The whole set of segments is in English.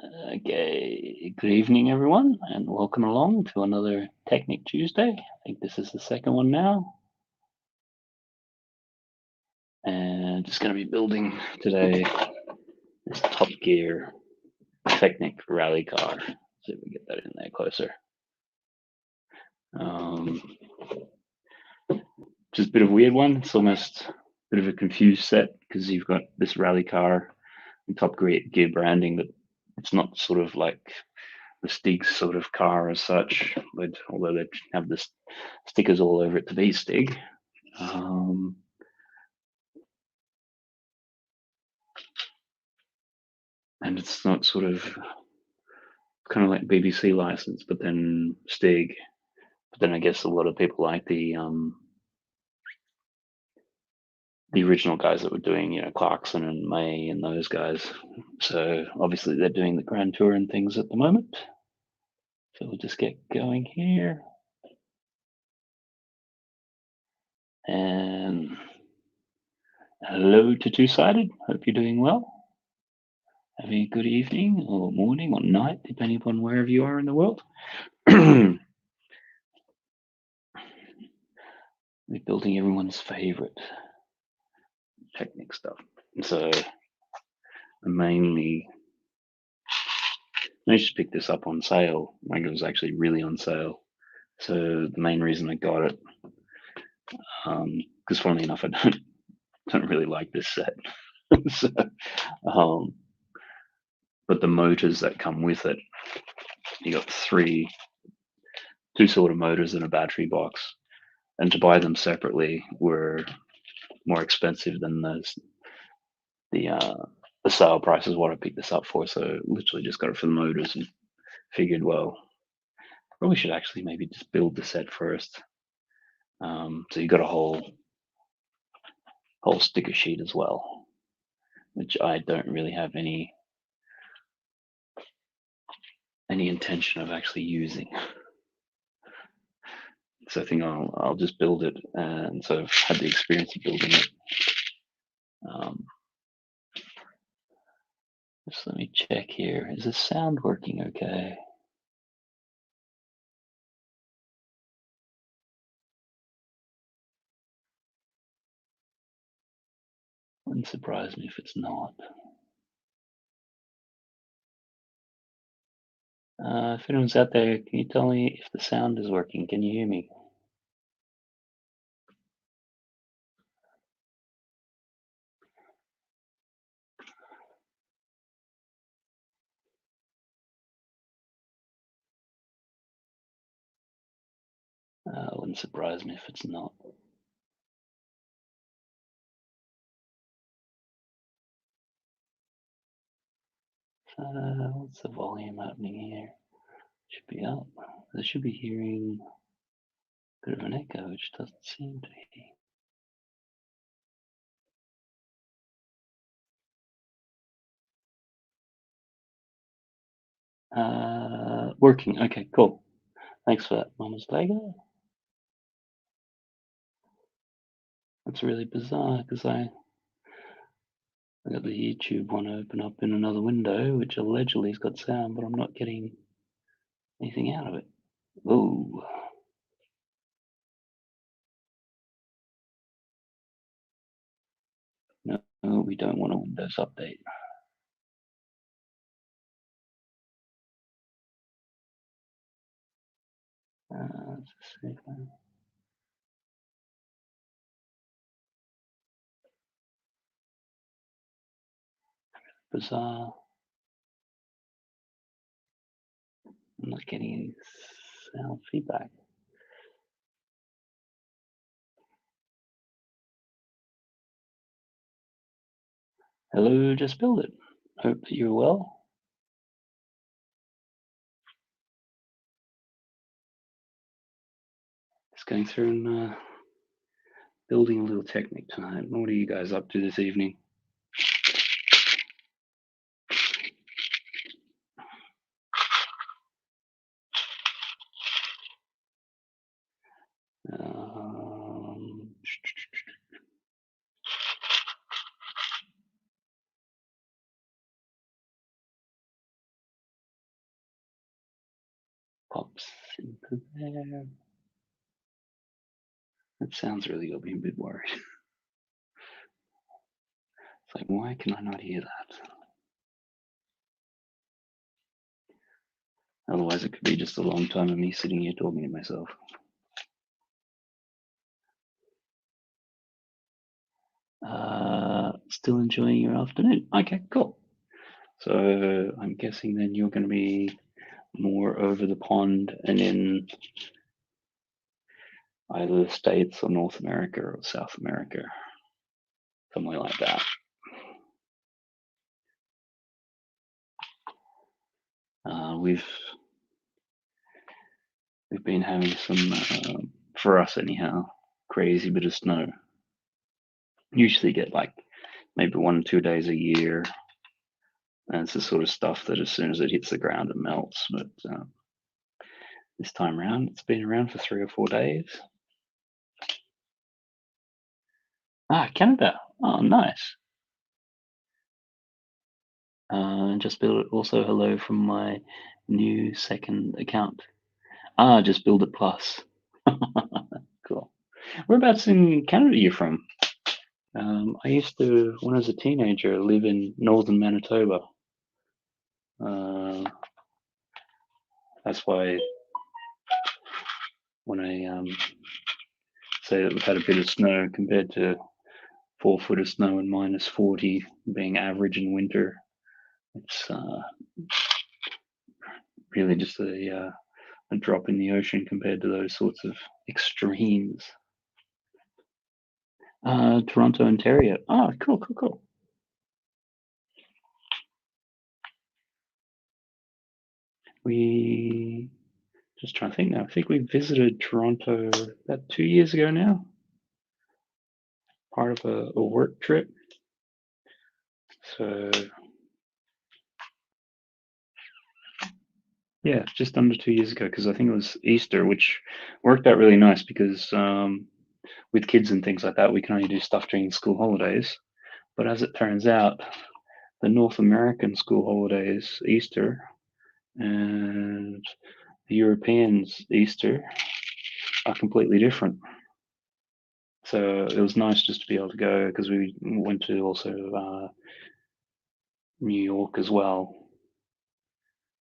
Okay, good evening, everyone, and welcome along to another Technic Tuesday. I think this is the second one now, and just going to be building today this Top Gear Technic rally car. See if we get that in there closer. Um, just a bit of a weird one. It's almost a bit of a confused set because you've got this rally car and Top Gear branding, but it's not sort of like the Stig sort of car as such, but although they have the stickers all over it to be Stig. Um, and it's not sort of kind of like BBC license, but then Stig. But then I guess a lot of people like the original guys that were doing, Clarkson and May and those guys. So obviously they're doing the Grand Tour and things at the moment. So we'll just get going here. And hello to Two Sided. Hope you're doing well. Having a good evening or morning or night, depending upon wherever you are in the world. We're building everyone's favorite Technic stuff. So I mainly I just picked this up on sale. Like it was actually really on sale. So the main reason I got it, because funnily enough, I don't really like this set. So, but the motors that come with it, you got two sort of motors in a battery box, and to buy them separately were more expensive than the sale price is what I picked this up for. So literally just got it for the motors and figured, well, probably should actually maybe just build the set first. So you got a whole sticker sheet as well, which I don't really have any intention of actually using. So I think I'll just build it, and so I've had the experience of building it. Just let me check here. Is the sound working okay? Wouldn't surprise me if it's not. If anyone's out there, can you tell me if the sound is working? Can you hear me? Wouldn't surprise me if it's not. What's the volume happening here? Should be up. They should be hearing a bit of an echo, which doesn't seem to be. Working. Okay, cool. Thanks for that, Mama's Lego. That's really bizarre because I got the YouTube one open up in another window, which allegedly has got sound, but I'm not getting anything out of it. Whoa. No, we don't want a Windows update. Let's see. Bizarre. I'm not getting any sound feedback. Hello, just build it. Hope that you're well. Just going through and building a little Technic tonight. What are you guys up to this evening? into there. That sounds really got me a bit worried. It's like, why can I not hear that? Otherwise, it could be just a long time of me sitting here talking to myself. Still enjoying your afternoon? Okay, cool. So I'm guessing then you're going to be more over the pond and in either the States or North America or South America, somewhere like that. We've been having some, for us anyhow, crazy bit of snow. Usually get like maybe 1 or 2 days a year, and it's the sort of stuff that as soon as it hits the ground it melts. But this time around, it's been around for 3 or 4 days. Canada. Oh, nice. Just build it. Also, hello from my new second account. Just build it plus. Cool. Whereabouts in Canada are you from? I used to, when I was a teenager, live in northern Manitoba. That's why when I say that we've had a bit of snow compared to 4 foot of snow and minus 40 being average in winter, it's really just a drop in the ocean compared to those sorts of extremes. Toronto, Ontario. Oh, cool. We just trying to think now. I think we visited Toronto about 2 years ago now, part of a work trip. So yeah, just under 2 years ago, because I think it was Easter, which worked out really nice because with kids and things like that, we can only do stuff during school holidays. But as it turns out, the North American school holidays, Easter, and the Europeans' Easter are completely different. So it was nice just to be able to go, because we went to also New York as well.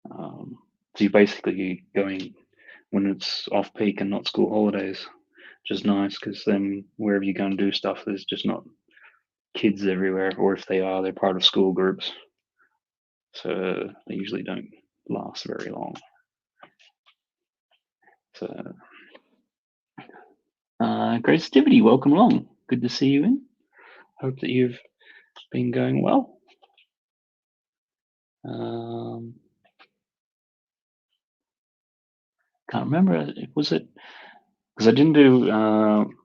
So you're basically going when it's off peak and not school holidays, which is nice because then wherever you go and do stuff, there's just not kids everywhere, or if they are, they're part of school groups. So they usually don't last very long. So, Creativity, welcome along. Good to see you in. Hope that you've been going well. Can't remember. Was it because I didn't do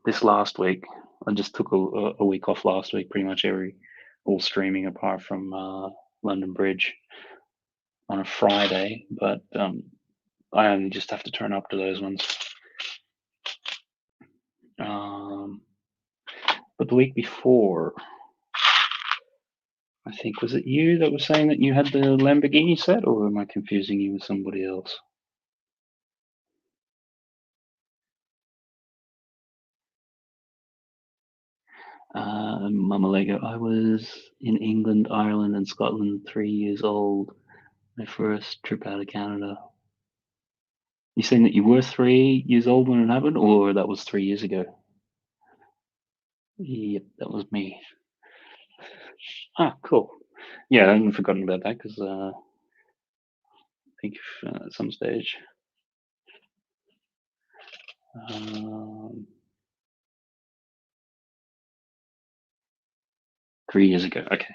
this last week? I just took a week off last week, pretty much all streaming apart from London Bridge on a Friday, but I only just have to turn up to those ones. But the week before, I think, was it you that was saying that you had the Lamborghini set, or am I confusing you with somebody else? Mama Lego, I was in England, Ireland, and Scotland 3 years old. My first trip out of Canada. You saying that you were 3 years old when it happened, or that was 3 years ago? Yep, that was me. Cool. Yeah, I hadn't forgotten about that because I think at some stage. 3 years ago. Okay.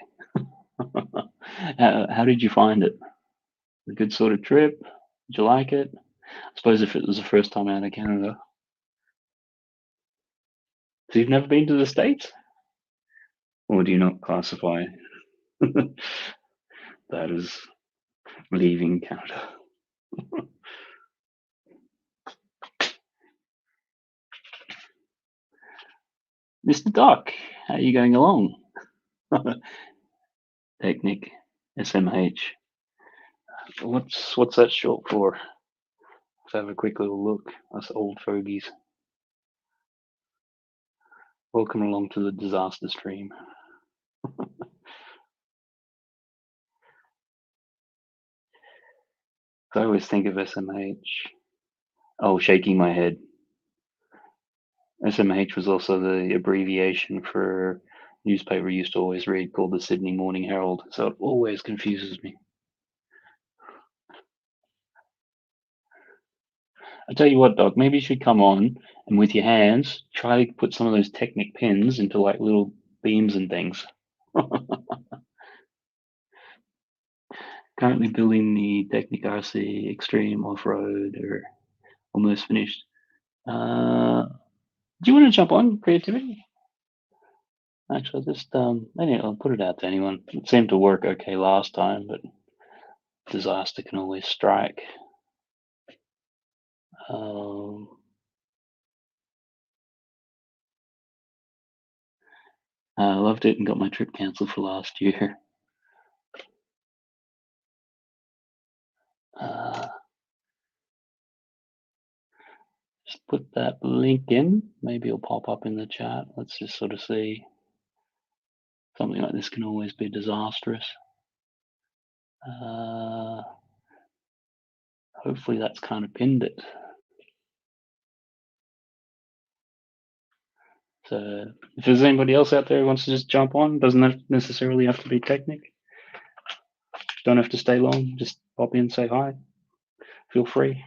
How did you find it? A good sort of trip? Did you like it? I suppose if it was the first time out of Canada. So you've never been to the States? Or do you not classify that as leaving Canada? Mr. Doc, how are you going along? Technic, SMH. What's that short for? Let's have a quick little look. Us old fogies. Welcome along to the disaster stream. I always think of SMH. Oh, shaking my head. SMH was also the abbreviation for a newspaper I used to always read called the Sydney Morning Herald, so it always confuses me. I tell you what, Doc, maybe you should come on and with your hands try to put some of those Technic pins into like little beams and things. Currently building the Technic RC Extreme Off-Road, or almost finished. Do you want to jump on creativity? Actually, just anyway, I'll put it out to anyone. It seemed to work okay last time, but disaster can always strike. I loved it and got my trip cancelled for last year. Just put that link in. Maybe it'll pop up in the chat. Let's just sort of see. Something like this can always be disastrous. Hopefully that's kind of pinned it. So if there's anybody else out there who wants to just jump on, doesn't necessarily have to be Technic. Don't have to stay long. Just pop in, say hi. Feel free.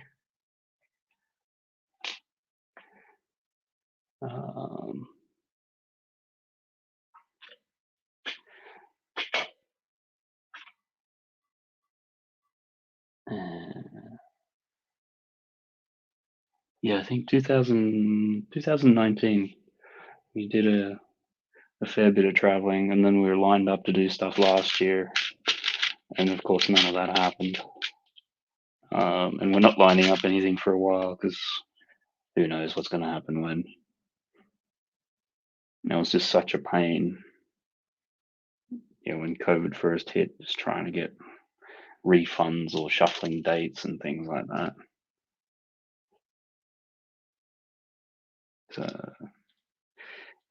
Yeah, I think 2019, we did a fair bit of traveling, and then we were lined up to do stuff last year, and of course none of that happened. And we're not lining up anything for a while because who knows what's going to happen when. It was just such a pain, when COVID first hit, just trying to get refunds or shuffling dates and things like that. So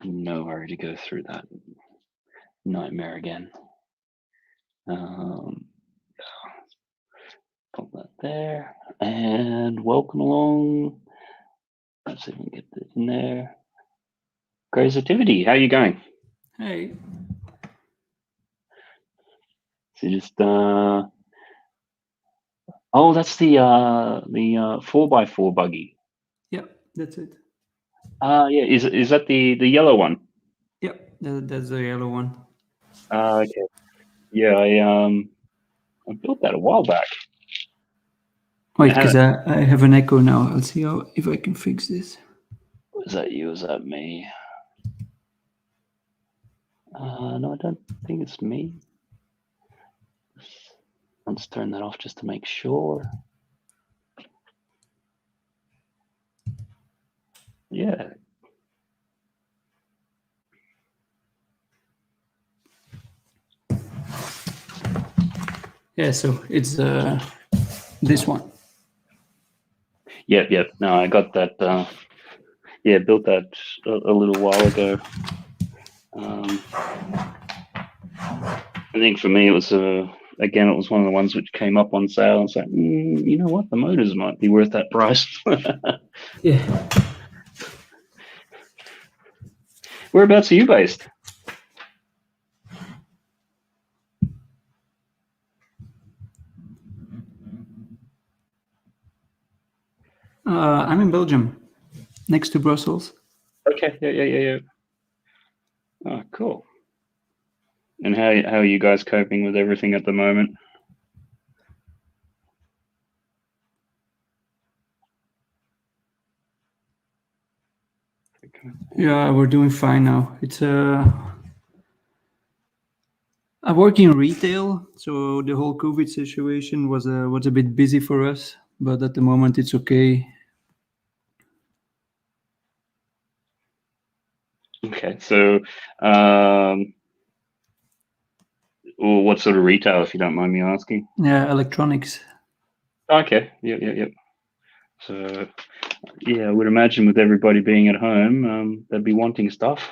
no hurry to go through that nightmare again. Put that there, and welcome along. Let's see if we can get this in there. Creativity, how are you going? Hey. So just oh, that's the 4x4 buggy. Yeah, that's it. Yeah, is that the yellow one? Yeah, that's the yellow one. Okay. Yeah, I built that a while back. Wait, because I have an echo now. I'll see if I can fix this. Was that you? Was that me? No, I don't think it's me. Let's turn that off just to make sure. Yeah. Yeah, so it's this one. Yep. No, I got that. Yeah, built that a little while ago. I think for me, it was again, it was one of the ones which came up on sale. It's like, you know what, the motors might be worth that price. Yeah. Whereabouts are you based? I'm in Belgium, next to Brussels. Okay, yeah. Oh, cool. And how are you guys coping with everything at the moment? Yeah, we're doing fine now. It's I work in retail, so the whole COVID situation was a bit busy for us, but at the moment it's okay. Okay, so what sort of retail, if you don't mind me asking? Yeah, electronics. Okay, yep. So yeah, I would imagine with everybody being at home, they'd be wanting stuff.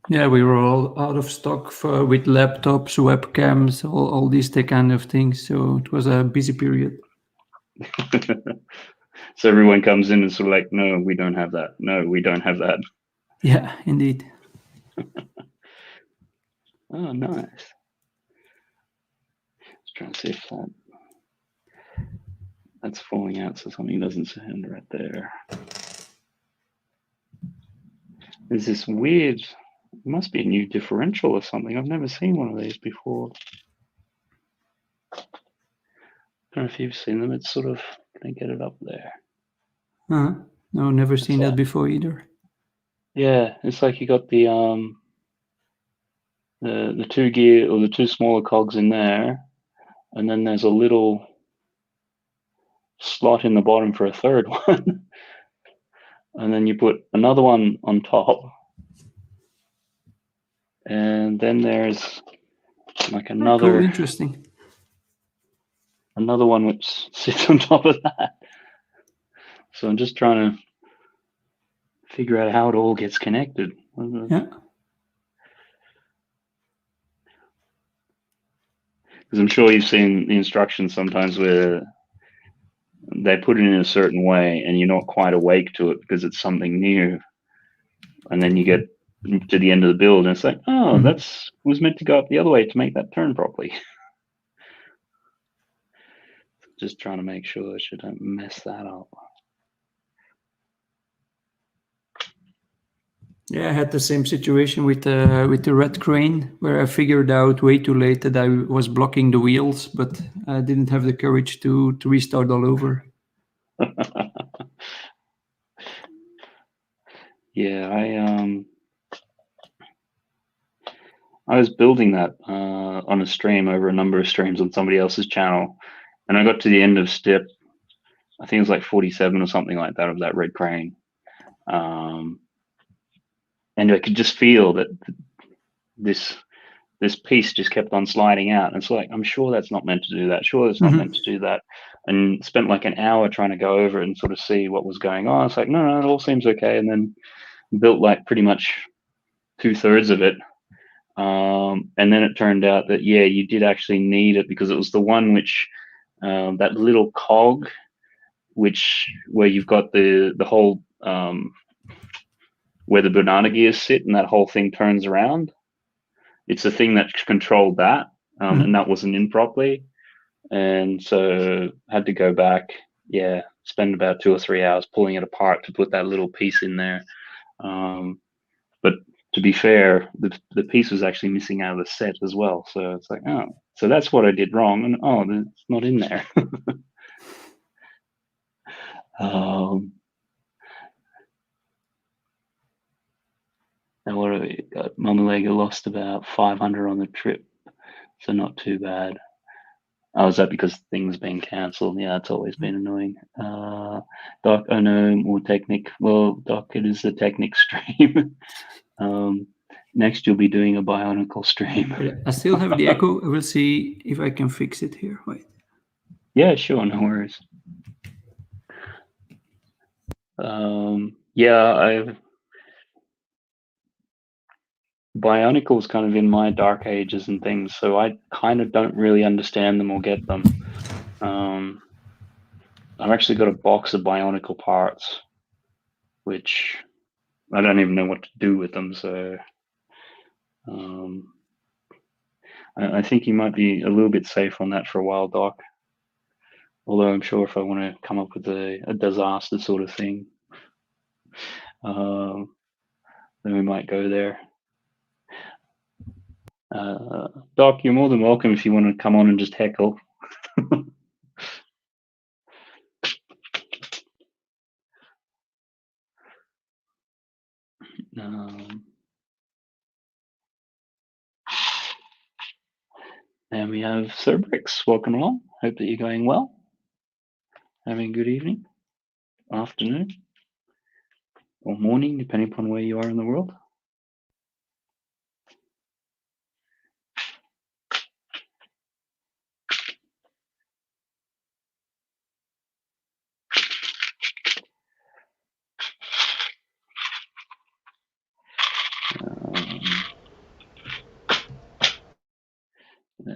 Yeah, we were all out of stock with laptops, webcams, all these kind of things. So it was a busy period. So everyone comes in and sort of like, no, we don't have that. No, we don't have that. Yeah, indeed. Oh, nice. Let's try and see if that's falling out so something doesn't sound right there. There's this weird, it must be a new differential or something. I've never seen one of these before. I don't know if you've seen them. It's sort of, can I get it up there? No, never seen that before either. Yeah, it's like you got the 2 gear or the 2 smaller cogs in there, and then there's a little slot in the bottom for a third one, and then you put another one on top, and then there's like Cool, interesting. Another one which sits on top of that. So I'm just trying to figure out how it all gets connected. Yeah. Because I'm sure you've seen the instructions sometimes where they put it in a certain way and you're not quite awake to it because it's something new. And then you get to the end of the build and it's like, oh, that's was meant to go up the other way to make that turn properly. Just trying to make sure I don't mess that up. Yeah, I had the same situation with the red crane where I figured out way too late that I was blocking the wheels, but I didn't have the courage to restart all over. Yeah, I was building that on a stream over a number of streams on somebody else's channel, and I got to the end of step, I think it was like 47 or something like that of that red crane, and I could just feel that this piece just kept on sliding out. And it's like, I'm sure that's not meant to do that. Sure, that's not meant to do that. And spent like an hour trying to go over it and sort of see what was going on. It's like, no, it all seems okay. And then built like pretty much 2/3 of it. And then it turned out that, yeah, you did actually need it because it was the one which, that little cog, where you've got the whole, where the banana gears sit and that whole thing turns around. It's the thing that controlled that, and that wasn't in properly. And so had to go back, spend about 2 or 3 hours pulling it apart to put that little piece in there. But to be fair, the piece was actually missing out of the set as well. So it's like, oh, so that's what I did wrong, and oh, it's not in there. And what have we got? Mama Lego lost about 500 on the trip, so not too bad. Oh, is that because things being cancelled? Yeah, it's always been annoying. Doc, oh no, more Technic. Well, Doc, it is the Technic stream. Next, you'll be doing a Bionicle stream. I still have the echo. I will see if I can fix it here. Wait. Yeah, sure, no worries. Yeah, Bionicle's kind of in my dark ages and things, so I kind of don't really understand them or get them. I've actually got a box of Bionicle parts, which I don't even know what to do with them, so I think you might be a little bit safe on that for a while, Doc. Although I'm sure if I want to come up with a disaster sort of thing, then we might go there. Doc, you're more than welcome if you want to come on and just heckle. And we have Sir Brix. Welcome along. Hope that you're going well. Having a good evening, afternoon, or morning, depending upon where you are in the world.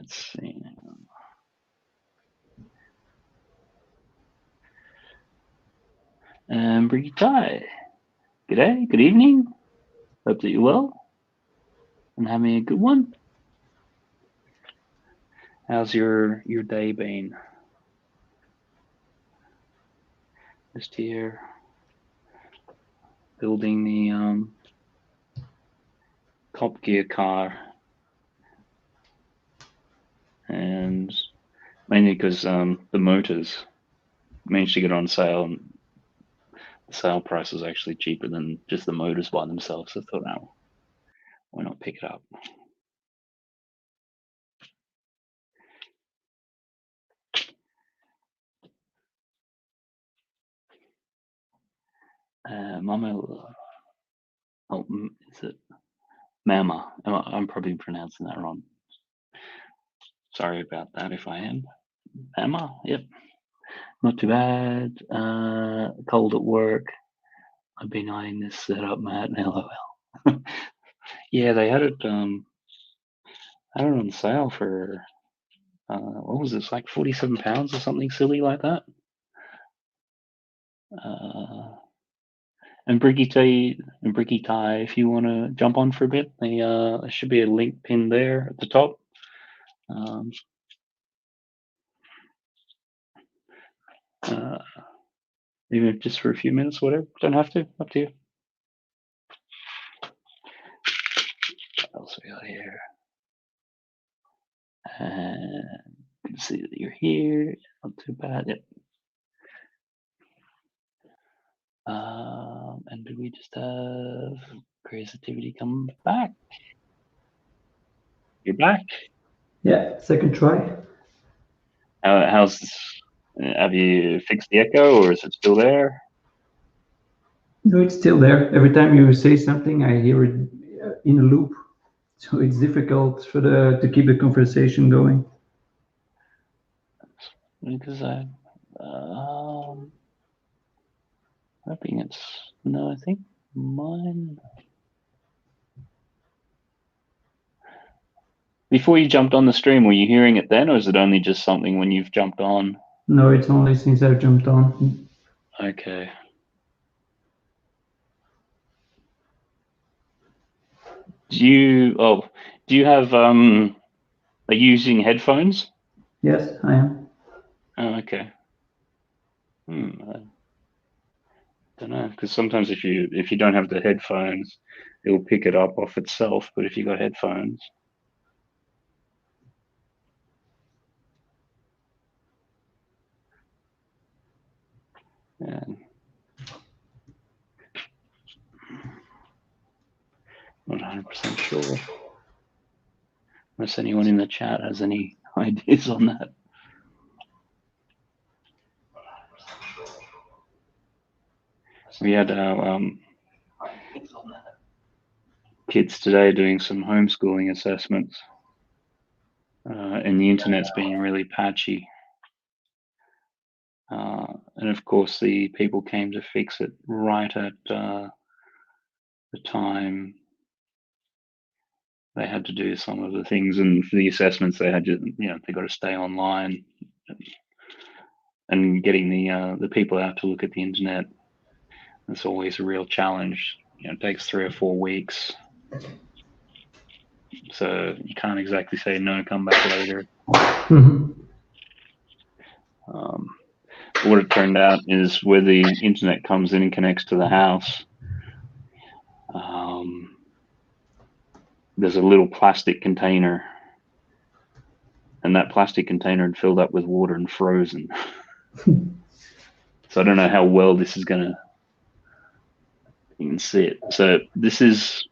Let's see. Brigitte, g'day, good evening. Hope that you're well and having a good one. How's your day been? Just here building the Top Gear car, and mainly because the motors managed to get on sale, and the sale price was actually cheaper than just the motors by themselves. So I thought, oh, why not pick it up? Mama, oh, is it Mama? I'm probably pronouncing that wrong. Sorry about that if I am. Mama, yep. Not too bad. Cold at work. I've been eyeing this setup, Matt. LOL. Yeah, they had it on sale for what was this, like £47 or something silly like that. And Brigitte, if you want to jump on for a bit, there should be a link pinned there at the top. Even if just for a few minutes, whatever. Don't have to. Up to you. What else we got here? And you can see that you're here. Not too bad. Yep. And did we just have creativity come back? You're back. Yeah, second try. How's this? Have you fixed the echo, or is it still there? No, it's still there. Every time you say something, I hear it in a loop. So it's difficult for to keep the conversation going. Because hoping it's no. I think mine. Before you jumped on the stream, were you hearing it then, or is it only just something when you've jumped on? No, it's only since I've jumped on. Okay. Do you have are you using headphones? Yes, I am. Oh, okay. I don't know, because sometimes if you don't have the headphones, it will pick it up off itself. But if you got headphones, yeah. Not 100% sure. Unless anyone in the chat has any ideas on that. We had our kids today doing some homeschooling assessments, and the internet's been really patchy. And of course, the people came to fix it right at the time they had to do some of the things, and for the assessments they had to, they got to stay online, and getting the people out to look at the internet. It's always a real challenge. It takes 3 or 4 weeks, so you can't exactly say no, come back later. What it turned out is where the internet comes in and connects to the house, there's a little plastic container, and that plastic container had filled up with water and frozen. So I don't know how well this is going to, you can see it. So this is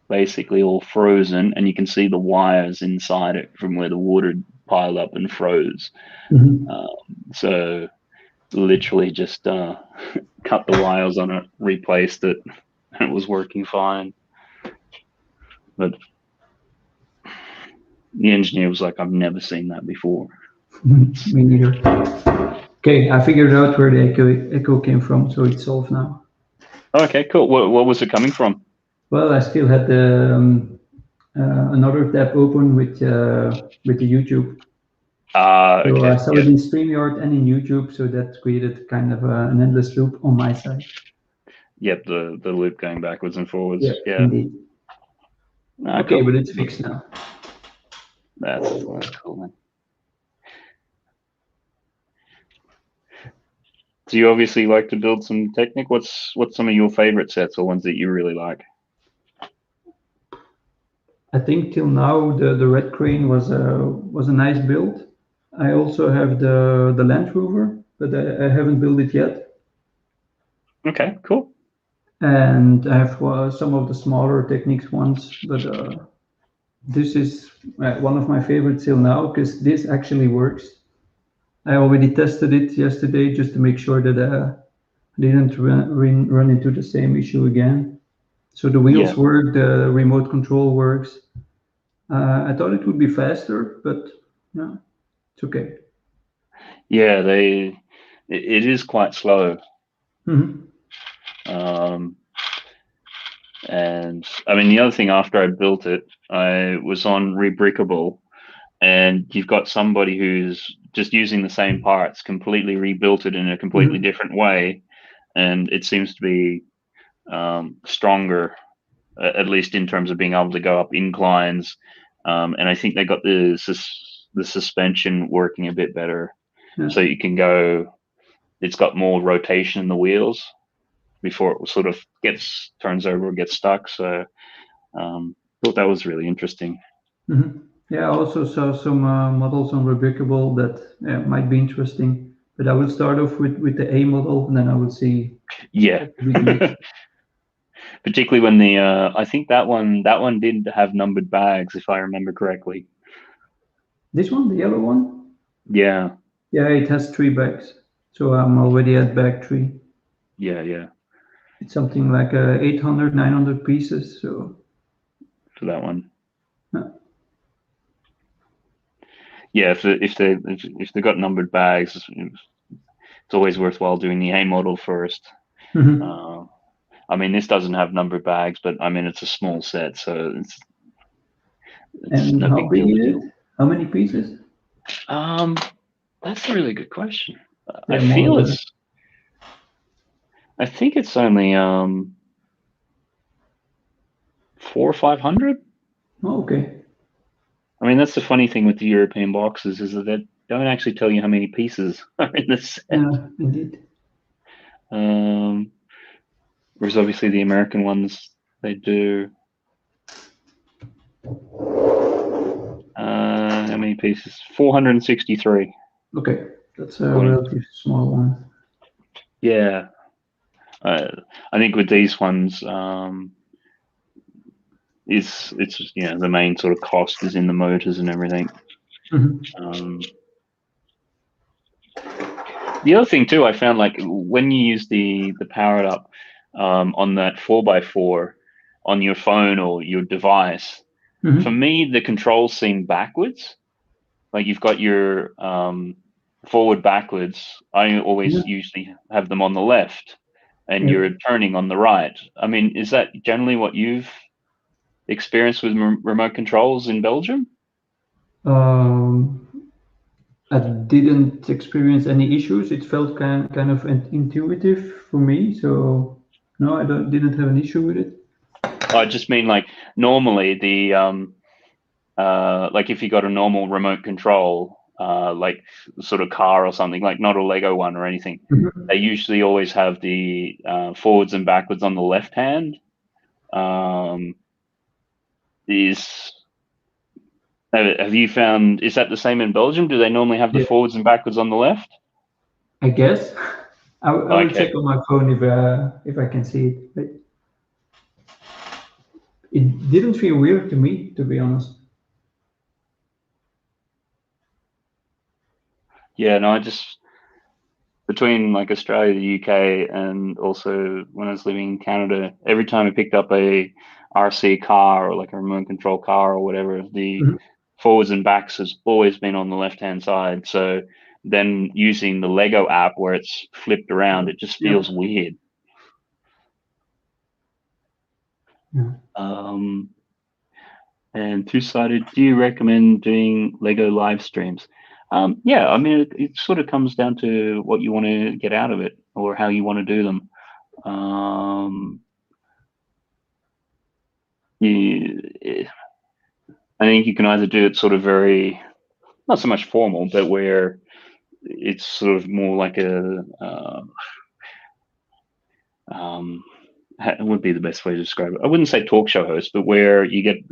basically all frozen, and you can see the wires inside it from where the water piled up and froze. So literally just cut the wires on it, replaced it, and it was working fine. But the engineer was like, I've never seen that before. Me neither. Okay, I figured out where the echo came from, so it's solved now. Okay, cool. What was it coming from? Well, I still had the another tab open with the YouTube. So I Okay. saw Yeah. it in StreamYard and in YouTube, so that created kind of an endless loop on my side. Yep. The loop going backwards and forwards. Yeah, Yeah. indeed. Okay, Cool. but it's fixed now. That's cool, man. So you obviously like to build some Technic. What's some of your favorite sets or ones that you really like? I think till now the Red Crane was a nice build. I also have the Land Rover, but I haven't built it yet. Okay, cool. And I have some of the smaller Technics ones, but this is one of my favorites till now because this actually works. I already tested it yesterday just to make sure that I didn't run into the same issue again. So the wheels Yeah. work, the remote control works. I thought it would be faster, but no, it's okay. Yeah, it is quite slow. Mhm. And I mean, the other thing after I built it, I was on Rebrickable, and you've got somebody who's just using the same parts, completely rebuilt it in a completely Mhm. different way, and it seems to be stronger, at least in terms of being able to go up inclines. And I think they got the suspension working a bit better, Yeah. so you can go. It's got more rotation in the wheels before it sort of turns over or gets stuck. So thought that was really interesting. Mhm. Yeah, I also saw some models on Rebrickable that might be interesting, but I will start off with the A model, and then I will see Yeah. the big next. Particularly when the I think that one did have numbered bags, if I remember correctly. This one, the yellow one, Yeah, yeah, it has 3 bags, so I'm already at bag 3. yeah. It's something like 800, 900 pieces, so For that one. yeah. Yeah, if they got numbered bags, it's always worthwhile doing the A model first. Mhm. Uh, I mean, this doesn't have numbered bags, but I mean, it's a small set, so it's And no how big big deal to is do. it? How many pieces? Um, that's a really good question. I Yeah, more or feel less. I think it's only 400 or 500. Oh, okay. I mean, that's the funny thing with the European boxes is that they don't actually tell you how many pieces are in the set. Yeah, indeed. Um, whereas obviously the American ones, they do. How many pieces? 463. Okay, that's a According. relatively small one. Yeah. Uh, I think with these ones, it's the main sort of cost is in the motors and everything. Mhm. Um, the other thing too, I found like when you use the powered up on that 4x4 on your phone or your device, for Mhm. me the controls seem backwards. Like you've got your forward backwards. I Yeah. always usually have them on the left, and Yeah. you're turning on the right. I mean, is that generally what you've experienced with remote controls in Belgium? Um, I didn't experience any issues. It felt kind of intuitive for me, so no, I didn't have an issue with it. I just mean like normally the like if you got a normal remote control, like sort of car or something, like not a Lego one or anything, Mhm. they usually always have the forwards and backwards on the left hand. Um, is have you found, is that the same in Belgium? Do they normally have the Yeah, forwards and backwards on the left? I guess. I will Okay. check on my phone if I can see it. But it didn't feel weird to me, to be honest. Yeah, no, I just, between like Australia, the UK, and also when I was living in Canada, every time I picked up a RC car or like a remote control car or whatever, the Mhm. forwards and backs has always been on the left hand side. So then using the Lego app where it's flipped around, it just Yeah. feels weird. Yeah. Um, And two-sided, do you recommend doing Lego live streams? Yeah, I mean, it sort of comes down to what you want to get out of it or how you want to do them. I think you can either do it sort of very, not so much formal, but where it's sort of more like a, it would be the best way to describe it. I wouldn't say talk show host, but where you get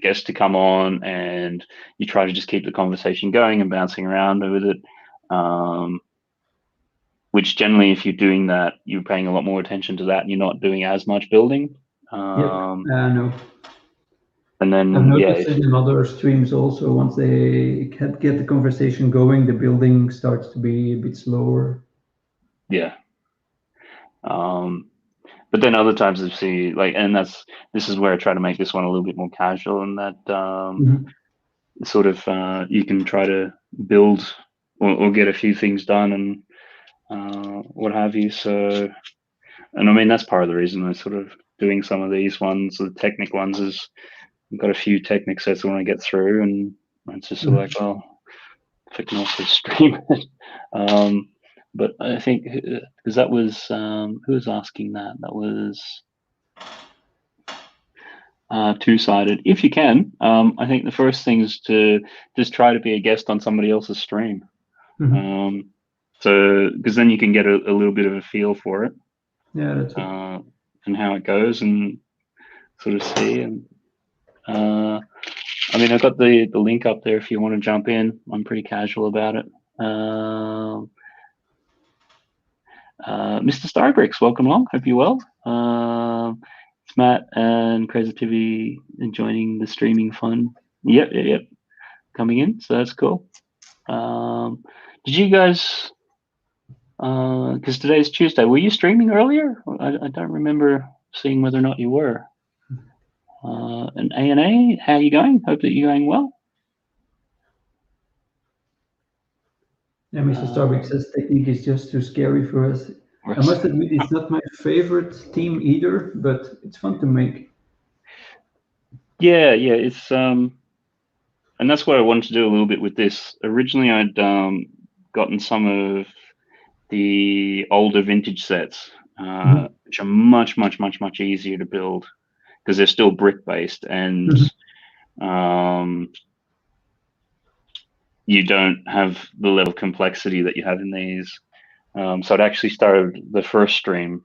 guests to come on and you try to just keep the conversation going and bouncing around with it. Which generally, if you're doing that, you're paying a lot more attention to that, and you're not doing as much building. Yep, I know. And then I've noticed it in other streams also. Once they get the conversation going, the building starts to be a bit slower. Yeah. But then other times I see and this is where I try to make this one a little bit more casual, and that sort of you can try to build or get a few things done and what have you. So, and I mean that's part of the reason I'm sort of doing some of these ones, the Technic ones, is I've got a few Technic sets I want to get through, and it's just sort of like, well, if I can also stream it. But I think because that was who was asking that? That was two-sided. If you can, I think the first thing is to just try to be a guest on somebody else's stream. So because then you can get a little bit of a feel for it. Yeah, that's it. And how it goes and sort of see. And I mean, I've got the link up there if you want to jump in. I'm pretty casual about it. Mr. Starbricks, welcome along. Hope you're well. It's Matt and Crazy TV joining the streaming fun. Yep. Coming in, so that's cool. Did you guys, because today's Tuesday, were you streaming earlier? I don't remember seeing whether or not you were. And A&A, how are you going? Hope that you're going well. Yeah, Mr. Starbucks says Technic is just too scary for us. I must admit, it's not my favorite team either, but it's fun to make. Yeah, it's and that's what I wanted to do a little bit with this. Originally, I'd gotten some of the older vintage sets, which are much easier to build because they're still brick based, and you don't have the level of complexity that you have in these. So I'd actually started the first stream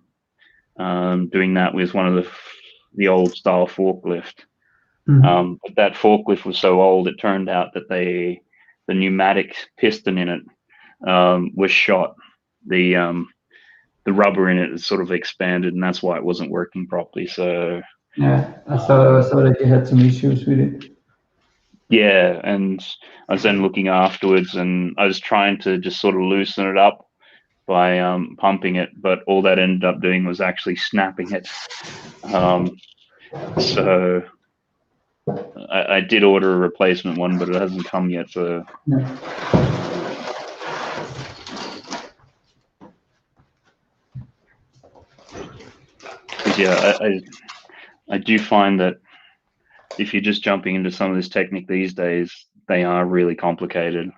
doing that with one of the old style forklift. But that forklift was so old, it turned out that the pneumatic piston in it was shot. The rubber in it is sort of expanded, and that's why it wasn't working properly. So yeah, I saw that you had some issues with it. Yeah, and I was then looking afterwards, and I was trying to just sort of loosen it up by pumping it, but all that ended up doing was actually snapping it. So I did order a replacement one, but it hasn't come yet. So yeah, I do find that if you're just jumping into some of this Technic these days, they are really complicated.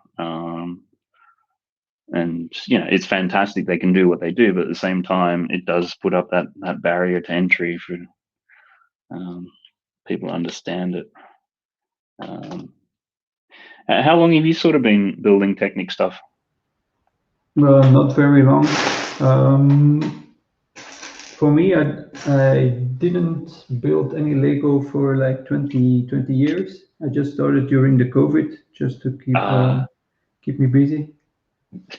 And it's fantastic they can do what they do, but at the same time, it does put up that barrier to entry for people to understand it. How long have you sort of been building Technic stuff? Well, not very long. For me, I didn't build any Lego for like 20 years. I just started during the COVID just to keep me busy.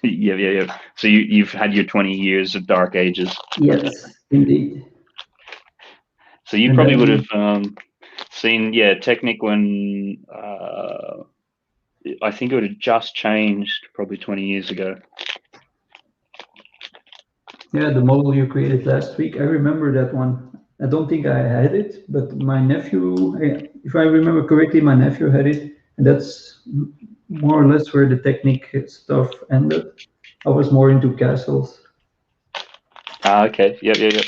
Yeah. So you've had your 20 years of dark ages. Yes, indeed. So you probably would have seen, Technic when I think it would have just changed probably 20 years ago. Yeah, the model you created last week, I remember that one. I don't think I had it, but my nephew, if I remember correctly, my nephew had it, and that's more or less where the Technic stuff ended. I was more into castles. Okay. Yep.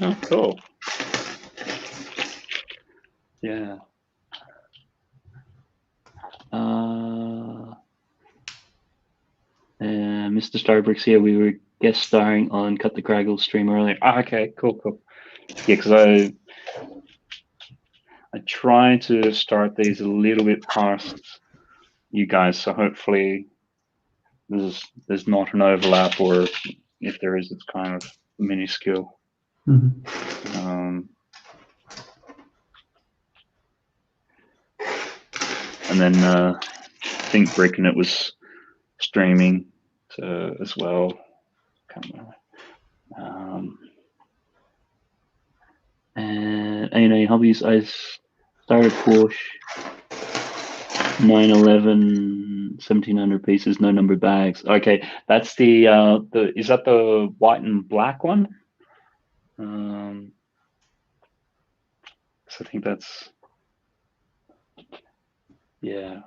Oh, cool. Yeah. Mr. Starbrooks here. We were guest starring on Cut the Craggle stream earlier. Okay, cool. Yeah, because I try to start these a little bit past you guys, so hopefully there's not an overlap, or if there is, it's kind of minuscule. Mm-hmm. And then I think Bricking It was streaming as well. Can't remember. And A&A Hobbies, I started Porsche 911 1700 pieces, no numbered bags. Okay, that's the is that the white and black one? So I think that's, yeah.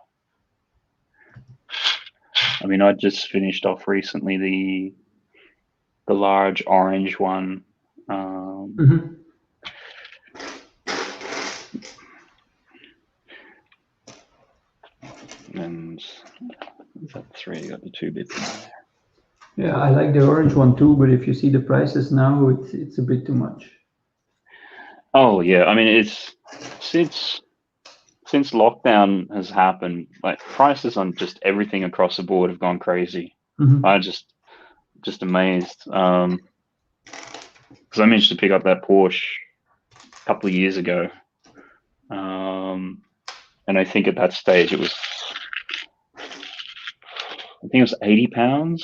I mean, I just finished off recently the large orange one. Mm-hmm. And is that 3? You got the 2 bits in there. Yeah, I like the orange one too, but if you see the prices now, it's a bit too much. Oh yeah, I mean, it's since lockdown has happened, like prices on just everything across the board have gone crazy. Mm-hmm. I just amazed. Because I managed to pick up that Porsche a couple of years ago, and I think at that stage it was, I think it was £80.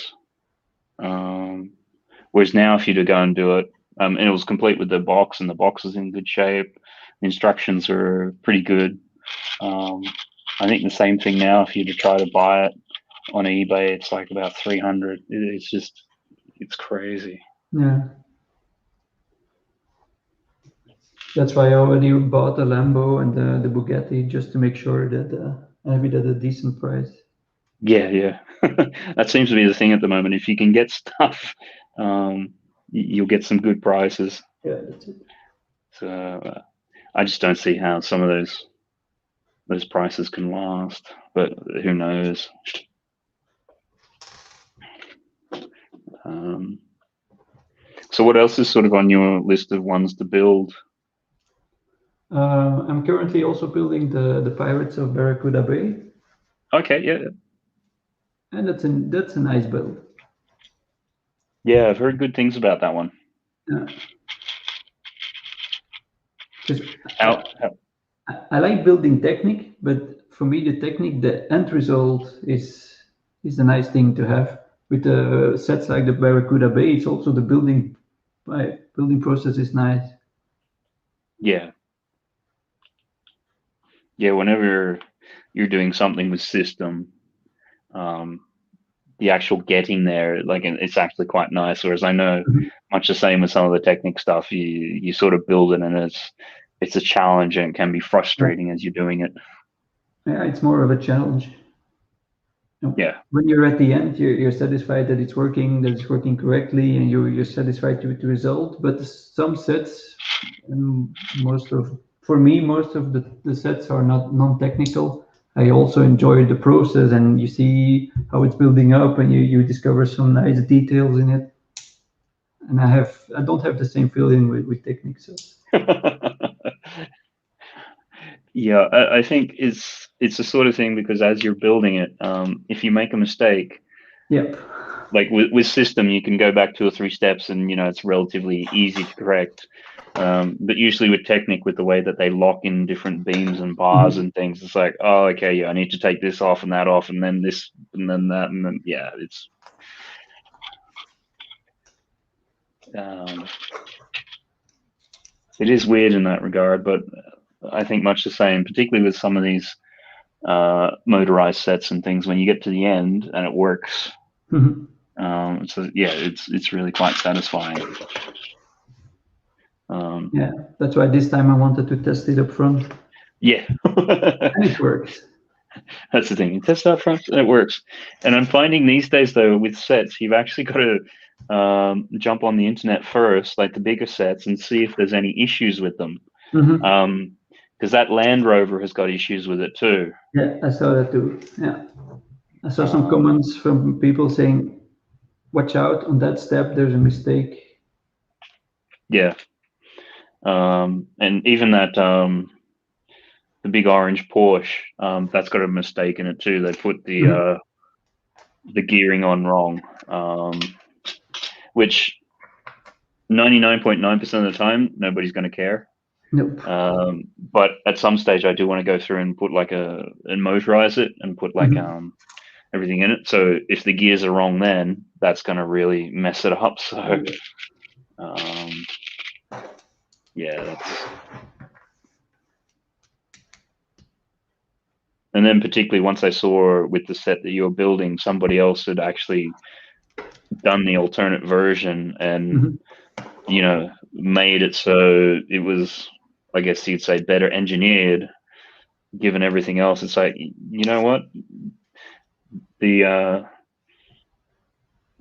Whereas now, if you to go and do it, and it was complete with the box, and the box is in good shape, the instructions are pretty good. I think the same thing now, if you to try to buy it on eBay, it's like about 300. It's crazy. Yeah. That's why I already bought the Lambo and the Bugatti just to make sure that I have it at a decent price. Yeah. That seems to be the thing at the moment. If you can get stuff, you'll get some good prices. Yeah, that's it. So I just don't see how some of those prices can last, but who knows? So what else is sort of on your list of ones to build? I'm currently also building the Pirates of Barracuda Bay. Okay, yeah. And that's a nice build. Yeah, I've heard good things about that one. Yeah. I like building Technic, but for me the Technic, the end result is a nice thing to have. With the sets like the Barracuda Bay, it's also the building process is nice. Yeah. Whenever you're doing something with system, the actual getting there, like, it's actually quite nice. Whereas I know much the same with some of the Technic stuff. You sort of build it, and it's a challenge, and it can be frustrating as you're doing it. Yeah, it's more of a challenge. Yeah. When you're at the end, you're satisfied that it's working correctly, and you're satisfied with the result. But some sets, for me, most of the sets are not non-technical. I also enjoy the process, and you see how it's building up, and you discover some nice details in it. And I don't have the same feeling with Technic sets. Yeah, I think it's the sort of thing, because as you're building it, if you make a mistake, yep. Like with system, you can go back 2 or 3 steps, and it's relatively easy to correct. But usually with Technic, with the way that they lock in different beams and bars and things, it's like, oh, okay, yeah, I need to take this off and that off, and then this and then that, and then yeah, it is weird in that regard. But I think much the same, particularly with some of these motorized sets and things, when you get to the end and it works. So yeah, it's really quite satisfying. Yeah, that's why this time I wanted to test it up front. Yeah. And it works. That's the thing. You test it up front, and it works. And I'm finding these days, though, with sets, you've actually got to jump on the internet first, like the bigger sets, and see if there's any issues with them. because that Land Rover has got issues with it too. Yeah, I saw that too. Yeah, I saw some comments from people saying, "Watch out on that step. There's a mistake." Yeah, and even that the big orange Porsche, that's got a mistake in it too. They put the gearing on wrong, which 99.9% of the time nobody's going to care. Nope. But at some stage, I do want to go through and put like and motorize it and put like everything in it. So if the gears are wrong, then that's going to really mess it up. So yeah, that's. And then particularly once I saw with the set that you were building, somebody else had actually done the alternate version and made it so it was, I guess you'd say, better engineered. Given everything else, it's like, you know what, the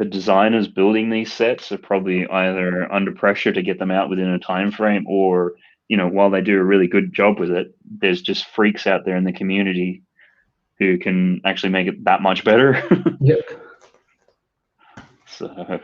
designers building these sets are probably either under pressure to get them out within a time frame, or while they do a really good job with it, there's just freaks out there in the community who can actually make it that much better. Yep. So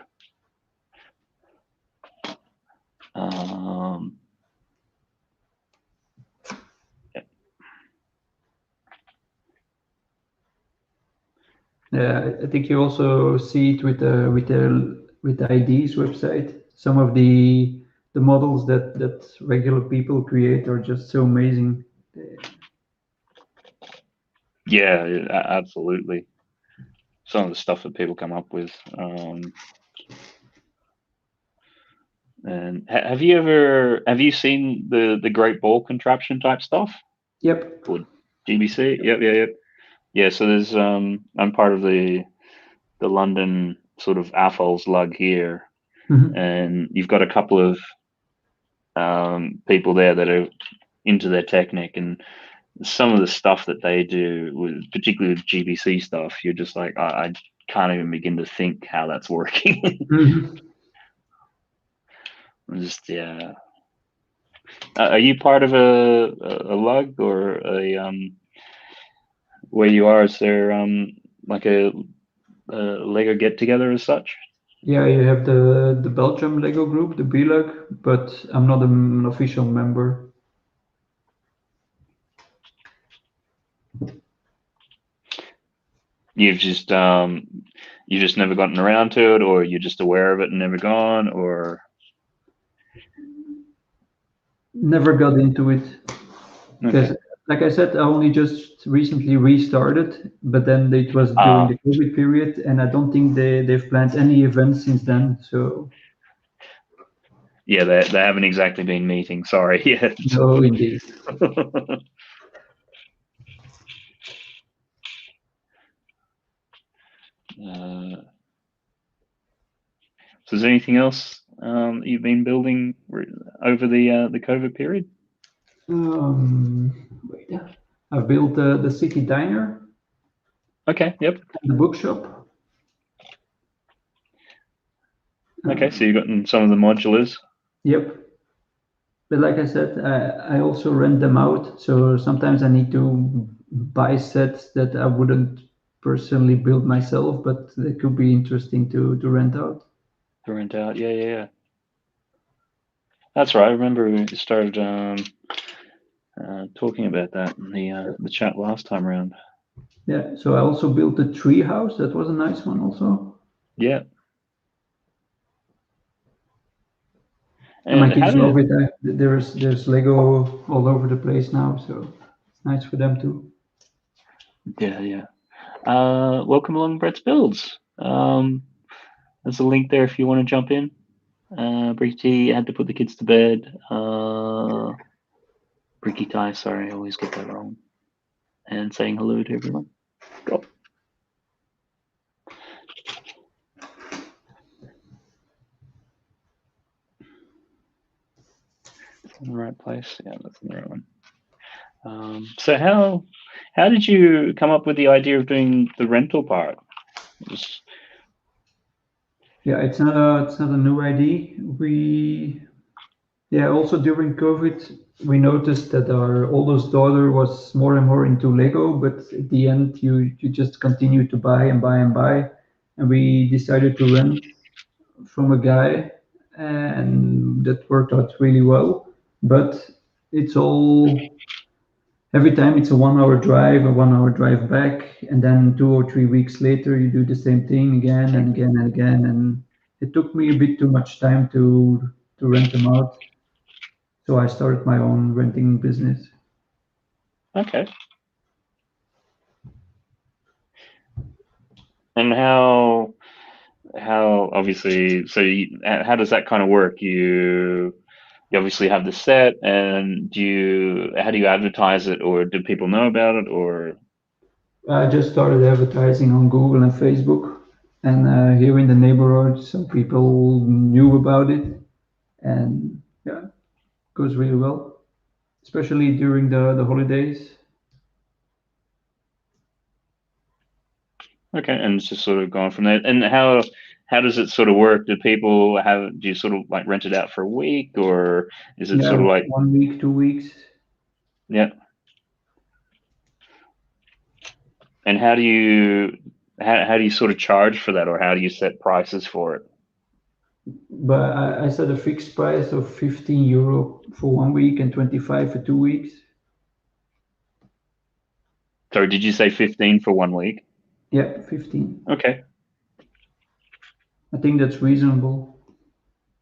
yeah, I think you also see it with the ID's website. Some of the models that regular people create are just so amazing. Yeah, absolutely. Some of the stuff that people come up with. And have you seen the Great Ball Contraption type stuff? Yep. Or GBC? Yep. Yeah, so there's I'm part of the London sort of AFOL's lug here, and you've got a couple of people there that are into their Technic, and some of the stuff that they do, particularly with GBC stuff, you're just like, I can't even begin to think how that's working. Just yeah. Are you part of a lug or a where you are? Is there like a Lego get together as such? Yeah, you have the Belgium Lego group, the BLUG, but I'm not an official member. You've just never gotten around to it, or you're just aware of it and never gone, or never got into it because, like I said, I only just recently restarted, but then it was during the COVID period, and I don't think they've planned any events since then. So yeah, they haven't exactly been meeting. Sorry, yet. No, indeed. So is there anything else you've been building over the COVID period? Wait, I've built the city diner. Okay. Yep. And the bookshop. Okay, so you've gotten some of the modulars. Yep. But like I said, I also rent them out. So sometimes I need to buy sets that I wouldn't personally build myself, but they could be interesting to rent out. To rent out, yeah. That's right. I remember we started talking about that in the chat last time around. Yeah. So I also built a tree house. That was a nice one, also. Yeah. And my kids love it. There's Lego all over the place now, so it's nice for them too. Yeah. Welcome along, Brett's Builds. There's a link there if you want to jump in. Bricky had to put the kids to bed. Bricky Ty, sorry, I always get that wrong. And saying hello to everyone. Go. In the right place. Yeah, that's the right one. So how did you come up with the idea of doing the rental part? Yeah, it's not a new idea. Yeah, also during COVID, we noticed that our oldest daughter was more and more into Lego, but at the end, you just continue to buy and buy and buy. And we decided to rent from a guy, and that worked out really well. But it's all every time it's a 1 hour drive, a 1 hour drive back, and then 2 or 3 weeks later, you do the same thing again and again and again. And it took me a bit too much time to rent them out. So I started my own renting business. Okay. And how obviously, so how does that kind of work? You obviously have the set, and how do you advertise it, or do people know about it, or? I just started advertising on Google and Facebook, and here in the neighborhood, some people knew about it, and yeah, it goes really well, especially during the holidays. Okay, and it's just sort of gone from there. And how does it sort of work? Do you sort of like rent it out for a week, or is it Yeah, sort of like, 1 week, 2 weeks. yeah? And how do you sort of charge for that, or how do you set prices for it? But I set a fixed price of €15 for 1 week and 25 for 2 weeks. Sorry, did you say 15 for 1 week? Yeah, 15. Okay. I think that's reasonable,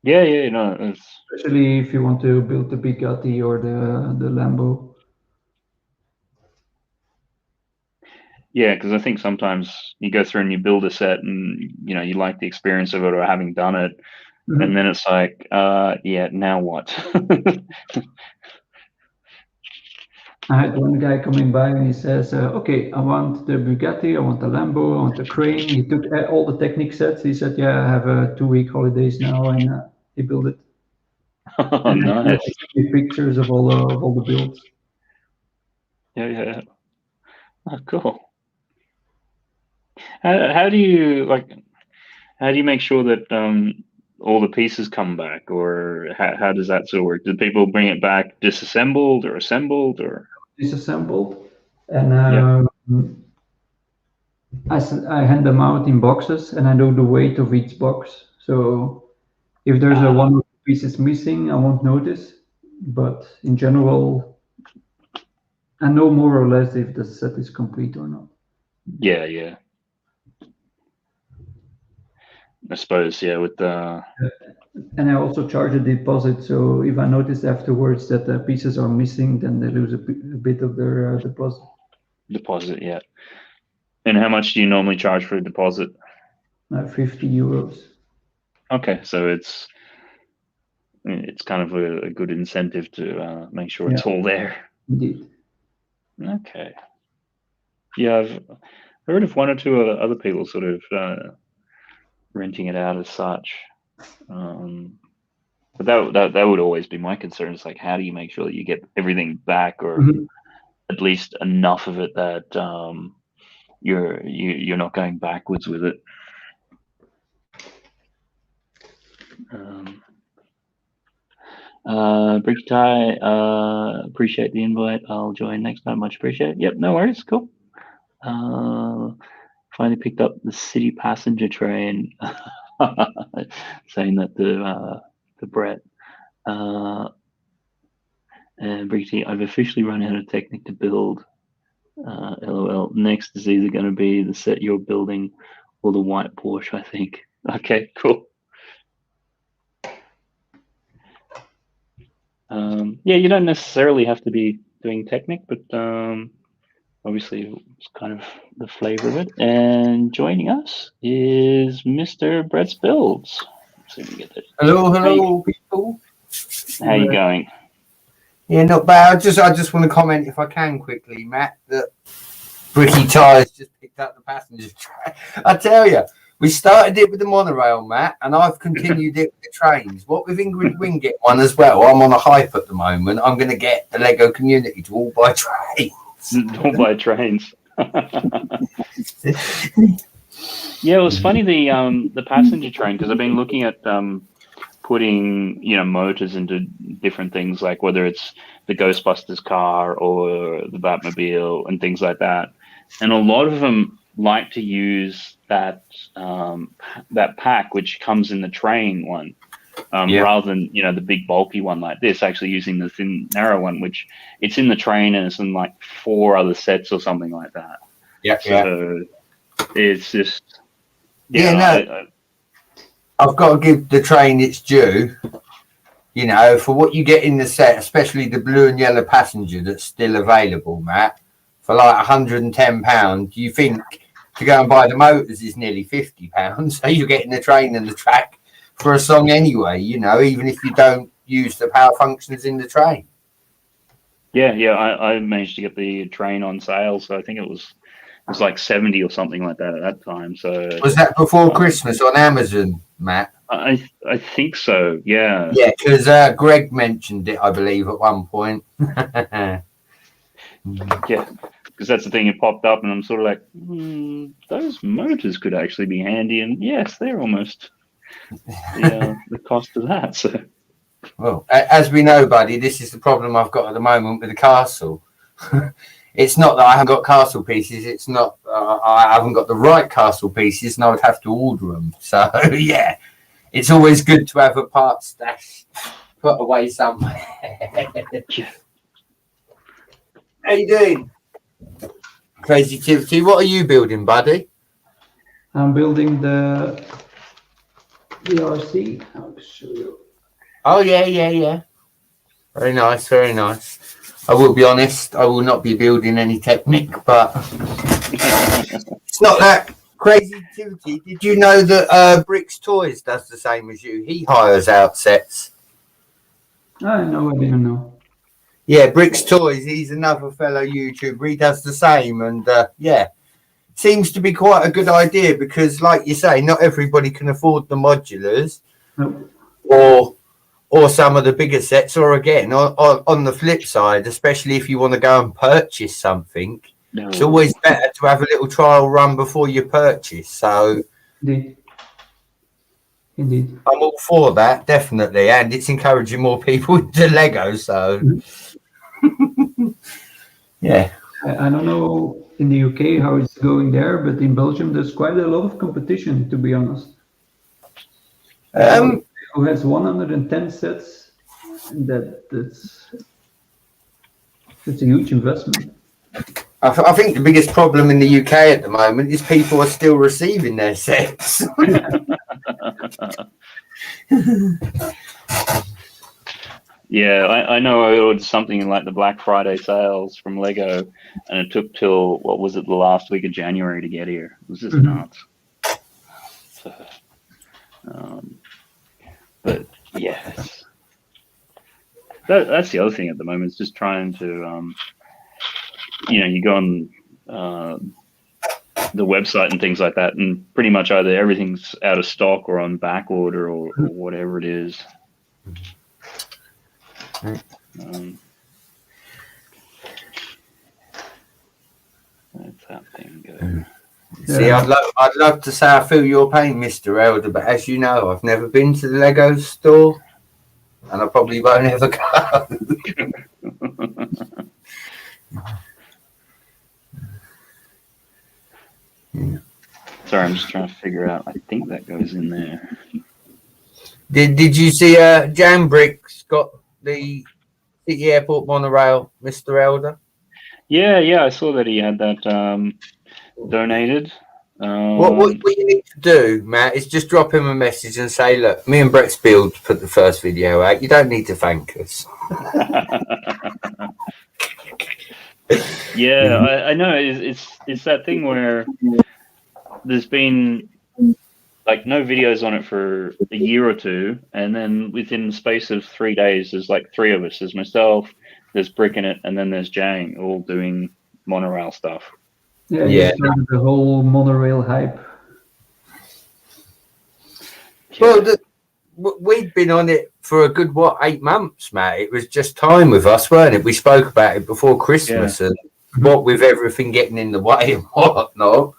Yeah, no, especially if you want to build the Bugatti or the Lambo. yeah, because I think sometimes you go through and you build a set, and you like the experience of it or having done it, and then it's like, yeah, now what? I had one guy coming by and he says, okay, I want the Bugatti, I want the Lambo, I want the crane. He took all the Technic sets. He said, yeah, I have a 2 week holidays now, and he built it. Oh, And then nice. he sent me pictures of all the builds. Yeah. Oh, cool. How do you make sure that all the pieces come back, or how does that sort of work? Do people bring it back disassembled or assembled, or? Disassembled, and Yeah. I hand them out in boxes, and I know the weight of each box. So if there's a one or two pieces missing, I won't notice. But in general, I know more or less if the set is complete or not. Yeah. I suppose, yeah, with the. And I also charge a deposit. So if I notice afterwards that the pieces are missing, then they lose a bit of their deposit. Deposit, yeah. And how much do you normally charge for a deposit? €50. Okay, so it's kind of a good incentive to make sure it's all there. Indeed. Okay. Yeah, I've heard of one or two other people sort of renting it out as such. But that would always be my concern. It's like, how do you make sure that you get everything back, or at least enough of it that you're not going backwards with it. Bricktie, appreciate the invite. I'll join next time. Much appreciated. Yep, no worries. Cool. Finally picked up the city passenger train. Saying that to Brett. And Bricktie, I've officially run out of Technic to build. LOL. Next is either going to be the set you're building or the white Porsche, I think. Okay, cool. Yeah, you don't necessarily have to be doing Technic, but obviously it's kind of the flavor of it. And joining us is Mr. Brett's Builds. Let's see if we get that. Hello, people. How you going? Yeah, not bad. I just want to comment, if I can, quickly, Matt, that Bricky Tyres just picked up the passenger train. I tell you, we started it with the monorail, Matt, and I've continued it with the trains. What with Ingrid Wingett one as well, I'm on a hype at the moment. I'm going to get the Lego community to all buy trains. All buy trains. Yeah, it was funny, the passenger train, because I've been looking at putting, you know, motors into different things, like whether it's the Ghostbusters car or the Batmobile and things like that. And a lot of them like to use that that pack which comes in the train one, rather than, you know, the big bulky one like this, actually using the thin narrow one, which it's in the train and it's in like 4 other sets or something like that. So it's just I've got to give the train its due. You know, for what you get in the set, especially the blue and yellow passenger that's still available, Matt, for like £110, you think to go and buy the motors is nearly £50. So you're getting the train and the track for a song anyway, you know, even if you don't use the power functions in the train. I managed to get the train on sale, so I think it was like 70 or something like that at that time. So was that before Christmas on Amazon, Matt? I think so. Yeah, because Greg mentioned it, I believe, at one point. because that's the thing. It popped up, and I'm sort of like, those motors could actually be handy. And yes, they're almost the cost of that. So, well, as we know, buddy, this is the problem I've got at the moment with the castle. It's not that I haven't got castle pieces. It's not I haven't got the right castle pieces, and I would have to order them. So yeah, it's always good to have a part stash put away somewhere. How you doing, Crazy Tivity? What are you building, buddy? I'm building the RC. I'll show you. Oh yeah. Very nice, very nice. I will be honest, I will not be building any Technic, but it's not that crazy activity. Did you know that Bricks Toys does the same as you? He hires out sets. I didn't know. Yeah, Bricks Toys, he's another fellow YouTuber. He does the same, and seems to be quite a good idea because, like you say, not everybody can afford the modulars. Nope. Or some of the bigger sets, or again, on the flip side, especially if you want to go and purchase something, it's always better to have a little trial run before you purchase. So, Indeed. I'm all for that, definitely, and it's encouraging more people into Lego. So, yeah. I don't know in the UK how it's going there, but in Belgium there's quite a lot of competition, to be honest. Who has 110 sets? That's a huge investment. I think the biggest problem in the UK at the moment is people are still receiving their sets. Yeah, I know I ordered something in like the Black Friday sales from Lego, and it took till, what was it, the last week of January to get here. It was just nuts. So, but yes, that's the other thing at the moment. It's just trying to, you go on the website and things like that, and pretty much either everything's out of stock or on back order or whatever it is. That's that thing going. See, I'd love to say I feel your pain, Mr. Elder, but as you know, I've never been to the Lego store, and I probably won't ever go. Sorry, I'm just trying to figure out. I think that goes in there. Did you see Jam Bricks got the City Airport monorail, Mr. Elder? Yeah, I saw that he had that donated. What you need to do, Matt, is just drop him a message and say, look, me and Brett Spield put the first video out. You don't need to thank us. Yeah, I know. It's that thing where there's been like no videos on it for a year or two, and then within the space of 3 days, there's like 3 of us. There's myself, there's Brick in it, and then there's Jang, all doing monorail stuff. Yeah. The whole monorail hype. Well, we'd been on it for a good 8 months, Matt. It was just time with us, weren't it? We spoke about it before Christmas, and what with everything getting in the way and whatnot,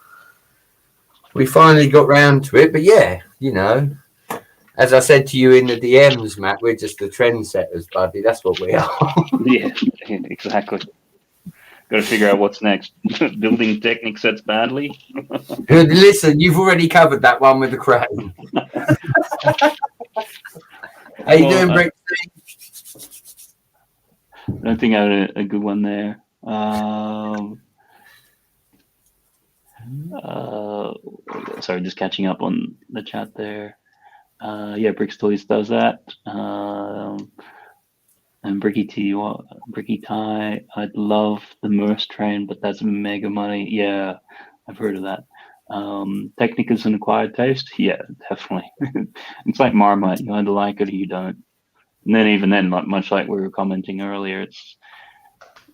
we finally got round to it. But yeah, As I said to you in the DMs, Matt, we're just the trendsetters, buddy. That's what we are. Yeah, exactly. Got to figure out what's next. Building Technic sets badly. Good. Listen, you've already covered that one with the crane. How you doing, Brick? I don't think I had a good one there. Sorry, just catching up on the chat there. Yeah, Bricks Toys does that. And Bricky Tie, I'd love the Merce train, but that's mega money. Yeah, I've heard of that. Technic is an acquired taste. Yeah, definitely. It's like Marmite. You either like it or you don't. And then even then, much like we were commenting earlier, it's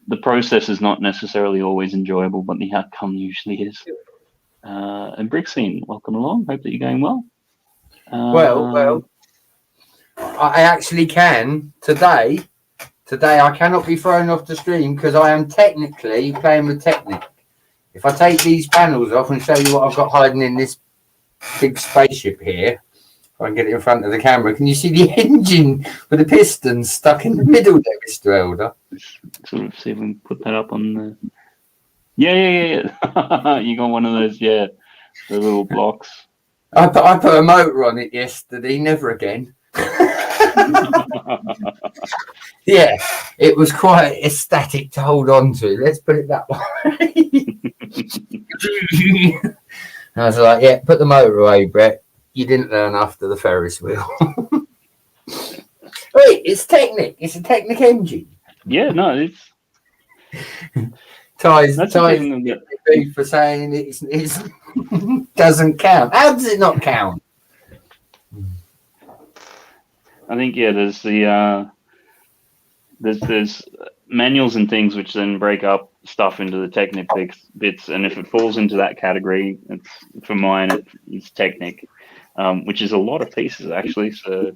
the process is not necessarily always enjoyable, but the outcome usually is. And Brickscene, welcome along. Hope that you're going well. Well, I actually can today. Today I cannot be thrown off the stream because I am technically playing with Technic. If I take these panels off and show you what I've got hiding in this big spaceship here, if I can get it in front of the camera, can you see the engine with the pistons stuck in the middle there, Mr. Elder? Sort of see if we can put that up on the... Yeah. You got one of those, the little blocks. I put a motor on it yesterday, never again. Yeah, it was quite ecstatic to hold on to. Let's put it that way. I was like, yeah, put the motor away, Brett. You didn't learn after the Ferris wheel. Wait, it's Technic. It's a Technic engine. Yeah, no, it's... Ties for saying it doesn't count. How does it not count? I think there's the there's manuals and things which then break up stuff into the Technic bits, and if it falls into that category, it's for mine it's Technic, which is a lot of pieces actually. So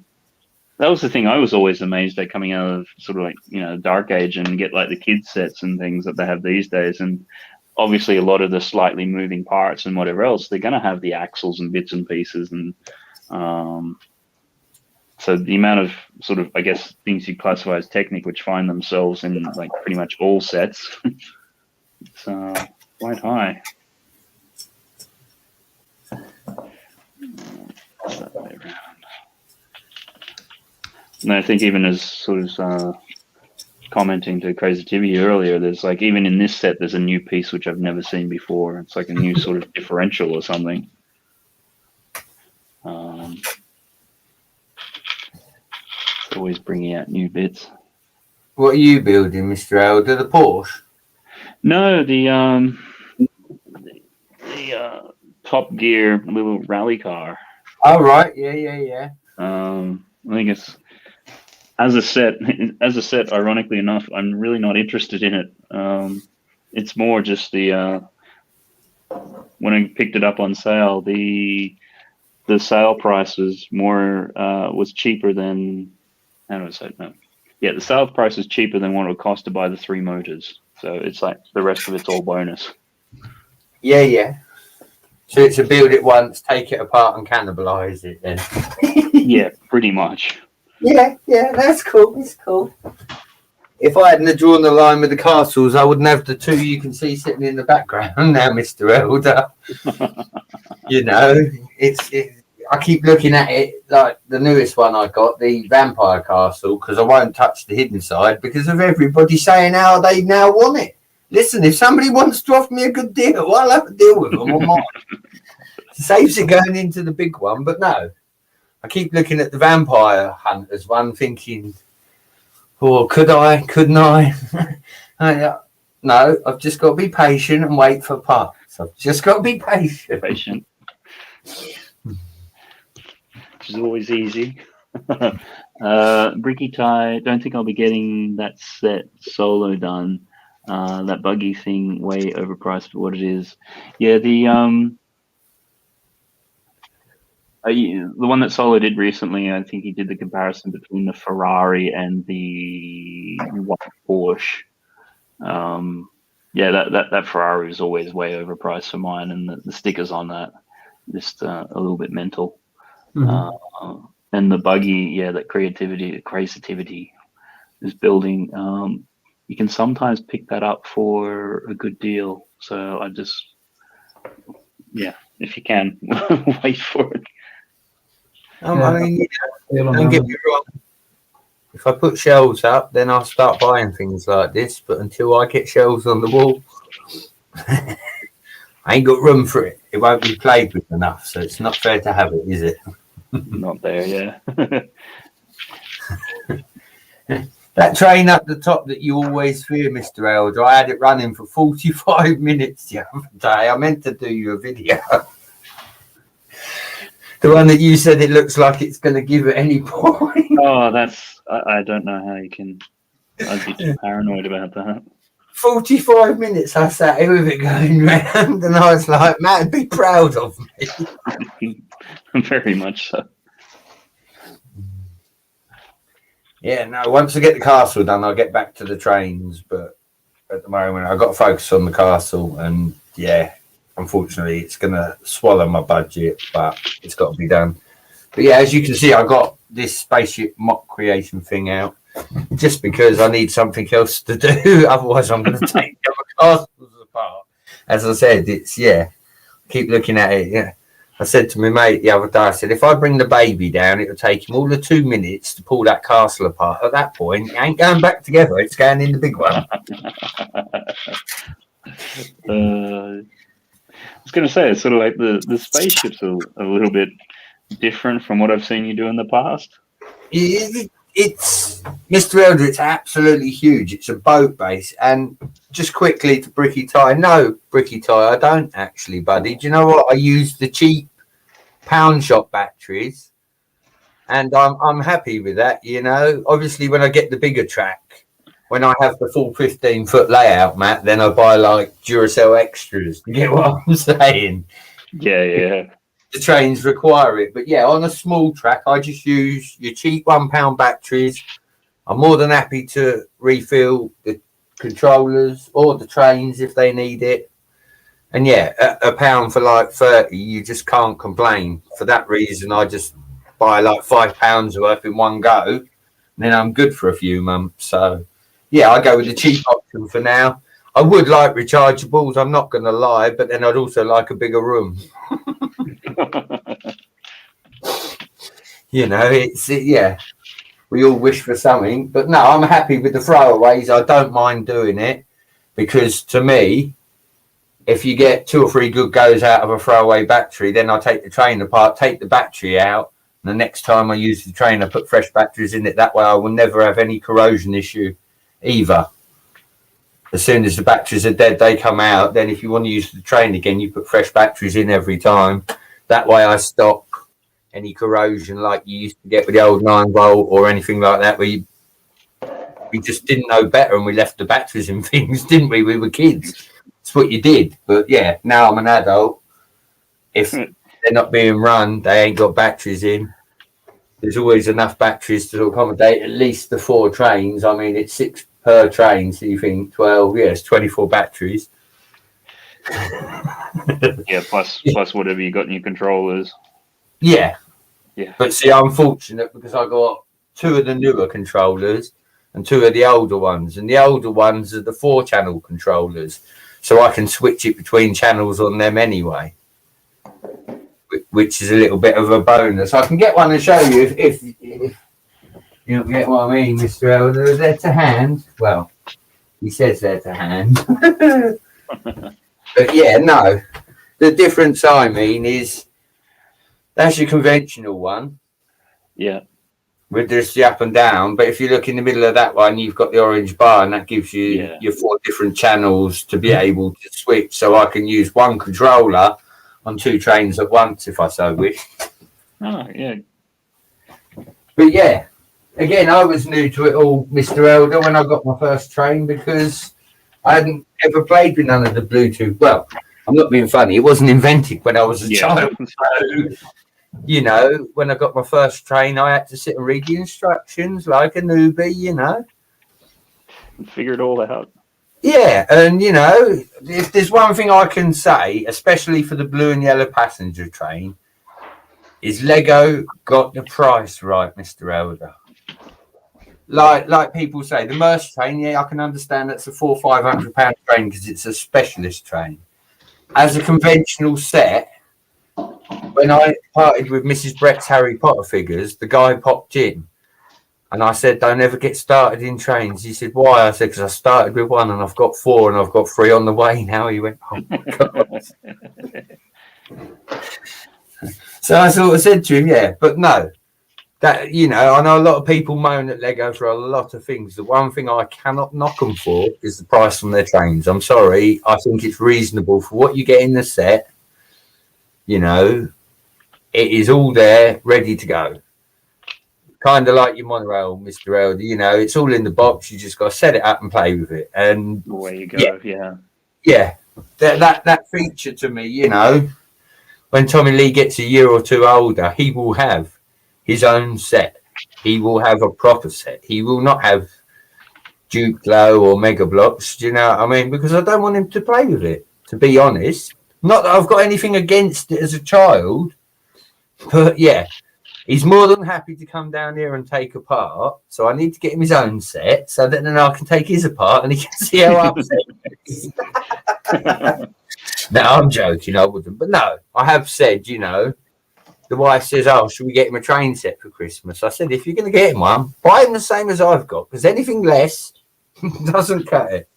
that was the thing I was always amazed at coming out of sort of like Dark Age and get like the kids sets and things that they have these days, and obviously a lot of the slightly moving parts and whatever else, they're going to have the axles and bits and pieces, and so the amount of sort of, I guess, things you classify as Technic, which find themselves in like pretty much all sets, it's quite high. And I think even as sort of commenting to Crazy TV earlier, there's like, even in this set, there's a new piece which I've never seen before. It's like a new sort of differential or something. Always bringing out new bits. What are you building, Mr. Elder? The Porsche? No, the Top Gear little rally car. Oh right, yeah. I think it's as a set. Ironically enough, I'm really not interested in it. It's more just the when I picked it up on sale, the sale price was was cheaper than. How do I say it? No. Yeah, the sales price is cheaper than what it would cost to buy the 3 motors. So it's like the rest of it's all bonus. Yeah. So it's a build it once, take it apart and cannibalize it then. Yeah, pretty much. Yeah, that's cool. It's cool. If I hadn't drawn the line with the castles, I wouldn't have the 2 you can see sitting in the background now, Mr. Elder. It's I keep looking at it like the newest one I got, the Vampire Castle, because I won't touch the hidden side because of everybody saying how they now want it. Listen, if somebody wants to offer me a good deal, I'll have to deal with them on mine. Saves it going into the big one, but no. I keep looking at the Vampire Hunters one thinking, could I, couldn't I? No, I've just got to be patient and wait for parts. I've just got to be patient. Which is always easy. Bricky Tie, don't think I'll be getting that set solo done. That buggy thing way overpriced for what it is. Yeah, the one that Solo did recently, I think he did the comparison between the Ferrari and the white Porsche. That Ferrari is always way overpriced for mine, and the stickers on that just a little bit mental. Mm-hmm. And the buggy, that creativity is building. You can sometimes pick that up for a good deal. So I just, if you can, wait for it. I mean, don't get me wrong. If I put shelves up, then I'll start buying things like this. But until I get shelves on the wall, I ain't got room for it. It won't be played with enough. So it's not fair to have it, is it? Not there, yeah. That train up the top that you always fear, Mr. Elder, I had it running for 45 minutes the other day. I meant to do you a video. The one that you said it looks like it's going to give at any point. Oh, I don't know how you can. I'd be too paranoid about that. 45 minutes I sat here with it going round, and I was like, man, be proud of me. Very much so. Yeah, no, once I get the castle done, I'll get back to the trains. But at the moment, I've got to focus on the castle. And yeah, unfortunately, it's going to swallow my budget, but it's got to be done. But yeah, as you can see, I got this spaceship mock creation thing out just because I need something else to do. Otherwise, I'm going to take the other castles apart. As I said, keep looking at it. Yeah. I said to my mate the other day, I said, if I bring the baby down, it'll take him all of 2 minutes to pull that castle apart. At that point, it ain't going back together. It's going in the big one. I was going to say, it's sort of like the spaceships are a little bit different from what I've seen you do in the past. It's Mr. Elder, it's absolutely huge. It's a boat base. And just quickly to Bricky Tie. No, Bricky Tie, I don't actually, buddy. Do you know what? I use the cheap pound shop batteries. And I'm happy with that, you know. Obviously, when I get the bigger track, when I have the full 15-foot layout, Matt, then I buy like Duracell extras. You get what I'm saying? Yeah. The trains require it. But yeah, on a small track, I just use your cheap £1 batteries. I'm more than happy to refill the controllers or the trains if they need it. And yeah, a pound for like 30, you just can't complain. For that reason, I just buy like £5 worth in one go. And then I'm good for a few months. So yeah, I go with the cheap option for now. I would like rechargeables, I'm not going to lie, but then I'd also like a bigger room. You know, we all wish for something. But no, I'm happy with the throwaways. I don't mind doing it because to me, if you get 2 or 3 good goes out of a throwaway battery, then I'll take the train apart, take the battery out. And the next time I use the train, I put fresh batteries in it. That way I will never have any corrosion issue either. As soon as the batteries are dead, they come out. Then if you want to use the train again, you put fresh batteries in every time. That way I stop any corrosion like you used to get with the old 9-volt or anything like that, where we just didn't know better and we left the batteries in things, didn't we? We were kids. That's what you did. But yeah, now I'm an adult. If they're not being run, they ain't got batteries in. There's always enough batteries to accommodate at least the 4 trains. I mean, it's 6 per train, so you think 12, yes, 24 batteries. Yeah, plus whatever you got in your controllers. Yeah. Yeah. But see, I'm fortunate because I got 2 of the newer controllers and 2 of the older ones. And the older ones are the 4-channel controllers. So I can switch it between channels on them anyway, which is a little bit of a bonus. I can get one and show you if you don't get what I mean, Mr. Elder. They're to hand. Well, he says they're to hand. But yeah, no. The difference I mean is that's your conventional one. Yeah. With just the up and down. But if you look in the middle of that one, you've got the orange bar, and that gives you your 4 different channels to be able to switch. So I can use one controller on 2 trains at once if I so wish. Oh, yeah. But yeah. Again, I was new to it all, Mr. Elder, when I got my first train because I hadn't ever played with none of the Bluetooth. Well, I'm not being funny. It wasn't invented when I was a child. So, you know, when I got my first train, I had to sit and read the instructions like a newbie, you know. And figure it all out. Yeah, and, you know, if there's one thing I can say, especially for the blue and yellow passenger train, is Lego got the price right, Mr. Elder. Like people say, the Merce train, yeah, I can understand that's a £400-500 train because it's a specialist train. As a conventional set, when I parted with Mrs. Brett's Harry Potter figures, the guy popped in and I said, don't ever get started in trains. He said, why? I said, because I started with 1 and I've got 4 and I've got 3 on the way now. He went, oh my God. So I sort of said to him, yeah, but no, that, you know, I know a lot of people moan at Lego for a lot of things. The one thing I cannot knock them for is the price on their trains. I'm sorry. I think it's reasonable for what you get in the set. You know, it is all there, ready to go. Kind of like your monorail, Mr. Elder. You know, it's all in the box. You just got to set it up and play with it. And away you go. Yeah. That feature to me, you know, when Tommy Lee gets a year or 2 older, he will have his own set. He will have a proper set. He will not have Duplo or Mega Blocks. Do you know what I mean? Because I don't want him to play with it, to be honest. Not that I've got anything against it as a child, but yeah, he's more than happy to come down here and take apart. So I need to get him his own set so that then I can take his apart and he can see how upset he is. No, I'm joking. I wouldn't. But no, I have said, you know, the wife says, oh, should we get him a train set for Christmas? I said, if you're going to get him one, buy him the same as I've got, because anything less doesn't cut it.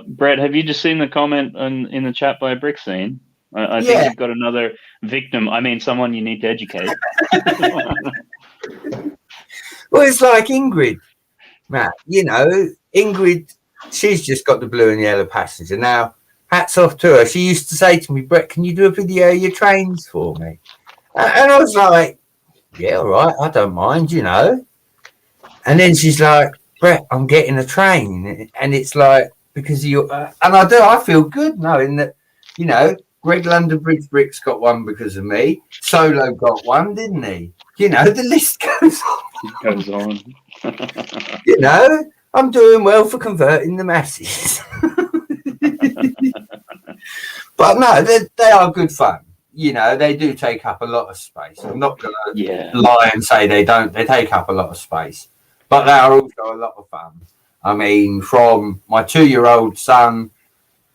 Brett, have you just seen the comment in the chat by Brixine? I think you've got another victim. I mean, someone you need to educate. Well, it's like Ingrid, Matt. You know, Ingrid, she's just got the blue and yellow passenger. Now, hats off to her. She used to say to me, Brett, can you do a video of your trains for me? And I was like, yeah, all right, I don't mind, you know. And then she's like, Brett, I'm getting a train. And it's like, because you and I feel good knowing that, you know, Greg London Bridge Bricks got one because of me. Solo got one, didn't he? You know, the list goes on. It goes on. You know, I'm doing well for converting the masses. But no, they are good fun. You know, they do take up a lot of space. I'm not going to lie and say they don't. They take up a lot of space. But they are also a lot of fun. I mean, from my 2-year-old son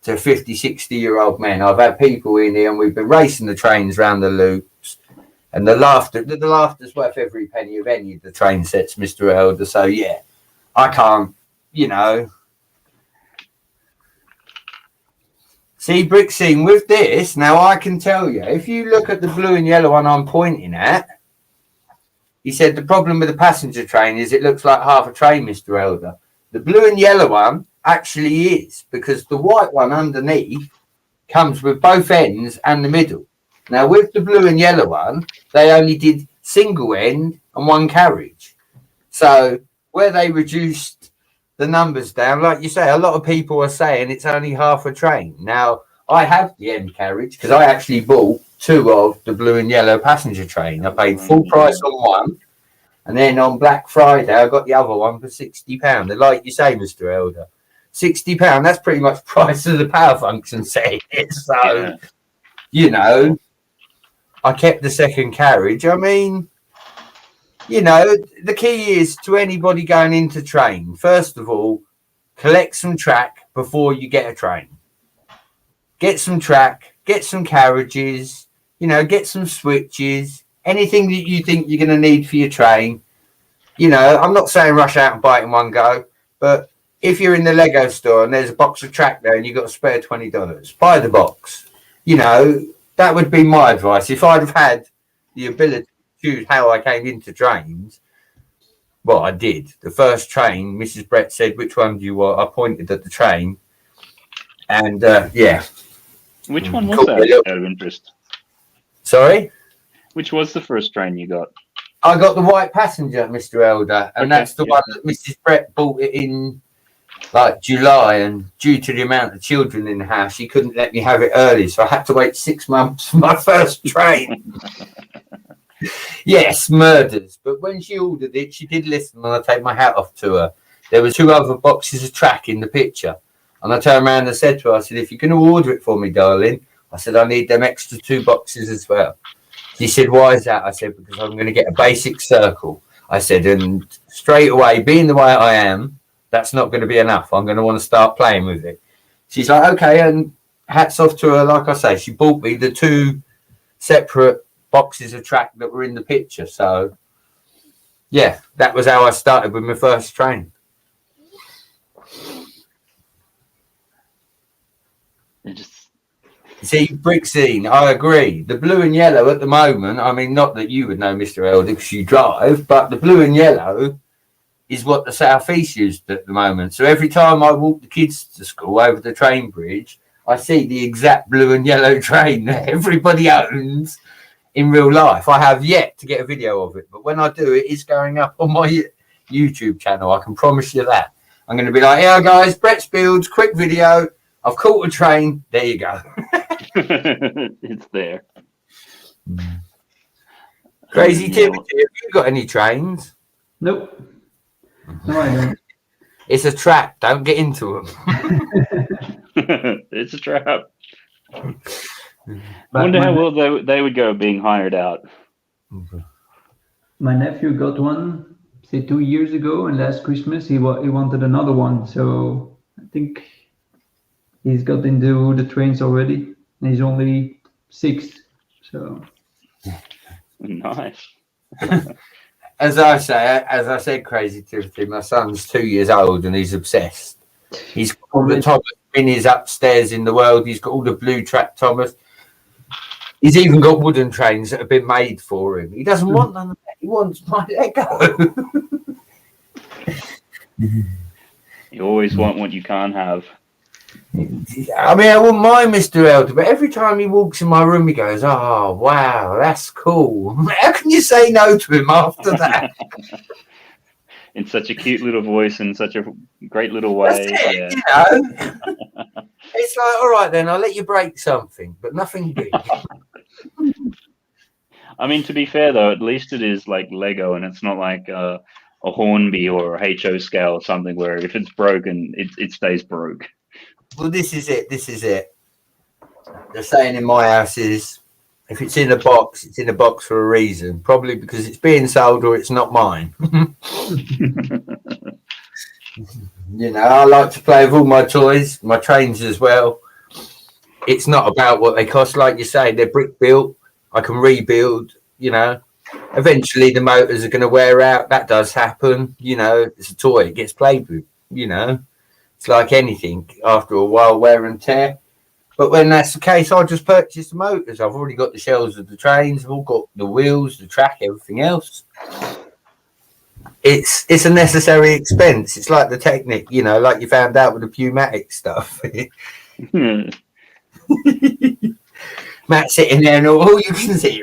to 50, 60-year-old men, I've had people in here and we've been racing the trains round the loops. And the laughter's worth every penny of any of the train sets, Mr. Elder. So, yeah, I can't, you know. See, Brixine, with this, now I can tell you, if you look at the blue and yellow one I'm pointing at, he said the problem with the passenger train is it looks like half a train, Mr. Elder. The blue and yellow one actually is, because the white one underneath comes with both ends and the middle. Now, with the blue and yellow one, they only did single end and 1 carriage. So where they reduced the numbers down, like you say, a lot of people are saying it's only half a train. Now, I have the end carriage because I actually bought 2 of the blue and yellow passenger train. I paid full price on one, and then on Black Friday I got the other one for £60. And like you say, Mr. Elder, £60, that's pretty much price of the power function set. So, you know, I kept the second carriage. I mean, you know, the key is to anybody going into train, first of all, collect some track before you get a train. Get some track, get some carriages, you know, get some switches, anything that you think you're going to need for your train. You know, I'm not saying rush out and buy it in one go, but if you're in the Lego store and there's a box of track there and you've got to spare $20, buy the box. You know, that would be my advice. If I'd have had the ability to choose how I came into trains, well, I did. The first train, Mrs. Brett said, which one do you want? I pointed at the train. And, yeah. Which one was that, out of interest? Sorry? Which was the first train you got? I got the white passenger, Mr. Elder, and that's the one that Mrs. Brett bought it in, like, July, and due to the amount of children in the house, she couldn't let me have it early, so I had to wait 6 months for my first train. Yes, murders. But when she ordered it, she did listen, and I take my hat off to her. There were 2 other boxes of track in the picture, and I turned around and said to her, I said, if you're going to order it for me, darling, I said, I need them extra 2 boxes as well. She said, why is that? I said, because I'm going to get a basic circle. I said, and straight away, being the way I am, that's not going to be enough. I'm going to want to start playing with it. She's like, okay, and hats off to her. Like I say, she bought me the 2 separate boxes of track that were in the picture. So, yeah, that was how I started with my first train. It just See, Brixine, I agree. The blue and yellow at the moment, I mean, not that you would know, Mr. Elder, because you drive, but the blue and yellow is what the South East used at the moment. So every time I walk the kids to school over the train bridge, I see the exact blue and yellow train that everybody owns in real life. I have yet to get a video of it, but when I do, it is going up on my YouTube channel. I can promise you that. I'm going to be like, yeah, guys, Brett's Builds, quick video. I've caught a train. There you go. It's there. Crazy Timothy, have you got any trains? Nope. No, I don't. It's a trap. Don't get into them. It's a trap. I wonder how well they would go being hired out. My nephew got one, say 2 years ago, and last Christmas he wanted another one. So I think he's got into the trains already. And he's only 6. So Nice. As I said, Crazy Timothy, my son's 2 years old and he's obsessed. He's got all the Thomas minis upstairs in the world. He's got all the blue track Thomas. He's even got wooden trains that have been made for him. He doesn't want none of that. He wants my Lego. You always want what you can't have. I mean, I wouldn't mind Mr. Elder, but every time he walks in my room, he goes, oh, wow, that's cool. How can you say no to him after that? In such a cute little voice and such a great little way. Yeah. You know? It's like, all right, then, I'll let you break something, but nothing big. I mean, to be fair, though, at least it is like Lego and it's not like a Hornby or a HO scale or something where if it's broken, it stays broke. Well, this is it. The saying in my house is, if it's in a box, it's in a box for a reason. Probably because it's being sold or it's not mine. You know, I like to play with all my toys, my trains as well. It's not about what they cost. Like you say, they're brick built. I can rebuild, you know. Eventually the motors are going to wear out. That does happen. You know, it's a toy. It gets played with, you know. It's like anything, after a while, wear and tear. But when that's the case, I'll just purchase the motors. I've already got the shells of the trains. I've all got the wheels, the track, everything else. It's a necessary expense. It's like the Technic, you know, like you found out with the pneumatic stuff. Matt sitting there and all you can see.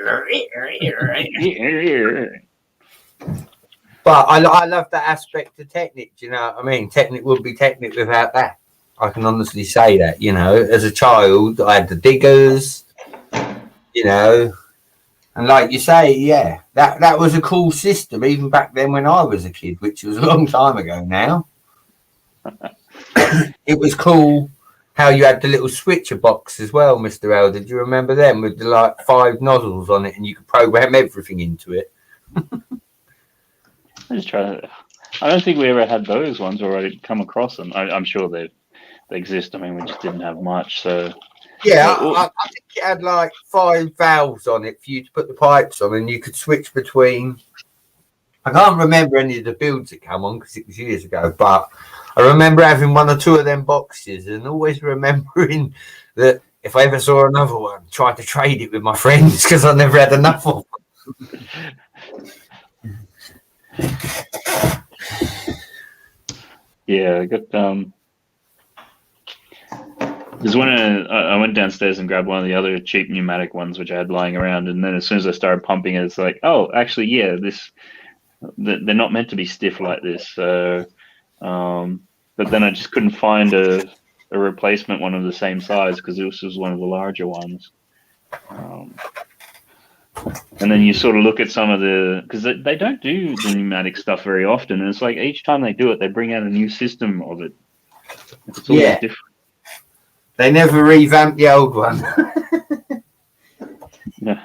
But I love that aspect of Technic. Do you know what I mean? Technic would be Technic without that. I can honestly say that. You know, as a child, I had the diggers. You know, and like you say, yeah, that was a cool system even back then when I was a kid, which was a long time ago now. It was cool how you had the little switcher box as well, Mr. Elder. Do you remember them with the like 5 nozzles on it, and you could program everything into it? I don't think we ever had those ones or I'd come across them. I'm sure they exist. I mean, we just didn't have much. So yeah, I think it had like 5 valves on it for you to put the pipes on, and you could switch between. I can't remember any of the builds that come on because it was years ago, but I remember having 1 or 2 of them boxes and always remembering that if I ever saw another one, try to trade it with my friends because I never had enough of them. Yeah, I got there's one I went downstairs and grabbed one of the other cheap pneumatic ones which I had lying around, and then as soon as I started pumping it, it's like, oh, actually, yeah, they're not meant to be stiff like this. So, but then I just couldn't find a replacement one of the same size because this was one of the larger ones. And then you sort of look at some of the, because they don't do the pneumatic stuff very often. And it's like each time they do it, they bring out a new system of it. It's always different. They never revamp the old one. Yeah.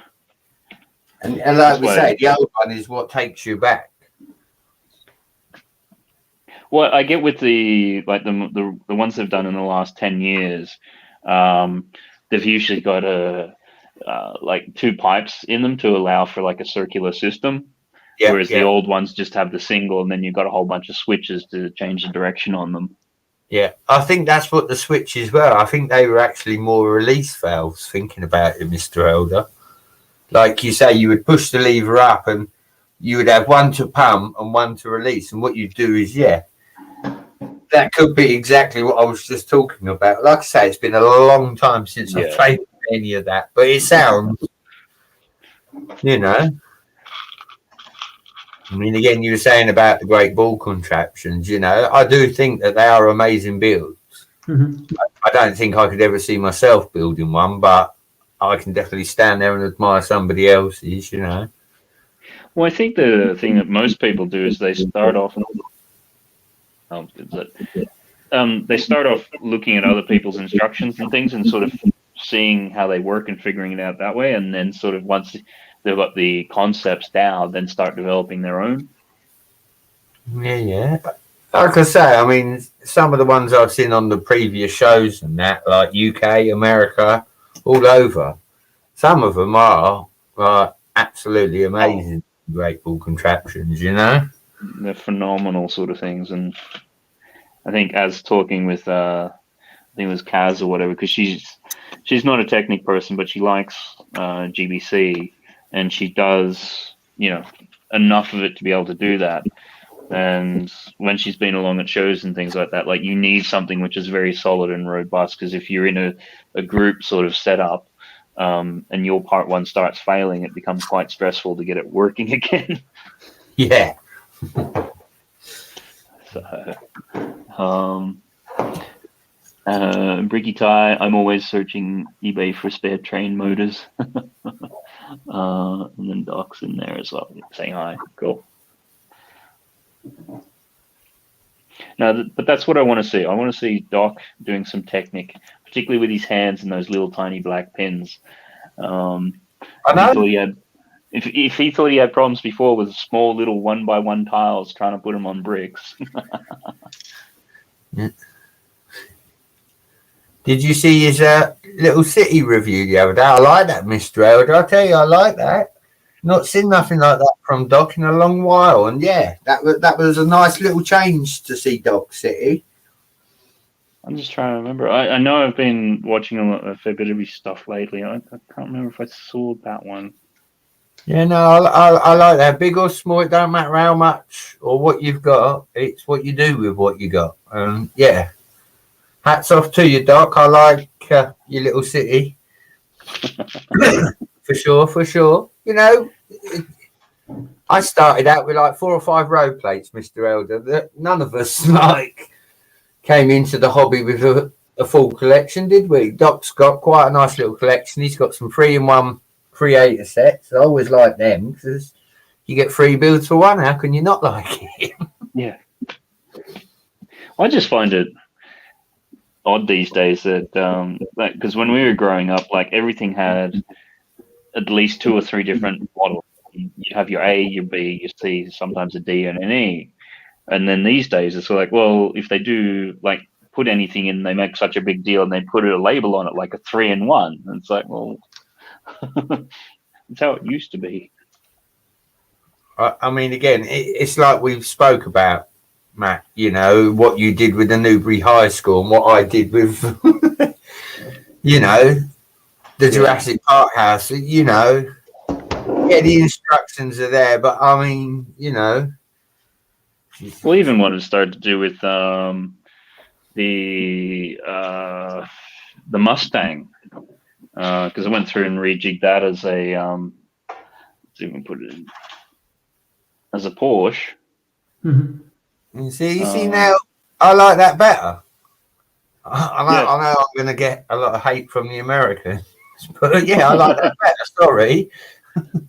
And like we say, the old one is what takes you back. Well, I get with the ones they've done in the last 10 years, they've usually got like 2 pipes in them to allow for like a circular system. Yeah, whereas the old ones just have the single, and then you've got a whole bunch of switches to change the direction on them. Yeah, I think that's what the switches were. I think they were actually more release valves, thinking about it, Mr. Elder. Like you say, you would push the lever up and you would have one to pump and one to release. And what you do is, that could be exactly what I was just talking about. Like I say, it's been a long time since I've played any of that, but it sounds, I mean, again, you were saying about the great ball contraptions, I do think that they are amazing builds. Mm-hmm. I don't think I could ever see myself building one, but I can definitely stand there and admire somebody else's, Well, I think the thing that most people do is they start off looking at other people's instructions and things and sort of seeing how they work and figuring it out that way, and then sort of once they've got the concepts down, then start developing their own. Yeah. Like I say, I mean, some of the ones I've seen on the previous shows and that, like UK, America, all over, some of them are absolutely amazing, great ball contraptions, They're phenomenal sort of things. And I think as talking with, I think it was Kaz or whatever, because she's not a Technic person, but she likes GBC. And she does, enough of it to be able to do that. And when she's been along at shows and things like that, like you need something which is very solid and robust, because if you're in a group sort of setup and your part one starts failing, it becomes quite stressful to get it working again. Yeah. So, Bricky Tie, I'm always searching eBay for spare train motors. And then Doc's in there as well, saying hi. Cool. No, but that's what I want to see. I want to see Doc doing some Technic, particularly with his hands and those little tiny black pins. I know. If he thought he had problems before with small little 1x1 tiles trying to put them on bricks. Yeah. Did you see his little city review the other day? I like that, Mr. Elder. I tell you, I like that. Not seen nothing like that from Doc in a long while. And that was a nice little change to see Doc City. I'm just trying to remember. I know I've been watching a fair bit of his stuff lately. I can't remember if I saw that one. Yeah, no, I like that. Big or small, it don't matter how much or what you've got. It's what you do with what you got. Hats off to you, Doc. I like your little city. For sure. I started out with like 4 or 5 road plates, Mr. Elder. None of us came into the hobby with a full collection, did we? Doc's got quite a nice little collection. He's got some 3-in-1 creator sets. I always like them because you get 3 builds for 1. How can you not like it? Yeah. I just find it odd these days that because when we were growing up, like everything had at least 2 or 3 different models. You have your A, your B, your C, sometimes a D and an E. And then these days it's like, well, if they do like put anything in, they make such a big deal and they put a label on it like a 3-in-1. And it's like, well, that's how it used to be. I mean, again, it's like we've spoke about, Matt, what you did with the Newbury High School and what I did with, the Jurassic Park house, the instructions are there, but I mean, Well, even what it started to do with the Mustang, because I went through and rejigged that as a, let's even put it in, as a Porsche. Mm-hmm. You see now, I like that better. I know I'm going to get a lot of hate from the Americans, but I like that better. Sorry, but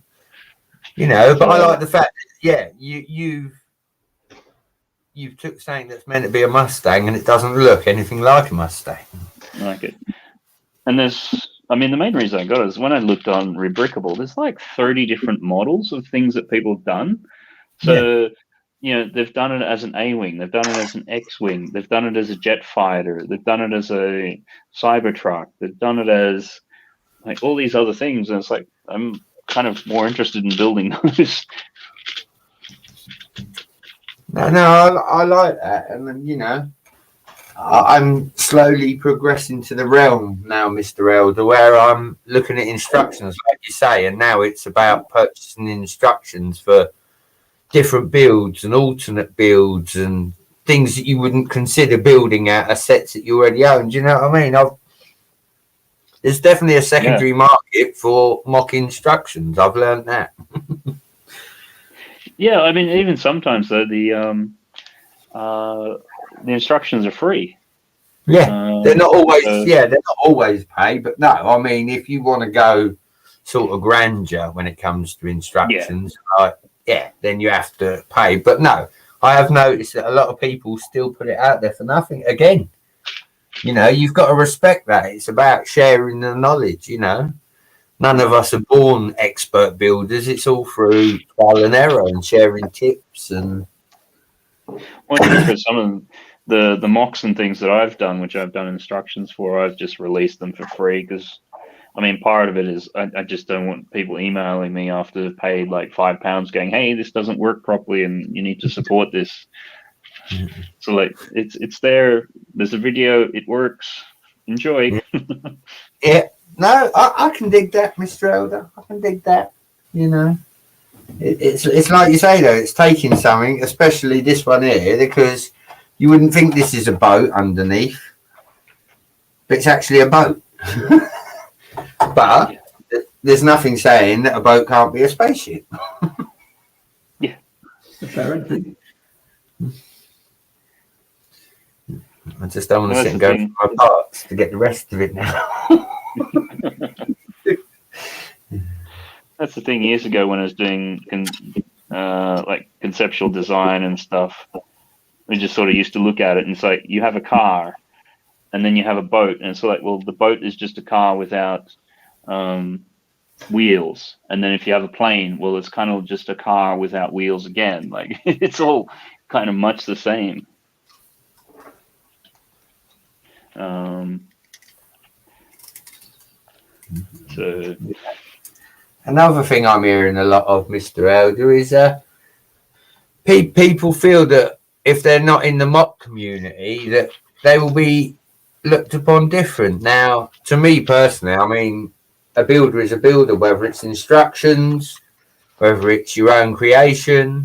I like the fact that you've took something that's meant to be a Mustang and it doesn't look anything like a Mustang. I like it. And there's I mean, the main reason I got it is when I looked on Rebrickable, there's like 30 different models of things that people have done. So, you know, they've done it as an A-wing, they've done it as an X-wing, they've done it as a jet fighter, they've done it as a Cybertruck, they've done it as like all these other things, and it's like I'm kind of more interested in building those. No, I like that, and then, you know, I'm slowly progressing to the realm now, Mr. Elder, where I'm looking at instructions, like you say, and now it's about purchasing instructions for different builds and alternate builds and things that you wouldn't consider building out of sets that you already own. Do you know what I mean? There's definitely a secondary market for mock instructions. I've learned that. Yeah, I mean, even sometimes though, the instructions are free. Yeah, they're not always paid, but no, I mean, if you want to go sort of grandeur when it comes to instructions, then you have to pay. But no, I have noticed that a lot of people still put it out there for nothing. Again, you know, you've got to respect that. It's about sharing the knowledge, you know. None of us are born expert builders. It's all through trial and error and sharing tips. And well, even for some of the MOCs and things that I've done, which I've done instructions for, I've just released them for free because, I mean, part of it is I just don't want people emailing me after they've paid like £5 going, hey, this doesn't work properly and you need to support this. So like it's there. There's a video. It works. Enjoy. Yeah. No, I can dig that, Mr. Elder. I can dig that. You know, it's like you say though. It's taking something, especially this one here, because you wouldn't think this is a boat underneath, but it's actually a boat. But there's nothing saying that a boat can't be a spaceship. Yeah, apparently. I just don't want to sit and go for my parts to get the rest of it now. That's the thing. Years ago, when I was doing like conceptual design and stuff, we just sort of used to look at it and it's like you have a car, and then you have a boat, and it's like, well, the boat is just a car without wheels, and then if you have a plane, well, it's kind of just a car without wheels again. Like it's all kind of much the same. So another thing I'm hearing a lot of, Mr. Elder, is people feel that if they're not in the mock community, that they will be looked upon different. Now, to me personally, I mean, a builder is a builder, whether it's instructions, whether it's your own creation,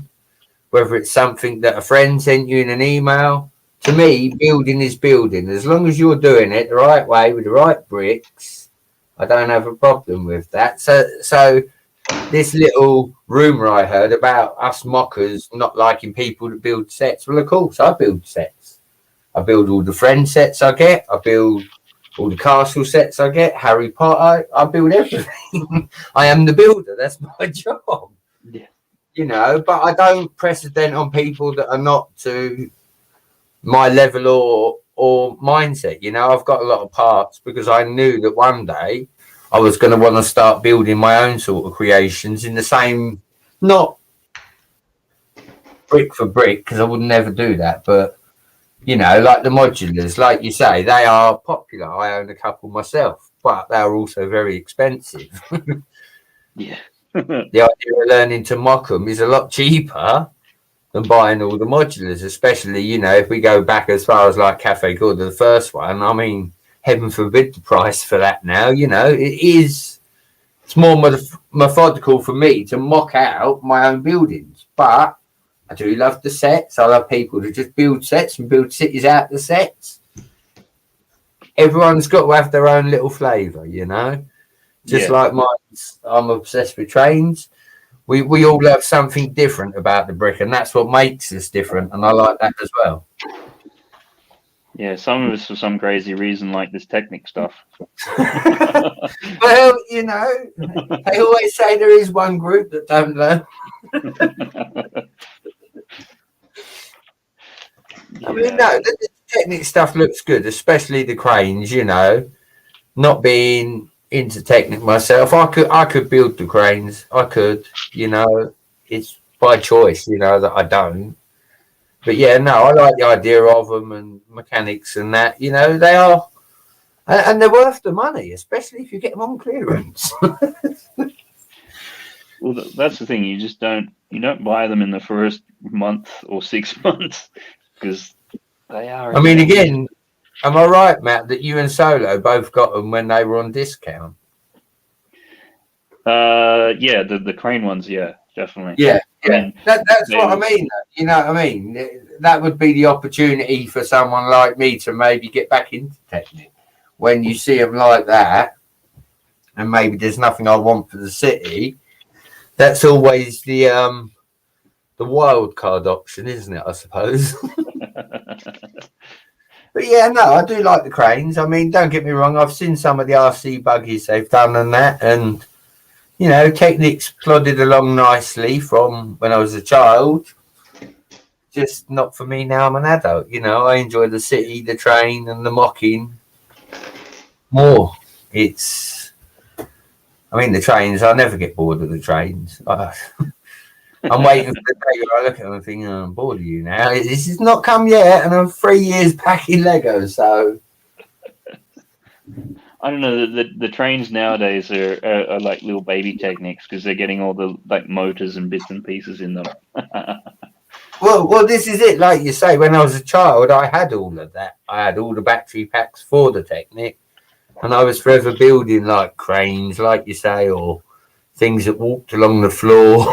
whether it's something that a friend sent you in an email. To me, building is building. As long as you're doing it the right way with the right bricks, I don't have a problem with that. So this little rumour I heard about us mockers not liking people that build sets. Well, of course, I build sets. I build all the friend sets I get. I build all the castle sets I get. Harry Potter. I build everything. I am the builder. That's my job. Yeah. You know, but I don't precedent on people that are not to my level or mindset. You know, I've got a lot of parts because I knew that one day I was going to want to start building my own sort of creations in the same, not brick for brick, because I would never do that, but you know, like the modulars, like you say, they are popular. I own a couple myself, but they are also very expensive. Yeah. The idea of learning to mock them is a lot cheaper than buying all the modulars, especially, you know, if we go back as far as like Cafe Good, the first one. I mean, heaven forbid the price for that now. You know, it's more methodical for me to mock out my own buildings, but I do love the sets. I love people to just build sets and build cities out the sets. Everyone's got to have their own little flavour, you know. Just like mine, I'm obsessed with trains. We all have something different about the brick, and that's what makes us different. And I like that as well. Yeah, some of us for some crazy reason like this Technic stuff. Well, you know, they always say there is one group that don't learn. I mean, no, the Technic stuff looks good, especially the cranes, you know, not being into Technic myself. I could build the cranes. I could, you know, it's by choice, you know, that I don't. But yeah, no, I like the idea of them and mechanics and that. You know, they are, and they're worth the money, especially if you get them on clearance. Well, that's the thing. You don't buy them in the first month or 6 months because they are. I mean, again, am I right, Matt, that you and Solo both got them when they were on discount? Yeah, the crane ones, yeah, definitely. Yeah, yeah. I mean, That's what I mean. You know what I mean? That would be the opportunity for someone like me to maybe get back into Technic. When you see them like that, and maybe there's nothing I want for the city, that's always the wild card option, isn't it? I suppose. But yeah, no, I do like the cranes. I mean, don't get me wrong. I've seen some of the RC buggies they've done and that, and you know, Technic's plodded along nicely from when I was a child. Just not for me now. I'm an adult. You know, I enjoy the city, the train, and the mocking more. I mean, the trains. I never get bored of the trains. I'm waiting for the day where I look at them and think, oh, I'm bored of you now. This has not come yet, and I'm 3 years packing Lego. So I don't know. The trains nowadays are like little baby Technics because they're getting all the like motors and bits and pieces in them. Well, this is it. Like you say, when I was a child, I had all of that. I had all the battery packs for the Technic, and I was forever building like cranes, like you say, or things that walked along the floor.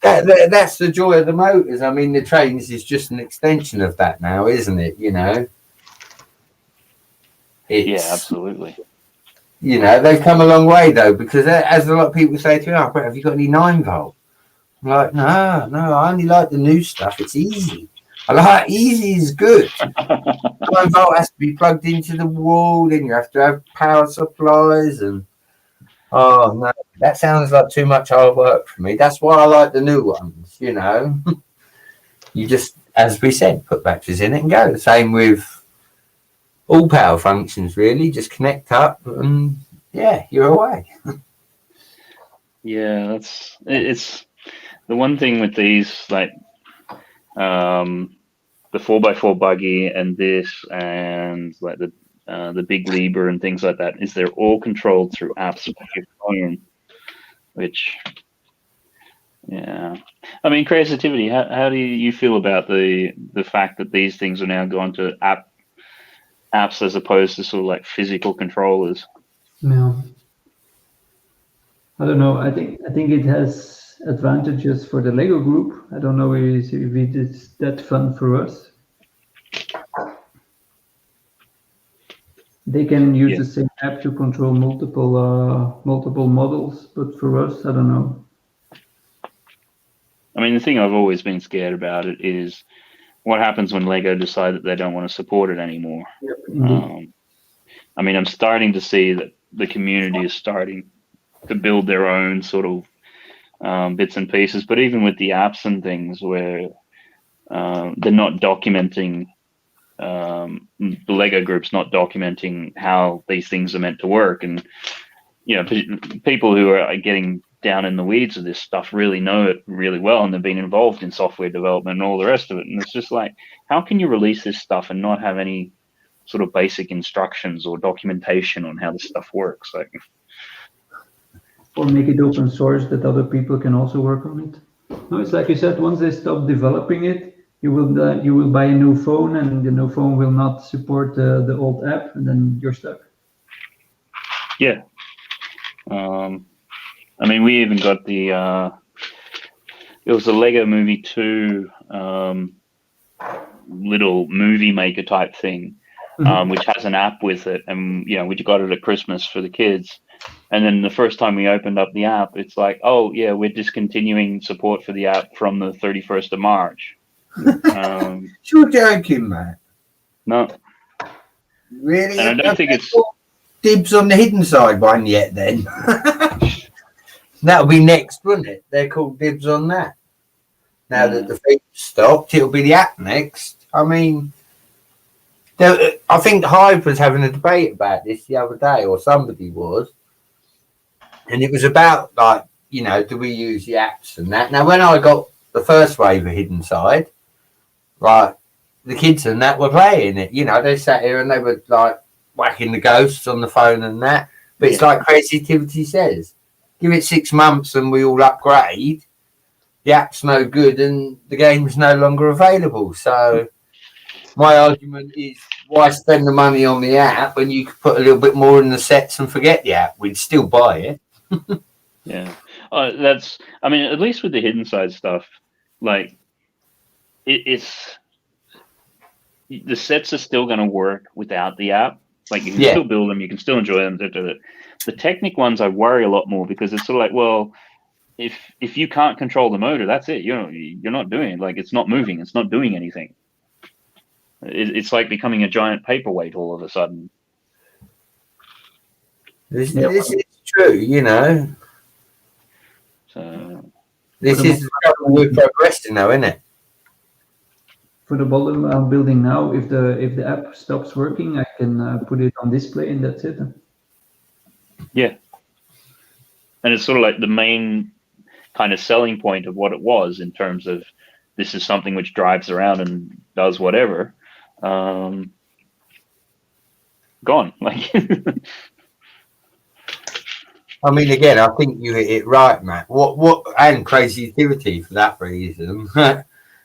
That's the joy of the motors. I mean, the trains is just an extension of that now, isn't it? You know. Yeah, absolutely. You know, they've come a long way though, because as a lot of people say to me, "Oh, have you got any 9-volt?" I'm like, no, I only like the new stuff. It's easy. I like easy is good. 9-volt has to be plugged into the wall, then you have to have power supplies, and oh no, that sounds like too much hard work for me. That's why I like the new ones. You know, you just, as we said, put batteries in it and go. Same with all power functions, really. Just connect up, and yeah, you're away. Yeah, it's the one thing with these, like the 4x4 buggy and this, and like the big Libra and things like that, is they're all controlled through apps on your phone. Which, yeah, I mean, creativity. How do you feel about the fact that these things are now going to apps as opposed to sort of like physical controllers? No, I don't know. I think it has advantages for the Lego group. I don't know if it is that fun for us. They can use the same app to control multiple models, but for us, I don't know. I mean, the thing I've always been scared about it is what happens when Lego decide that they don't want to support it anymore. Yep, I mean, I'm starting to see that the community is starting to build their own sort of bits and pieces, but even with the apps and things where they're not documenting, the Lego group's not documenting how these things are meant to work. And, you know, people who are getting down in the weeds of this stuff really know it really well, and they've been involved in software development and all the rest of it. And it's just like, how can you release this stuff and not have any sort of basic instructions or documentation on how this stuff works? Like, or make it open source that other people can also work on it. No, it's like you said, once they stop developing it, you will buy a new phone, and the new phone will not support the old app, and then you're stuck. Yeah. I mean, we even got it was a Lego Movie 2 little movie maker type thing, which has an app with it, and you know, we got it at Christmas for the kids. And then the first time we opened up the app, it's like, oh yeah, we're discontinuing support for the app from the 31st of March. You're joking, man. No. Really? And I don't think it's dibs on the hidden side one yet then. That'll be next, wouldn't it? They're called dibs on that. Now that the feature's stopped, it'll be the app next. I mean, I think Hive was having a debate about this the other day, or somebody was, and it was about like, you know, do we use the apps and that? Now, when I got the first wave of Hidden Side, like the kids and that were playing it, you know, they sat here and they were like whacking the ghosts on the phone and that. But it's like Creativity says, give it 6 months and we all upgrade. The app's no good and the game's no longer available. So my argument is, why spend the money on the app when you could put a little bit more in the sets and forget the app? We'd still buy it. Yeah. That's, I mean, at least with the Hidden Side stuff, like it's the sets are still going to work without the app. Like you can still build them, you can still enjoy them. The Technic ones, I worry a lot more because it's sort of like, well, if you can't control the motor, that's it. You're not doing it. Like it's not moving. It's not doing anything. It's like becoming a giant paperweight all of a sudden. This is true, you know. So this is the trouble with progressing, though, isn't it? For the bottom I'm building now, if the app stops working, I can put it on display and that's it. Yeah, and it's sort of like the main kind of selling point of what it was in terms of this is something which drives around and does whatever. Gone. Like I mean, again, I think you hit it right, Matt. What and Creativity for that reason.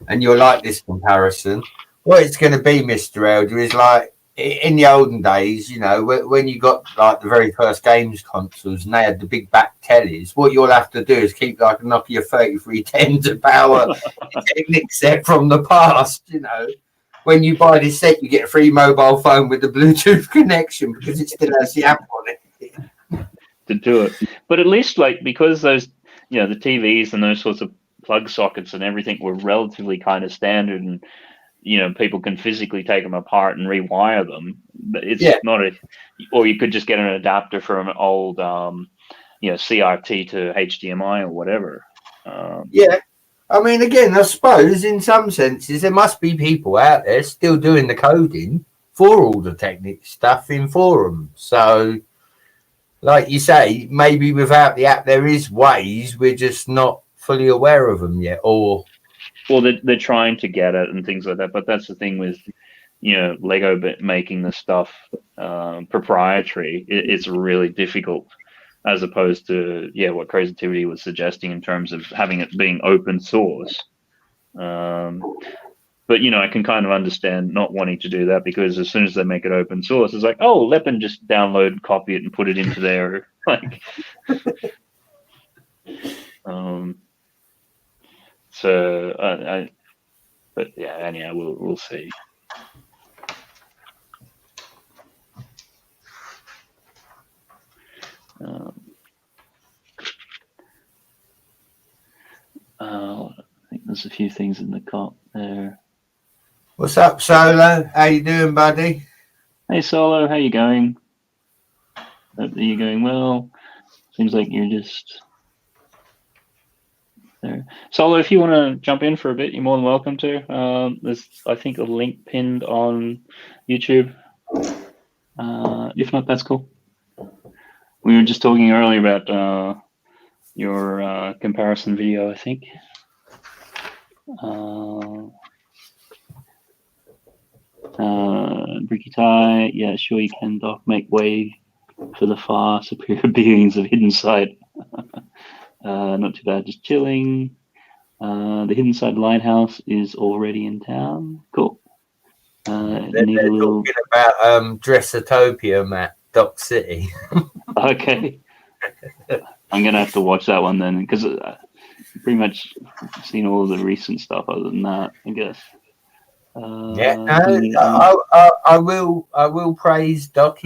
And you'll like this comparison. What it's going to be, Mr. Elder, is like in the olden days, you know, when you got like the very first games consoles and they had the big back tellies, what you'll have to do is keep like a Nokia 3310 to power a Technic set from the past, you know. When you buy this set, you get a free mobile phone with the Bluetooth connection because it still has the app on it. To do it. But at least like because those, you know, the TVs and those sorts of plug sockets and everything were relatively kind of standard and, you know, people can physically take them apart and rewire them. But it's not or you could just get an adapter from an old, you know, CRT to HDMI or whatever. I mean, again, I suppose in some senses there must be people out there still doing the coding for all the Technic stuff in forums. So, like you say, maybe without the app there is ways we're just not fully aware of them yet, or they're trying to get it and things like that. But that's the thing with, you know, Lego making the stuff proprietary. It's really difficult, as opposed to what Creativity was suggesting in terms of having it being open source. But you know, I can kind of understand not wanting to do that because as soon as they make it open source, it's like, oh, let them just download, copy it, and put it into their like. So but yeah, anyhow, we'll see. I think there's a few things in the cart there. What's up, Solo? How you doing, buddy? Hey, Solo, how you going? Hope that you're going well. Seems like you're just there. Solo, if you want to jump in for a bit, you're more than welcome to. There's, I think, a link pinned on YouTube. If not, that's cool. We were just talking earlier about your comparison video, I think. Bricky Tie, yeah, sure you can, Doc. Make way for the far superior beings of Hidden Side. Not too bad, just chilling. The Hidden Side Lighthouse is already in town. Cool. They're talking about Dressotopia, Matt, Doc City. Okay. I'm gonna have to watch that one then, because pretty much seen all of the recent stuff. Other than that, I guess. I will praise Doc.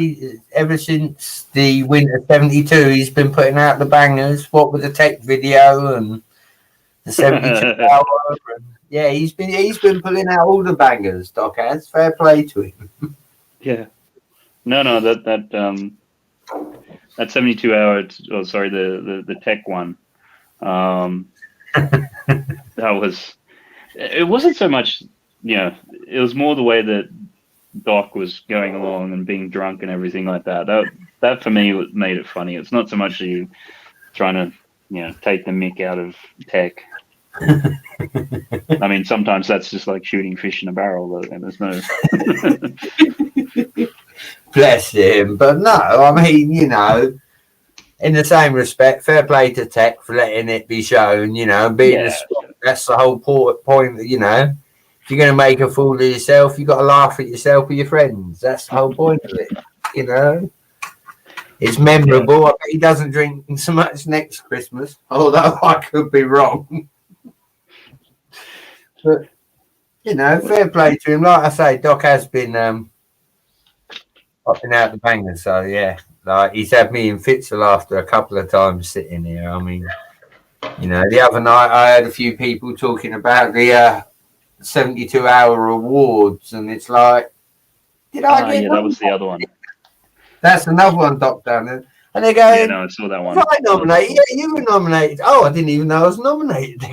Ever since the winter '72, he's been putting out the bangers. What with the tech video and the 72 hour. And, he's been pulling out all the bangers. Doc has. Fair play to him. Yeah. No, that 72 hour. Oh, sorry, the tech one. That was. It wasn't so much. Yeah, it was more the way that Doc was going along and being drunk and everything like that. That for me made it funny. It's not so much you trying to, take the mick out of Tech. I mean, sometimes that's just like shooting fish in a barrel, and there's no. Bless him, but no, I mean, in the same respect, fair play to Tech for letting it be shown, being a sport. That's the whole point, if you're going to make a fool of yourself, you've got to laugh at yourself with your friends. That's the whole point of it, It's memorable. I bet he doesn't drink so much next Christmas, although I could be wrong. But, fair play to him. Like I say, Doc has been popping out the bangers, so yeah. Like, he's had me in fits of laughter a couple of times sitting here. I mean, the other night I heard a few people talking about the 72-hour awards, and it's like, did I get that was the other one. That's another one, Doc, down there. And they go, yeah, no, I saw that one. I nominated? Yeah, you were nominated. Oh, I didn't even know I was nominated.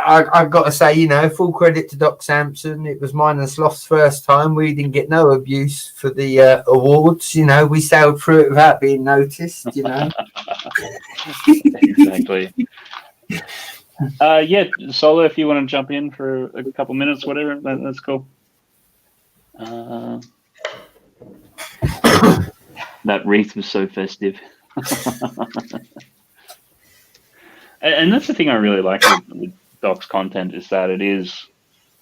I've got to say, full credit to Doc Sampson. It was mine and Sloth's first time. We didn't get no abuse for the awards. We sailed through it without being noticed. Exactly. Solo, if you want to jump in for a couple minutes, whatever, that's cool. That wreath was so festive. And that's the thing I really like with Doc's content, is that it is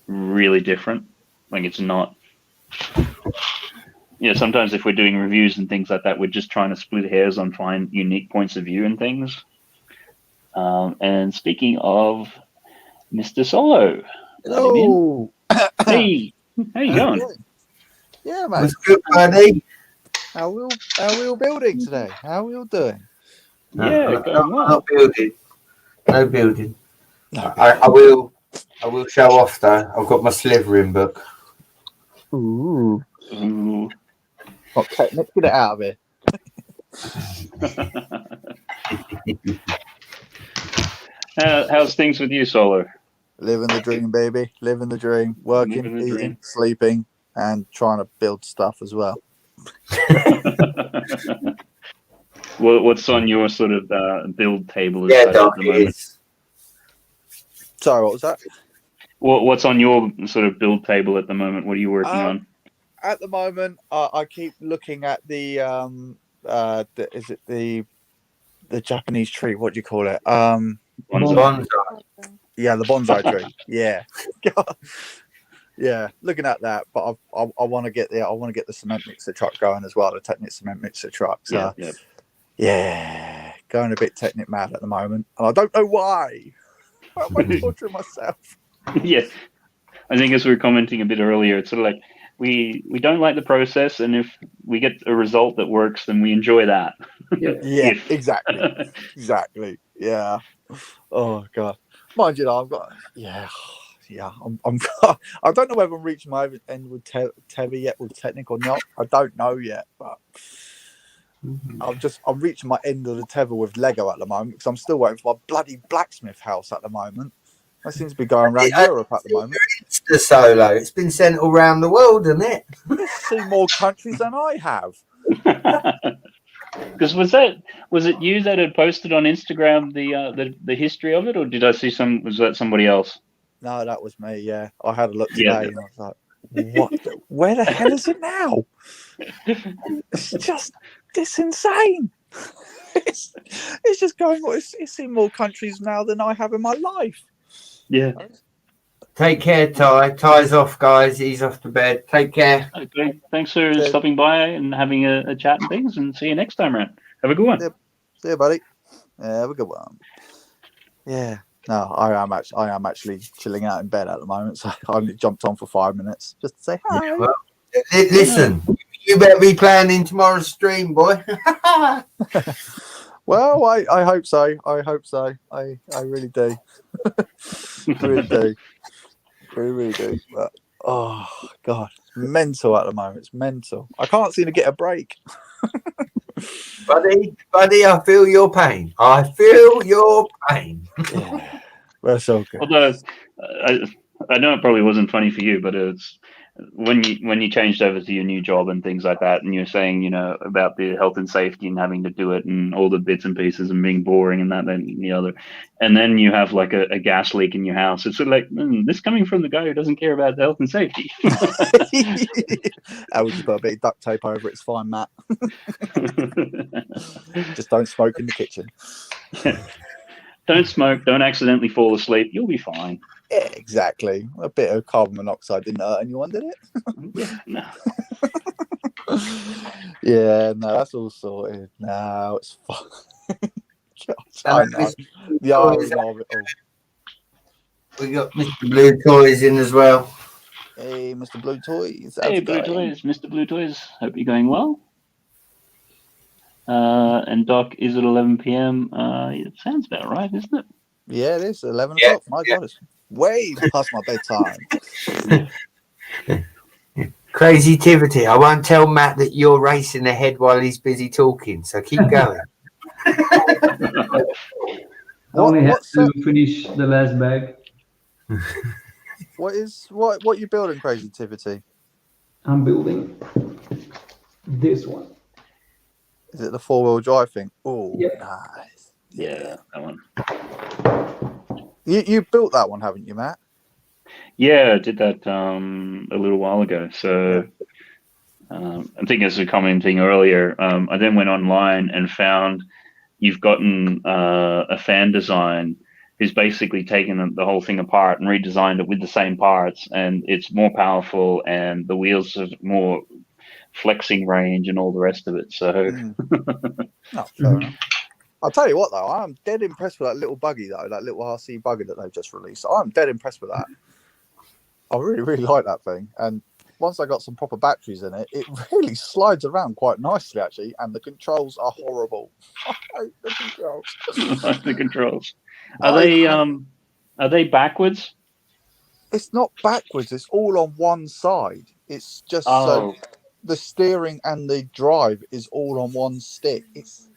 really different. Like, it's not... sometimes if we're doing reviews and things like that, we're just trying to split hairs on find unique points of view and things. And speaking of Mr. Solo. Hello. Hey, how you going? Yeah, mate. What's good, buddy? How we all building today? How we all doing? Yeah, going well. Not building. No building. No. I will show off though. I've got my slithering book. Ooh. Ooh. What, Technic? Get it out of here. How's things with you, Solo? Living the dream, baby. Living the dream. Working, Living the eating, dream. sleeping, and trying to build stuff as well. What's on your sort of build table? Yeah, at Doc, the moment? is. Sorry, what was that? What's on your sort of build table at the moment? What are you working on? At the moment, I keep looking at the is it the Japanese tree? What do you call it? Bonsai. Yeah, the bonsai tree. Yeah, yeah. Looking at that, but I want to get the cement mixer truck going as well. The Technic cement mixer truck. So yeah, going a bit Technic mad at the moment, and I don't know why. Why am I torturing myself? Yeah, I think as we were commenting a bit earlier, it's sort of like we don't like the process, and if we get a result that works, then we enjoy that. Yeah, exactly. Yeah. Oh god, mind you, I've got I'm I don't know whether I'm reaching my end with Tevi yet with Technic or not. I don't know yet, but I'm reaching my end of the tether with Lego at the moment because I'm still waiting for my bloody blacksmith house at the moment. That seems to be going around Europe at the moment. It's the Solo. It's been sent all around the world, isn't it? It's seen more countries than I have. Because was it you that had posted on Instagram the history of it, or did I see was that somebody else? No, that was me. Yeah, I had a look today, and I was like, "What? Where the hell is it now?" It's insane. It's just going. It's in more countries now than I have in my life. Yeah. Take care, Ty. Ty's off, guys. He's off to bed. Take care. Okay. Thanks for stopping by and having a chat and things, and see you next time around. Have a good one. See you, buddy. Yeah, have a good one. Yeah. No, I am actually chilling out in bed at the moment, so I only jumped on for 5 minutes just to say hi. Yeah, well, listen, you better be planning tomorrow's stream, boy. Well, I hope so. I hope so. I really do. Really do. Really do. But, oh god, it's mental at the moment. It's mental. I can't seem to get a break. buddy, I feel your pain. Yeah, that's so good. Although I know it probably wasn't funny for you, but it's when you changed over to your new job and things like that, and you're saying, about the health and safety and having to do it and all the bits and pieces and being boring and that and the other, and then you have like a gas leak in your house. It's sort of like this coming from the guy who doesn't care about health and safety. I would just put a bit of duct tape over it. It's fine, Matt. Just don't smoke in the kitchen. Don't smoke. Don't accidentally fall asleep. You'll be fine. Yeah, exactly. A bit of carbon monoxide didn't hurt anyone, did it? Yeah, no. Yeah, no, that's all sorted. No, it's fine. I know. The irony of it all. We got Mr. Blue Toys in as well. Hey, Mr. Blue Toys. Hey, Blue Toys. Mr. Blue Toys. Hope you're going well. And Doc, is it 11 p.m.? It sounds about right, isn't it? Yeah, it is 11 o'clock. My God, it's way past my bedtime. Crazy-tivity. I won't tell Matt that you're racing ahead while he's busy talking, so keep going. I only have to finish the last bag. What you building, Crazy-tivity? I'm building this one. Is it the 4-wheel drive thing? Oh, yeah. Nice. Yeah, that one. You built that one, haven't you, Matt? Yeah, I did that a little while ago. So I think as we were commenting earlier, I then went online and found you've gotten a fan design who's basically taken the whole thing apart and redesigned it with the same parts, and it's more powerful and the wheels have more flexing range and all the rest of it. So No, fair enough. I'll tell you what though, I'm dead impressed with that little buggy though, that little RC buggy that they've just released. I'm dead impressed with that. I really, really like that thing. And once I got some proper batteries in it, it really slides around quite nicely actually, and the controls are horrible. I hate the controls. The controls. Are they backwards? It's not backwards, it's all on one side. It's just so the steering and the drive is all on one stick. It's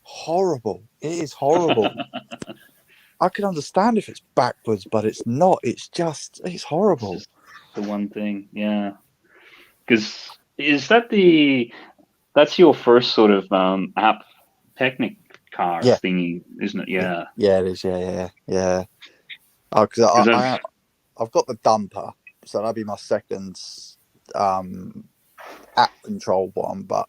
horrible. It is horrible. I could understand if it's backwards, but it's not. It's horrible. It's just the one thing, yeah. Because that's your first sort of app Technic car thingy, isn't it? Yeah. Yeah, it is. Yeah. Oh, because I've got the dumper, so that'll be my second app control one, but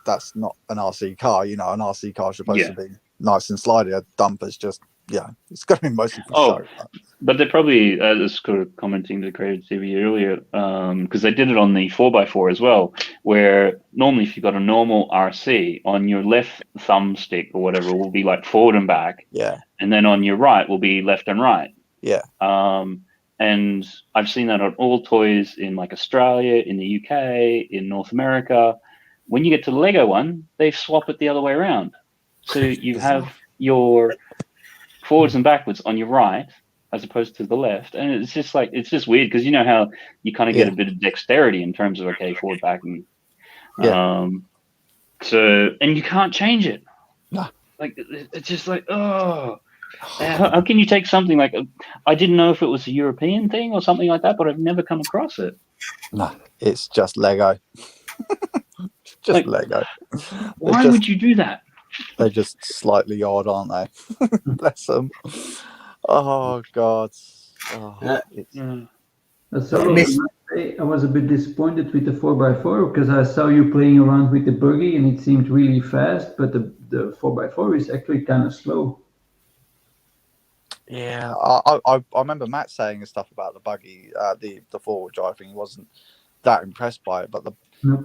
that's not an RC car. An RC car is supposed to be nice and slidey. A dumper's just, it's going to be mostly for show. But they're probably, as sort of commenting to creativity earlier, because they did it on the 4x4 as well, where normally if you've got a normal RC, on your left thumbstick or whatever will be like forward and back. Yeah. And then on your right will be left and right. Yeah. And I've seen that on all toys in like Australia, in the UK, in North America. When you get to the Lego one, they swap it the other way around. So you have your forwards and backwards on your right as opposed to the left. And it's just weird because you know how you kind of get a bit of dexterity in terms of, forward, back. And and you can't change it. No. Like, it's just like, how can you take something like, I didn't know if it was a European thing or something like that, but I've never come across it. No, it's just Lego. Just Lego. Why would you do that? They're just slightly odd, aren't they? Bless them. Oh, God. I was a bit disappointed with the 4x4 because I saw you playing around with the buggy and it seemed really fast, but the 4x4 is actually kind of slow. Yeah, I remember Matt saying stuff about the buggy, the forward drive thing. He wasn't that impressed by it, but the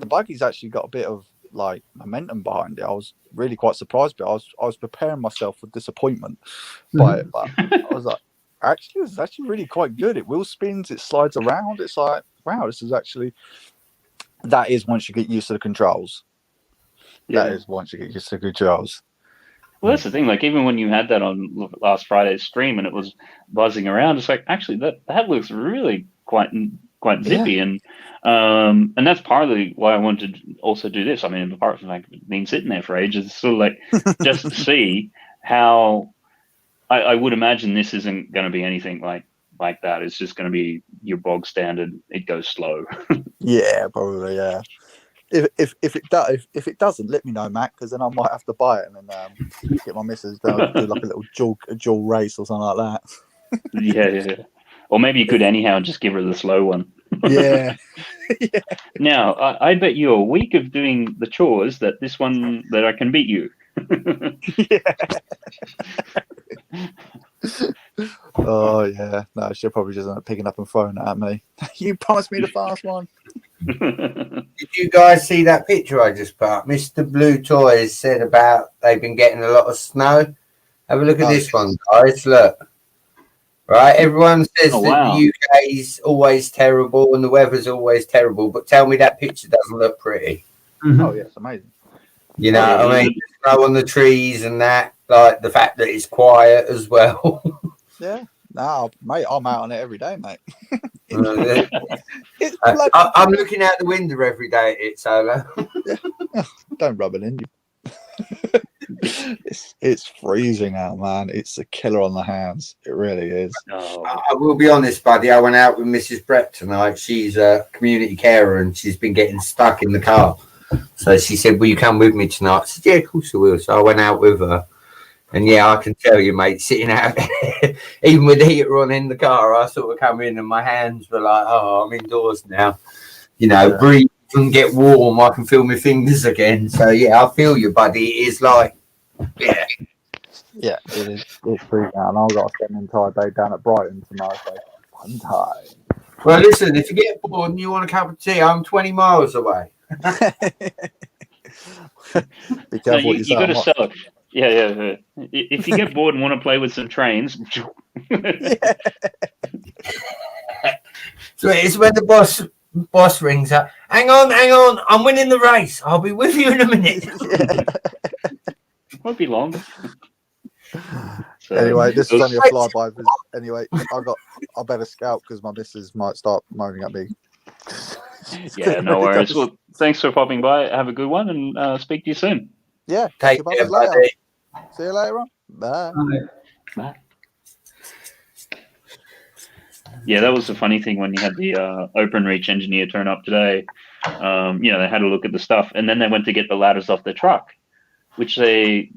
buggy's actually got a bit of like momentum behind it. I was really quite surprised by it. I was preparing myself for disappointment by it, but I was like, actually, it's actually really quite good. It wheel spins, it slides around. It's like, wow, this is actually. That is once you get used to the controls. Yeah. That is once you get used to the controls. Well, that's the thing. Like, even when you had that on last Friday's stream and it was buzzing around, it's like, actually, that looks really quite zippy. And that's partly why I wanted to also do this. I mean, apart from like being sitting there for ages, it's sort of like just to see how I would imagine this isn't going to be anything like like that. It's just going to be your bog standard. It goes slow. Yeah, probably. Yeah. If it doesn't, let me know, Matt, because then I might have to buy it and then get my missus to do like a little dual race or something like that. Yeah. Or maybe you could anyhow just give her the slow one. Yeah. Yeah. Now, I bet you a week of doing the chores that I can beat you. Oh yeah, no, she'll probably just end up picking up and throwing it at me. You promised me the fast one. Did you guys see that picture I just put up? Mr. Blue Toys said about they've been getting a lot of snow. Have a look at this one, guys. Look. Right, everyone says that the UK is always terrible and the weather's always terrible, but tell me that picture doesn't look pretty. Oh yeah, it's amazing. You know, I mean, snow on the trees and that, like the fact that it's quiet as well. Yeah, no, mate, I'm out on it every day, mate. I'm looking out the window every day at it, Solo. Yeah. Don't rub it in. It's freezing out, man. It's a killer on the hands. It really is. Oh. I will be honest, buddy. I went out with Mrs. Brett tonight. She's a community carer and she's been getting stuck in the car. So she said, will you come with me tonight? I said, yeah, of course I will. So I went out with her. And yeah, I can tell you, mate, sitting out there, even with the heater on in the car, I sort of come in and my hands were like, oh, I'm indoors now. You know, breathe and get warm. I can feel my fingers again. So yeah, I feel you, buddy. It is like, yeah. Yeah, it is. It's freezing out. And I've got to spend an entire day down at Brighton tomorrow. So one time. Well, listen, if you get bored and you want a cup of tea, I'm 20 miles away. Be careful what you say. You got to sell it. Yeah. If you get bored and want to play with some trains. Yeah. So it's when the boss rings up. Hang on. I'm winning the race. I'll be with you in a minute. Won't be long. So, anyway, this is only a flyby. Anyway, I better scout because my missus might start moaning at me. Yeah, no worries. Well, thanks for popping by. Have a good one and speak to you soon. Yeah, take care, buddy. See you later on. Bye. Bye. Yeah, that was the funny thing when you had the OpenReach engineer turn up today. They had a look at the stuff and then they went to get the ladders off the truck, which they've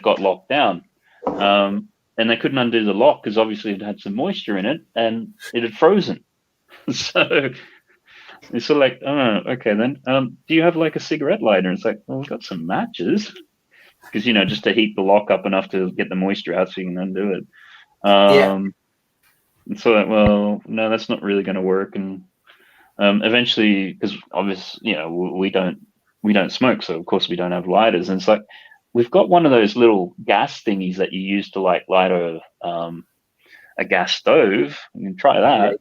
got locked down. And they couldn't undo the lock because obviously it had some moisture in it and it had frozen. So it's sort of like, oh, okay then. Do you have like a cigarette lighter? And it's like, well, we've got some matches. Because, just to heat the lock up enough to get the moisture out so you can undo it. And so, well, no, that's not really going to work. And eventually, because obviously, we don't smoke, so of course we don't have lighters. And it's like, we've got one of those little gas thingies that you use to like light a gas stove. You can try that.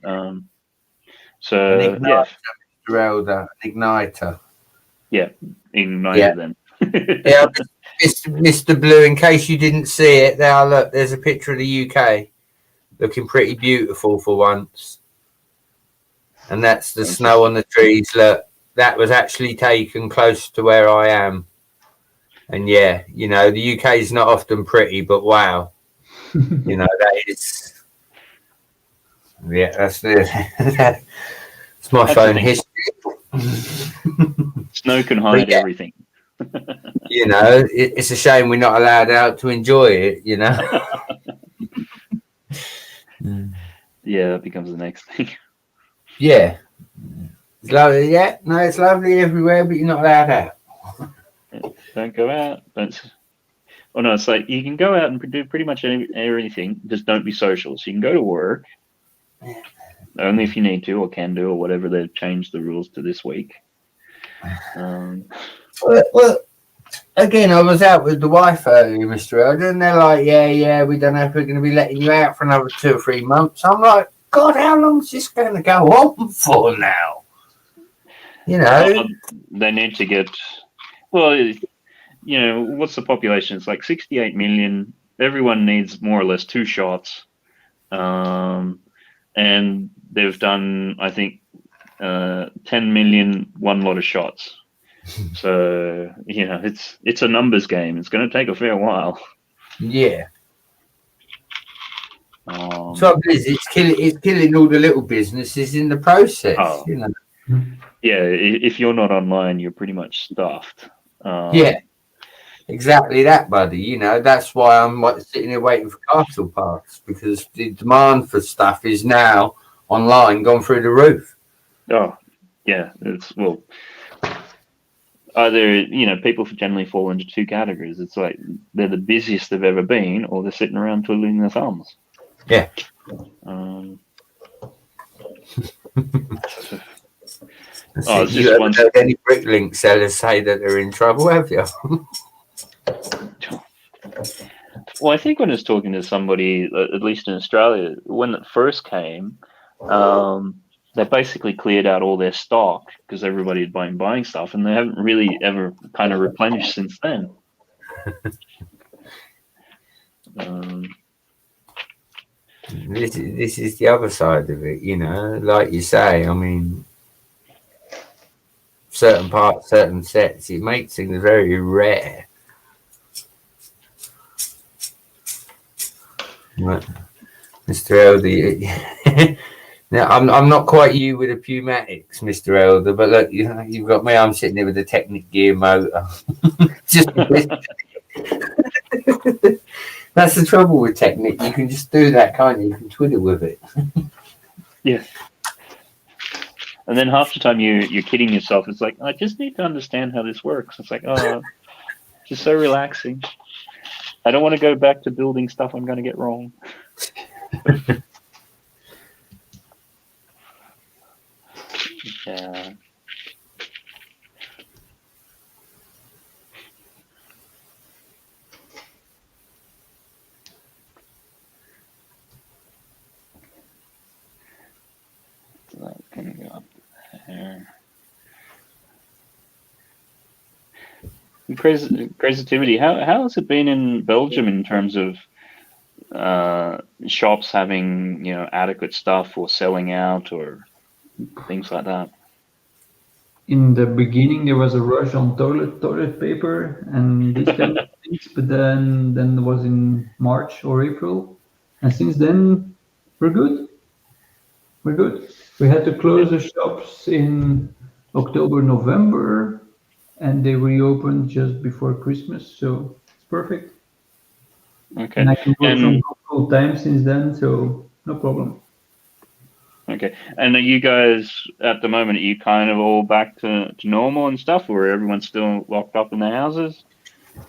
Igniter. Yeah, igniter then. Yeah, Mr. Blue, in case you didn't see it, there's a picture of the UK looking pretty beautiful for once. And that's the snow on the trees. Look, that was actually taken close to where I am. And yeah, the UK is not often pretty, but wow. That is. Yeah, that's it's my phone history. Snow can hide everything. It's a shame we're not allowed out to enjoy it, Yeah, that becomes the next thing. Yeah. It's lovely. Yeah, no, it's lovely everywhere, but you're not allowed out. Don't go out. It's like you can go out and do pretty much everything, just don't be social. So you can go to work, only if you need to or can do or whatever. They've changed the rules to this week. Well, again, I was out with the wife earlier, Mr. Elder, and they're like, yeah, we don't know if we're going to be letting you out for another 2 or 3 months. I'm like, God, how long is this going to go on for now? They need to get, what's the population? It's like 68 million. Everyone needs more or less 2 shots. And they've done, I think, 10 million, one lot of shots. So it's a numbers game. It's going to take a fair while. Yeah. Trouble is, it's killing all the little businesses in the process. Oh. You know. Yeah, if you're not online, you're pretty much stuffed. Yeah, exactly that, buddy. You know, that's why I'm sitting here waiting for castle parts, because the demand for stuff is now online, gone through the roof. Oh, yeah. It's either people generally fall into two categories. It's like they're the busiest they've ever been, or they're sitting around twiddling their thumbs. Yeah. It's you just haven't heard any Bricklink sellers say that they're in trouble, have you? Well, I think when I was talking to somebody, at least in Australia, when it first came, they basically cleared out all their stock because everybody had been buying stuff, and they haven't really ever kind of replenished since then. This is the other side of it, like you say. I mean, certain parts, certain sets, it makes things very rare. Right. Mr. Elder, now I'm not quite you with the pneumatics, Mr. Elder, but look, you've got me. I'm sitting there with a Technic gear motor. Just that's the trouble with Technic. You can just do that, can't you? You can twiddle with it. Yeah. And then half the time you're kidding yourself. It's like, I just need to understand how this works. It's like, oh, just so relaxing. I don't want to go back to building stuff I'm going to get wrong. Yeah. So that's going to go up there. Creativity. How has it been in Belgium in terms of shops having adequate stuff or selling out or things like that? In the beginning, there was a rush on toilet paper and these kind of things, but then it was in March or April, and since then we're good. We're good. We had to close the shops in October, November, and they reopened just before Christmas, so it's perfect. Okay. And I can work from full time since then, so no problem. Okay. And are you guys at the moment? Are you kind of all back to normal and stuff, or everyone's still locked up in their houses?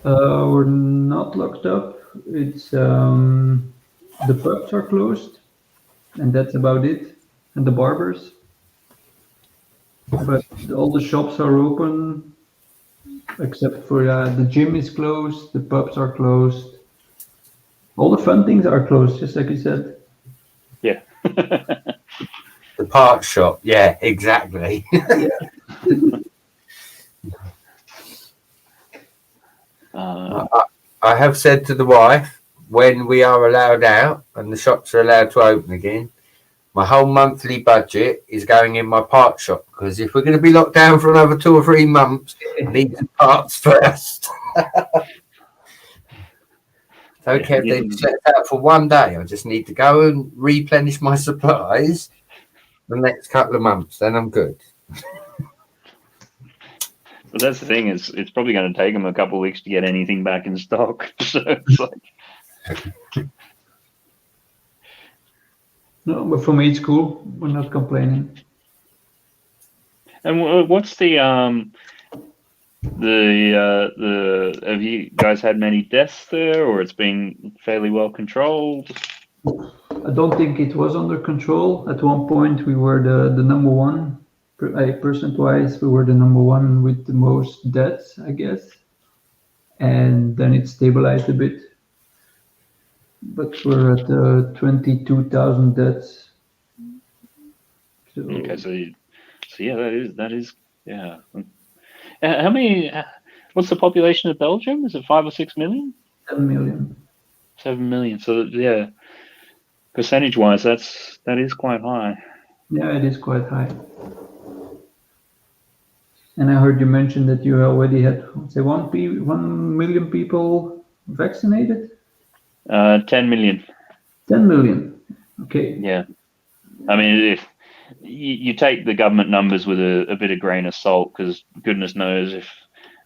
We're not locked up. It's the pubs are closed, and that's about it. And the barbers, but all the shops are open, except for the gym is closed. The pubs are closed. All the fun things are closed, just like you said. Yeah. The parts shop, yeah, exactly. I have said to the wife, when we are allowed out and the shops are allowed to open again, my whole monthly budget is going in my parts shop, because if we're going to be locked down for another 2 or 3 months, I need the parts first. Okay, if they set out for one day, I just need to go and replenish my supplies the next couple of months, then I'm good. But that's the thing, is it's probably going to take them a couple of weeks to get anything back in stock. So it's like... No, but for me it's cool. We're not complaining. And what's the have you guys had many deaths there, or it's been fairly well controlled? I don't think it was under control. At one point we were the number one. Percent-wise, we were the number one with the most deaths, I guess. And then it stabilized a bit. But we're at 22,000 deaths. So, okay, so yeah, that is yeah. How many? What's the population of Belgium? Is it 5 or 6 million? 7 million. 7 million. So yeah, percentage-wise, that is quite high. Yeah, it is quite high. And I heard you mention that you already had, say, 1 million people vaccinated. 10 million. 10 million. Okay. Yeah. I mean, if you take the government numbers with a bit of grain of salt, because goodness knows if,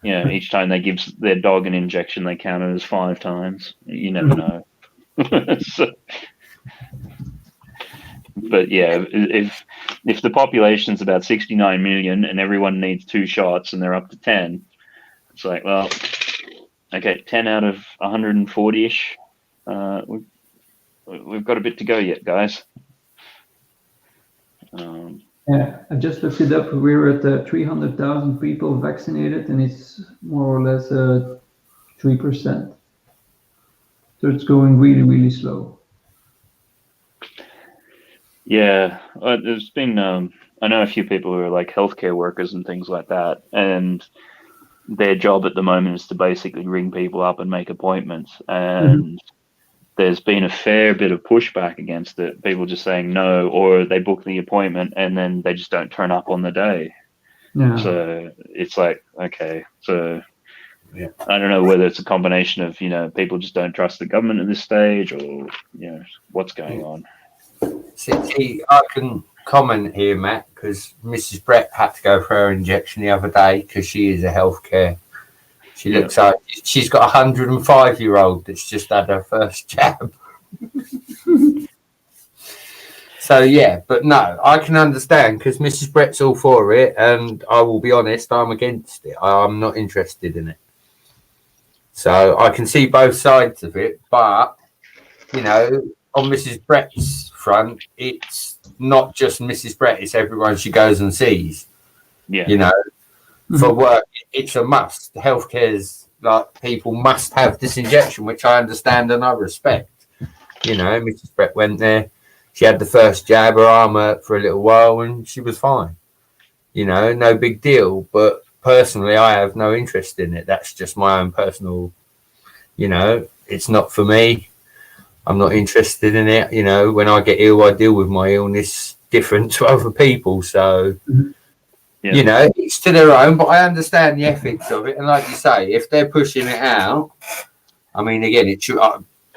each time they give their dog an injection, they count it as 5 times. You never know. But yeah, if the population's about 69 million and everyone needs 2 shots and they're up to 10, it's like, well, okay, 10 out of 140-ish. We've got a bit to go yet, guys. Yeah, I just looked it up. We're at 300,000 people vaccinated, and it's more or less 3%. So it's going really, really slow. Yeah, there's been I know a few people who are like healthcare workers and things like that, and their job at the moment is to basically ring people up and make appointments. And there's been a fair bit of pushback against it. People just saying no, or they book the appointment and then they just don't turn up on the day. Yeah. So it's like, okay, so Yeah. I don't know whether it's a combination of, people just don't trust the government at this stage, or, what's going on. See, I can comment here, Matt, because Mrs. Brett had to go for her injection the other day because she is a healthcare. She looks like she's got a 105-year-old that's just had her first jab. So, yeah, but no, I can understand because Mrs. Brett's all for it, and I will be honest, I'm against it. I'm not interested in it. So I can see both sides of it, but, on Mrs. Brett's front, it's not just Mrs. Brett, it's everyone she goes and sees. Yeah. For work, it's a must. Healthcare's like people must have this injection, which I understand and I respect. Mrs. Brett went there. She had the first jab, her arm hurt for a little while, and she was fine. No big deal. But personally, I have no interest in it. That's just my own personal, it's not for me. I'm not interested in it. When I get ill, I deal with my illness different to other people. So, it's to their own, but I understand the ethics of it. And like you say, if they're pushing it out, I mean, again, it should,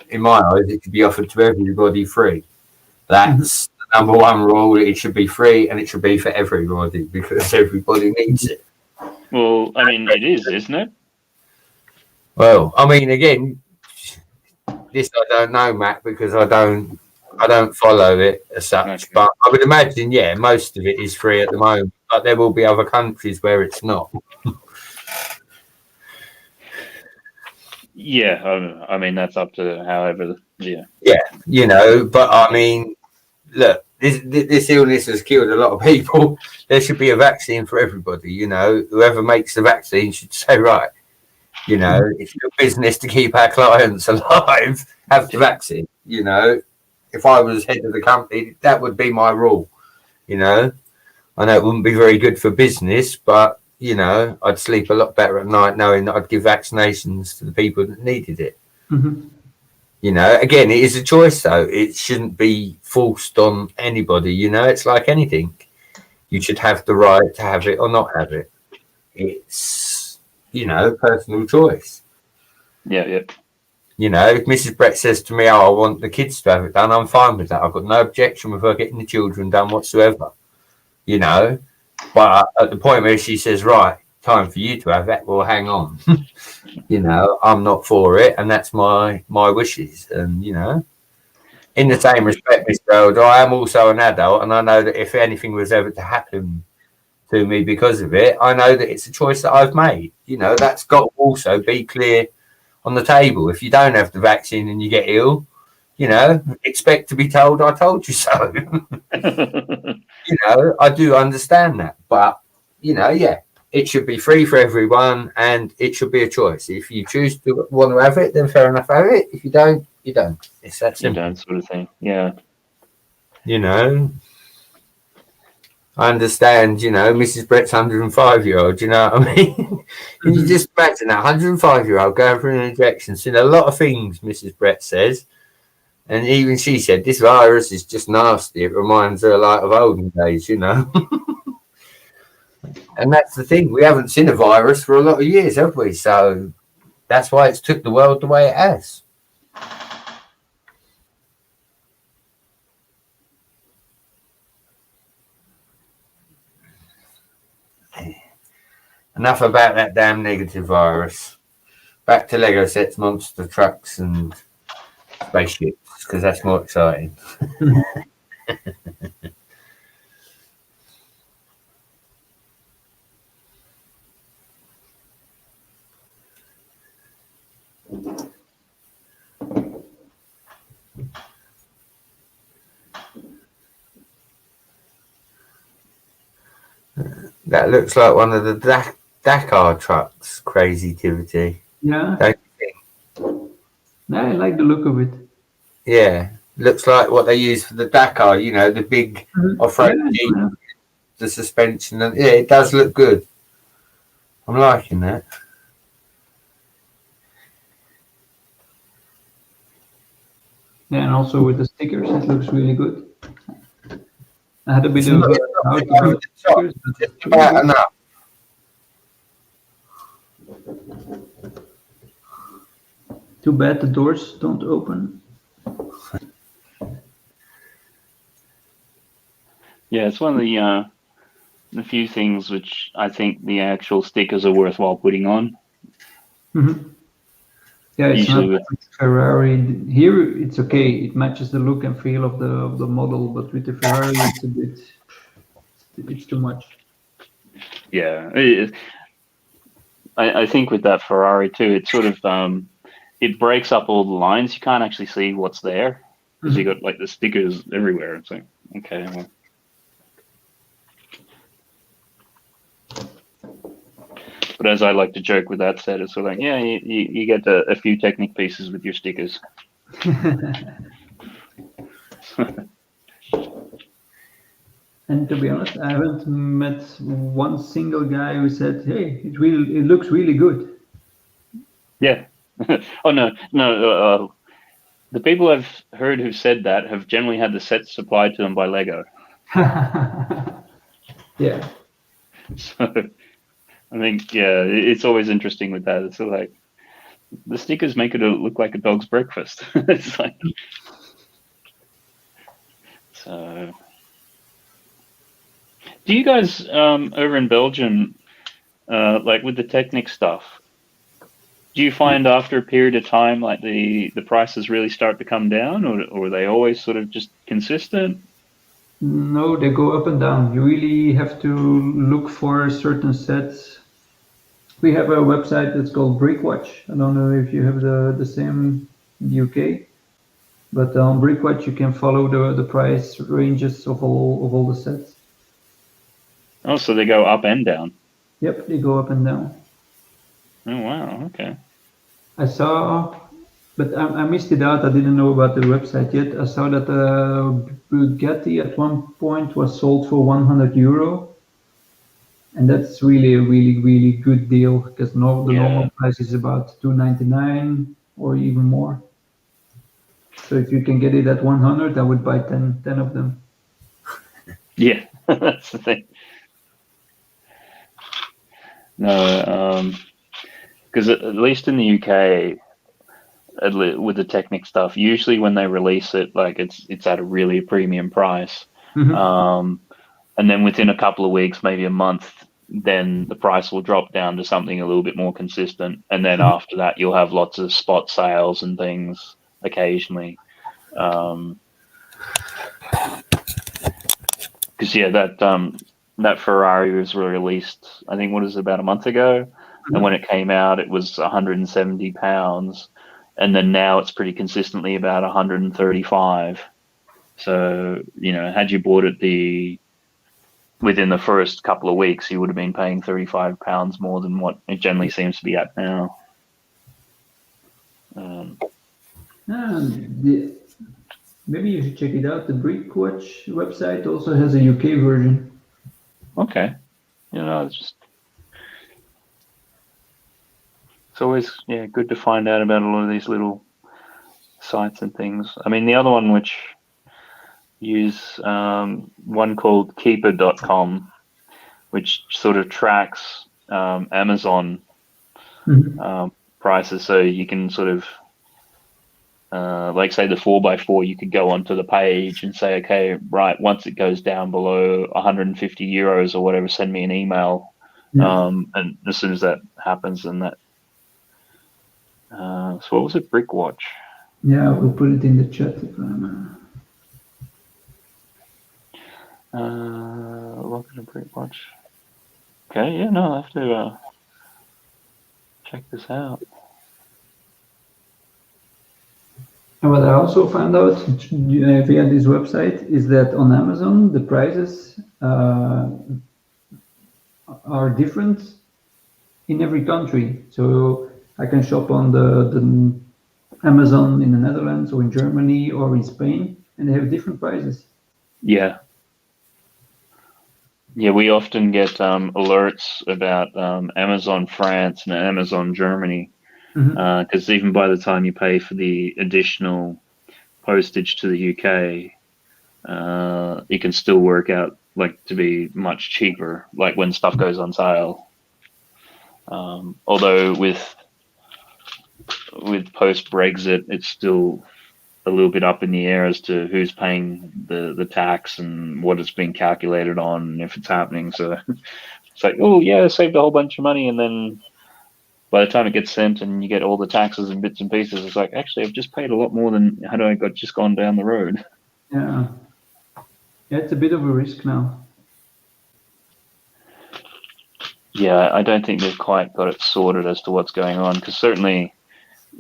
in my eyes, it should be offered to everybody free. That's the number one rule. It should be free, and it should be for everybody because everybody needs it. Well, I mean, it is, isn't it? Well, I mean, again, this I don't know, Matt, because I don't follow it as such. Okay. But I would imagine, most of it is free at the moment. But there will be other countries where it's not. Yeah, I mean that's up to however. Yeah. Yeah, but I mean, look, this illness has killed a lot of people. There should be a vaccine for everybody. Whoever makes the vaccine should say, right, it's your business to keep our clients alive. Have the vaccine. If I was head of the company, that would be my rule. I know it wouldn't be very good for business, but I'd sleep a lot better at night knowing that I'd give vaccinations to the people that needed it. Again, it is a choice though. It shouldn't be forced on anybody. It's like anything. You should have the right to have it or not have it. It's, personal choice. Yeah. If Mrs. Brett says to me, I want the kids to have it done, I'm fine with that. I've got no objection with her getting the children done whatsoever. But at the point where she says, right, time for you to have it, well, hang on. I'm not for it, and that's my wishes. And, in the same respect, Mr. Elder, I am also an adult, and I know that if anything was ever to happen to me because of it, I know that it's a choice that I've made. That's got to also be clear on the table. If you don't have the vaccine and you get ill, expect to be told, I told you so. I do understand that, but it should be free for everyone, and it should be a choice. If you choose to want to have it, then fair enough, have it. If you don't, you don't. It's that simple. You don't, sort of thing. Yeah. I understand, Mrs. Brett's 105-year-old, you know what I mean? Can you just imagine that 105-year-old going for an injection, seen a lot of things, Mrs. Brett says. And even she said, this virus is just nasty. It reminds her like of olden days, And that's the thing. We haven't seen a virus for a lot of years, have we? So that's why it's took the world the way it has. Enough about that damn negative virus. Back to Lego sets, monster trucks, and spaceships, because that's more exciting. That looks like one of the Dakar trucks, crazy-tivity. Yeah. Don't you think? I like the look of it. Yeah. Looks like what they use for the Dakar, you know, the big off-road Jeep, Yeah. the suspension. And, yeah, it does look good. I'm liking that. Yeah, and also with the stickers, it looks really good. I had a bit It's of not- doubt it's not about the stickers, but Just it's really about good. enough. Too bad the doors don't open. Yeah, it's one of the few things which I think the actual stickers are worthwhile putting on. Mm-hmm. Yeah, it's Usually not like Ferrari. Here, it's okay. It matches the look and feel of the model, but with the Ferrari, it's a bit. It's too much. Yeah, I think with that Ferrari too, it sort of it breaks up all the lines. You can't actually see what's there because you got like the stickers everywhere. It's like, okay, well. But as I like to joke with that set, it's sort of like, yeah, you get a few Technic pieces with your stickers. And to be honest, I haven't met one single guy who said, "Hey, it looks really good." Yeah. Oh no. The people I've heard who said that have generally had the sets supplied to them by Lego. Yeah. So I think, yeah, it's always interesting with that. It's sort of like the stickers make it look like a dog's breakfast. It's like, so. Do you guys over in Belgium, like with the Technic stuff, do you find after a period of time like the prices really start to come down, or are they always sort of just consistent? No, they go up and down. You really have to look for certain sets. We have a website that's called Brickwatch. I don't know if you have the same in the UK, but on Brickwatch you can follow the price ranges of all the sets. Oh, so they go up and down. Yep, they go up and down. Oh wow, okay. I saw, but I missed it out. I didn't know about the website yet. I saw that Bugatti at one point was sold for €100, and that's really a really good deal because the normal price is about $299 or even more. So if you can get it at 100, I would buy 10 of them. Yeah, that's the thing. No, because at least in the UK, with the Technic stuff, usually when they release it, like it's at a really premium price, and then within a couple of weeks, maybe a month, then the price will drop down to something a little bit more consistent, and then after that, you'll have lots of spot sales and things occasionally. Because yeah, that Ferrari was released, I think, what is it, about a month ago, and when it came out, it was £170, and then now it's pretty consistently about 135. So had you bought it within the first couple of weeks, you would have been paying £35 more than what it generally seems to be at now. Maybe you should check it out. The Brickwatch website also has a UK version. Okay. It's always good to find out about a lot of these little sites and things. I mean, the other one which use one called keeper.com, which sort of tracks Amazon prices, so you can sort of like say the 4x4, you could go onto the page and say, okay, right, once it goes down below €150 or whatever, send me an email, Yeah. And as soon as that happens, then that. So what was it? Brick watch. Yeah, we'll put it in the chat if I'm. Look at a brick watch. Okay, yeah, no, I have to check this out. What I also found out via this website is that on Amazon the prices are different in every country. So I can shop on the Amazon in the Netherlands or in Germany or in Spain, and they have different prices. Yeah. Yeah, we often get alerts about Amazon France and Amazon Germany, because even by the time you pay for the additional postage to the UK, it can still work out like to be much cheaper, like when stuff goes on sale. Although with post Brexit, it's still a little bit up in the air as to who's paying the tax and what it's being calculated on, and if it's happening. So it's like, oh yeah, I saved a whole bunch of money, and then by the time it gets sent and you get all the taxes and bits and pieces, it's like, actually, I've just paid a lot more than had I just gone down the road. Yeah, yeah, it's a bit of a risk now. Yeah, I don't think they've quite got it sorted as to what's going on, because certainly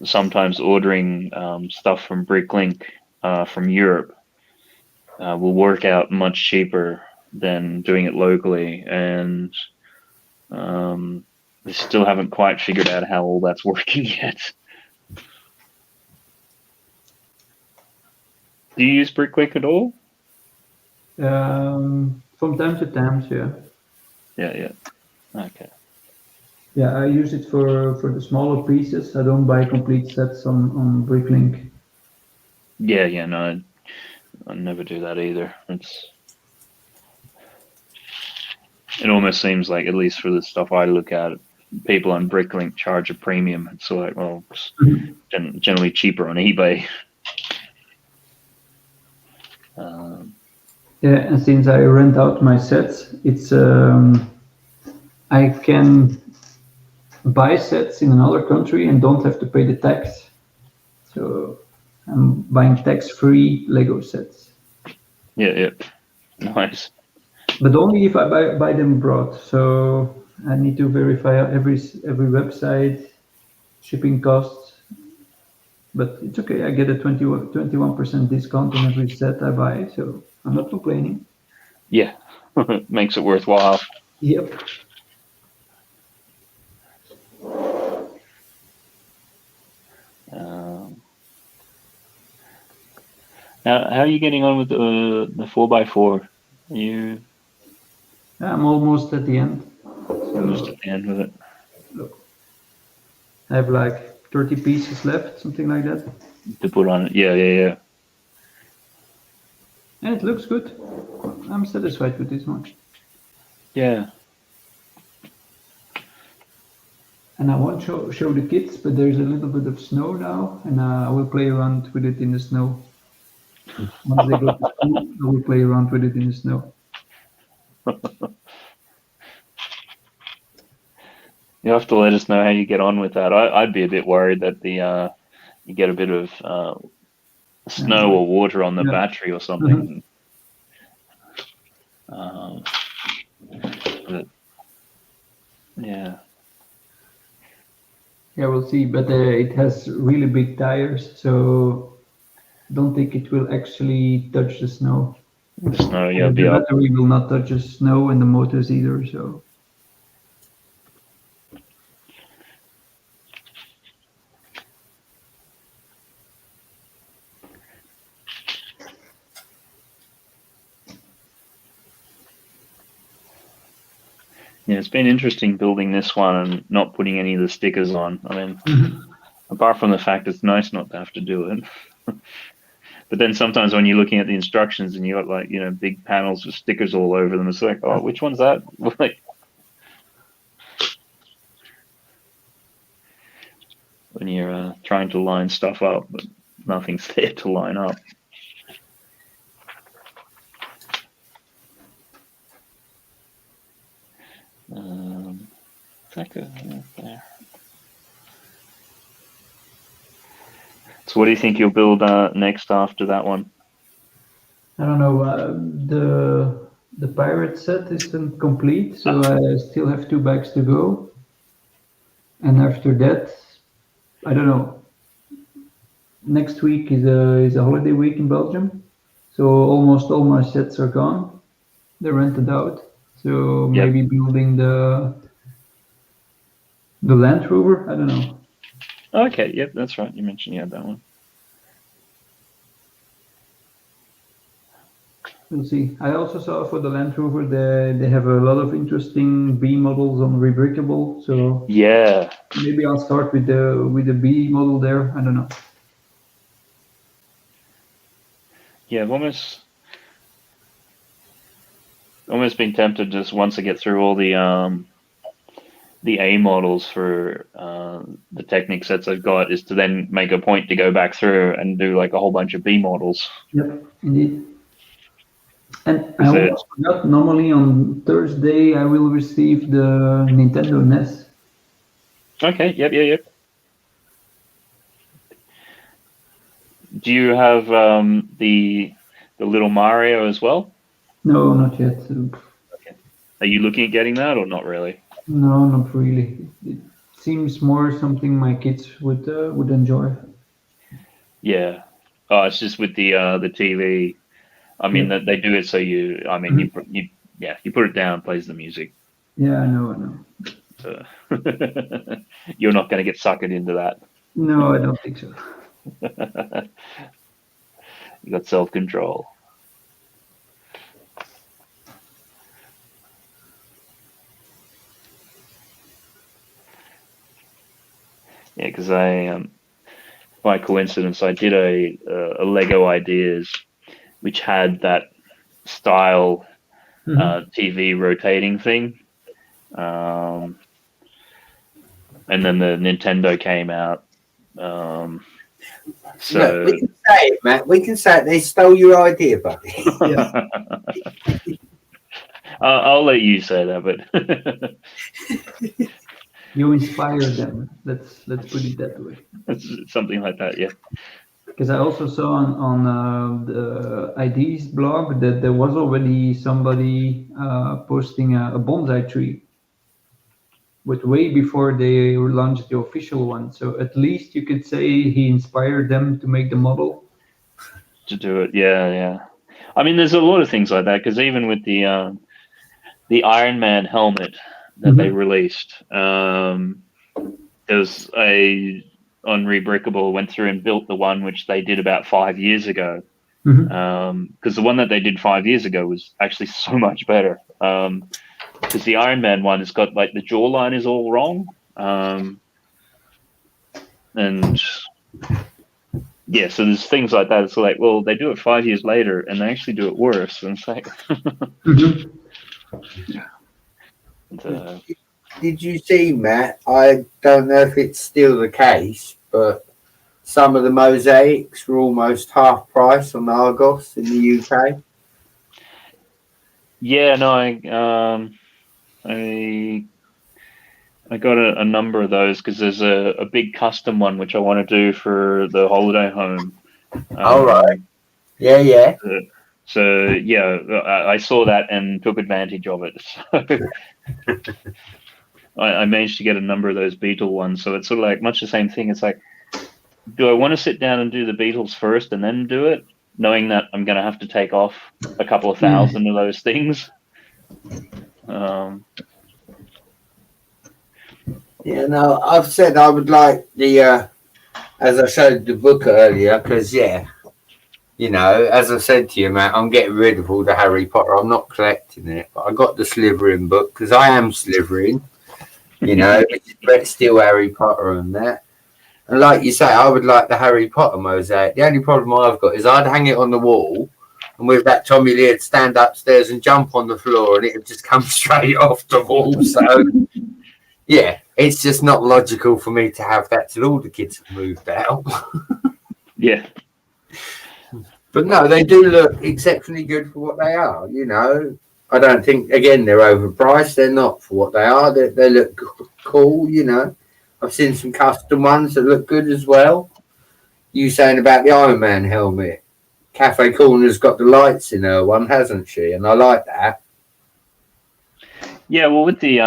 sometimes ordering stuff from Bricklink from Europe will work out much cheaper than doing it locally, and they still haven't quite figured out how all that's working yet. Do you use Bricklink at all? From time to time, yeah. Yeah. Okay. Yeah, I use it for the smaller pieces. I don't buy complete sets on Bricklink. Yeah, no, I never do that either. It almost seems like, at least for the stuff I look at, people on Bricklink charge a premium. It's like, well, it's generally cheaper on eBay. Yeah, and since I rent out my sets, it's I can buy sets in another country and don't have to pay the tax. So I'm buying tax-free Lego sets. Yeah, nice. But only if I buy them abroad. So I need to verify every website, shipping costs. But it's okay. I get a 21% discount on every set I buy, so I'm not complaining. Yeah, makes it worthwhile. Yep. Now, how are you getting on with the 4x4? I'm almost at the end. Almost at the end with it. Look, I have like 30 pieces left, something like that. To put on it, yeah. And it looks good. I'm satisfied with this one. Yeah. And I won't show the kids, but there's a little bit of snow now, and I will play around with it in the snow. Once they go to school, I will play around with it in the snow. You have to let us know how you get on with that. I'd be a bit worried that you get a bit of snow or water on the battery or something. But, yeah. Yeah, we'll see. But it has really big tires, so I don't think it will actually touch the snow. The snow, yeah. The battery will not touch the snow, and the motors either. So. Yeah, it's been interesting building this one and not putting any of the stickers on. I mean, apart from the fact it's nice not to have to do it. But then sometimes when you're looking at the instructions and you got like, big panels with stickers all over them, it's like, oh, which one's that? Like, when you're trying to line stuff up, but nothing's there to line up. There. So what do you think you'll build next after that one? I don't know. The pirate set isn't complete, so I still have 2 bags to go. And after that, I don't know. Next week is a holiday week in Belgium, so almost all my sets are gone. They're rented out. So maybe building the Land Rover. I don't know. Okay, yep, that's right. You mentioned you had that one. We'll see. I also saw for the Land Rover they have a lot of interesting B models on Rebrickable. So yeah, maybe I'll start with the B model there. I don't know. Yeah, I've almost been tempted just once I get through all the A models for the Technic sets I've got is to then make a point to go back through and do like a whole bunch of B models. Yep, indeed. And I almost forgot, normally on Thursday I will receive the Nintendo NES. Okay, yep. Do you have the little Mario as well? No, not yet. Okay. Are you looking at getting that or not really? No, not really. It seems more something my kids would enjoy. Yeah. Oh, it's just with the TV. I mean, that they do it so you put it down, plays the music. Yeah, I know. So you're not going to get suckered into that. No, I don't think so. You got self-control. Yeah, because by coincidence, I did a Lego Ideas, which had that style TV rotating thing, and then the Nintendo came out. So look, we can say it, Matt. We can say it. They stole your idea, buddy. Yeah. I'll let you say that, but You inspire them. Let's put it that way. Something like that, yeah. Because I also saw on the ID's blog that there was already somebody posting a bonsai tree, but way before they launched the official one. So at least you could say he inspired them to make the model. To do it, yeah. I mean, there's a lot of things like that, because even with the Iron Man helmet that they released, there's on Rebrickable went through and built the one which they did about 5 years ago, because the one that they did 5 years ago was actually so much better, because the Iron Man one has got like the jawline is all wrong, and yeah, so there's things like that. It's like, well, they do it 5 years later and they actually do it worse, and it's like Did you see, Matt? I don't know if it's still the case, but some of the mosaics were almost half price on Argos in the UK. Yeah, no, I got a number of those because there's a big custom one which I want to do for the holiday home. All right. Yeah. So yeah, I saw that and took advantage of it. So I managed to get a number of those Beetle ones. So it's sort of like much the same thing. It's like, do I want to sit down and do the Beatles first and then do it, knowing that I'm going to have to take off a couple of thousand of those things? Yeah, no, I've said I would like the, as I showed the book earlier, because, you know, as I said to you, Matt, I'm getting rid of all the Harry Potter. I'm not collecting it, but I got the Slytherin book because I am Slytherin, you know, but still Harry Potter and that. And like you say, I would like the Harry Potter mosaic. The only problem I've got is I'd hang it on the wall, and with that Tommy Lee would stand upstairs and jump on the floor, and it would just come straight off the wall. So, yeah, it's just not logical for me to have that till all the kids have moved out. Yeah. But no, they do look exceptionally good for what they are. You know, I don't think, again, they're overpriced. They're not for what they are. They look cool, you know. I've seen some custom ones that look good as well. You saying about the Iron Man helmet? Cafe Corner's got the lights in her one, hasn't she? And I like that. Yeah, well, with the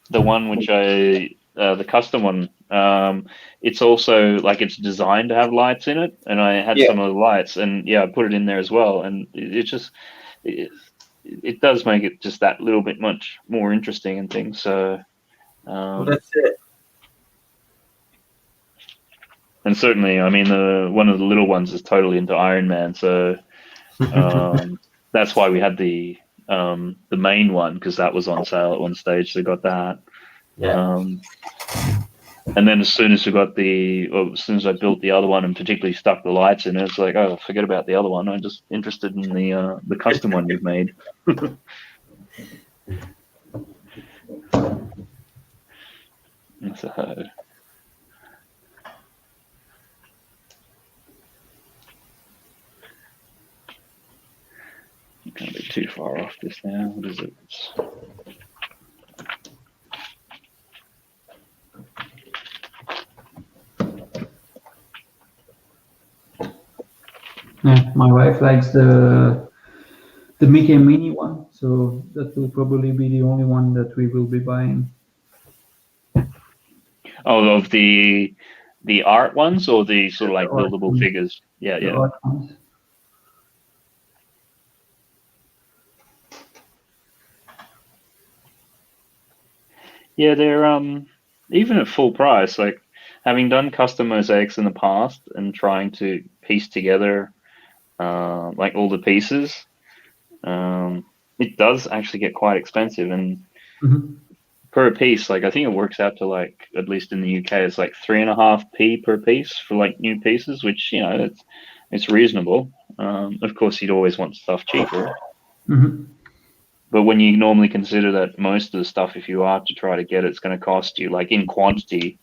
one which the custom one, it's also like it's designed to have lights in it, and I had some of the lights, and I put it in there as well, and it does make it just that little bit much more interesting and things. So Well, that's it. And certainly, I mean, one of the little ones is totally into Iron Man, so that's why we had the main one, because that was on sale at one stage. So got that. Yeah. And then as soon as as soon as I built the other one and particularly stuck the lights in it, it's like, oh, forget about the other one. I'm just interested in the custom one you've made. So. You can't be too far off this now. What is it? Yeah, my wife likes the Mickey and Minnie one, so that will probably be the only one that we will be buying. Oh, of the art ones or the sort of like buildable figures? Yeah, the art ones. Yeah, they're even at full price. Like, having done custom mosaics in the past and trying to piece together like all the pieces, it does actually get quite expensive. And per piece, like I think it works out to like, at least in the UK, it's like 3.5p per piece for like new pieces, which it's reasonable. Of course, you'd always want stuff cheaper. But when you normally consider that most of the stuff, if you are to try to get it, it's going to cost you, like in quantity,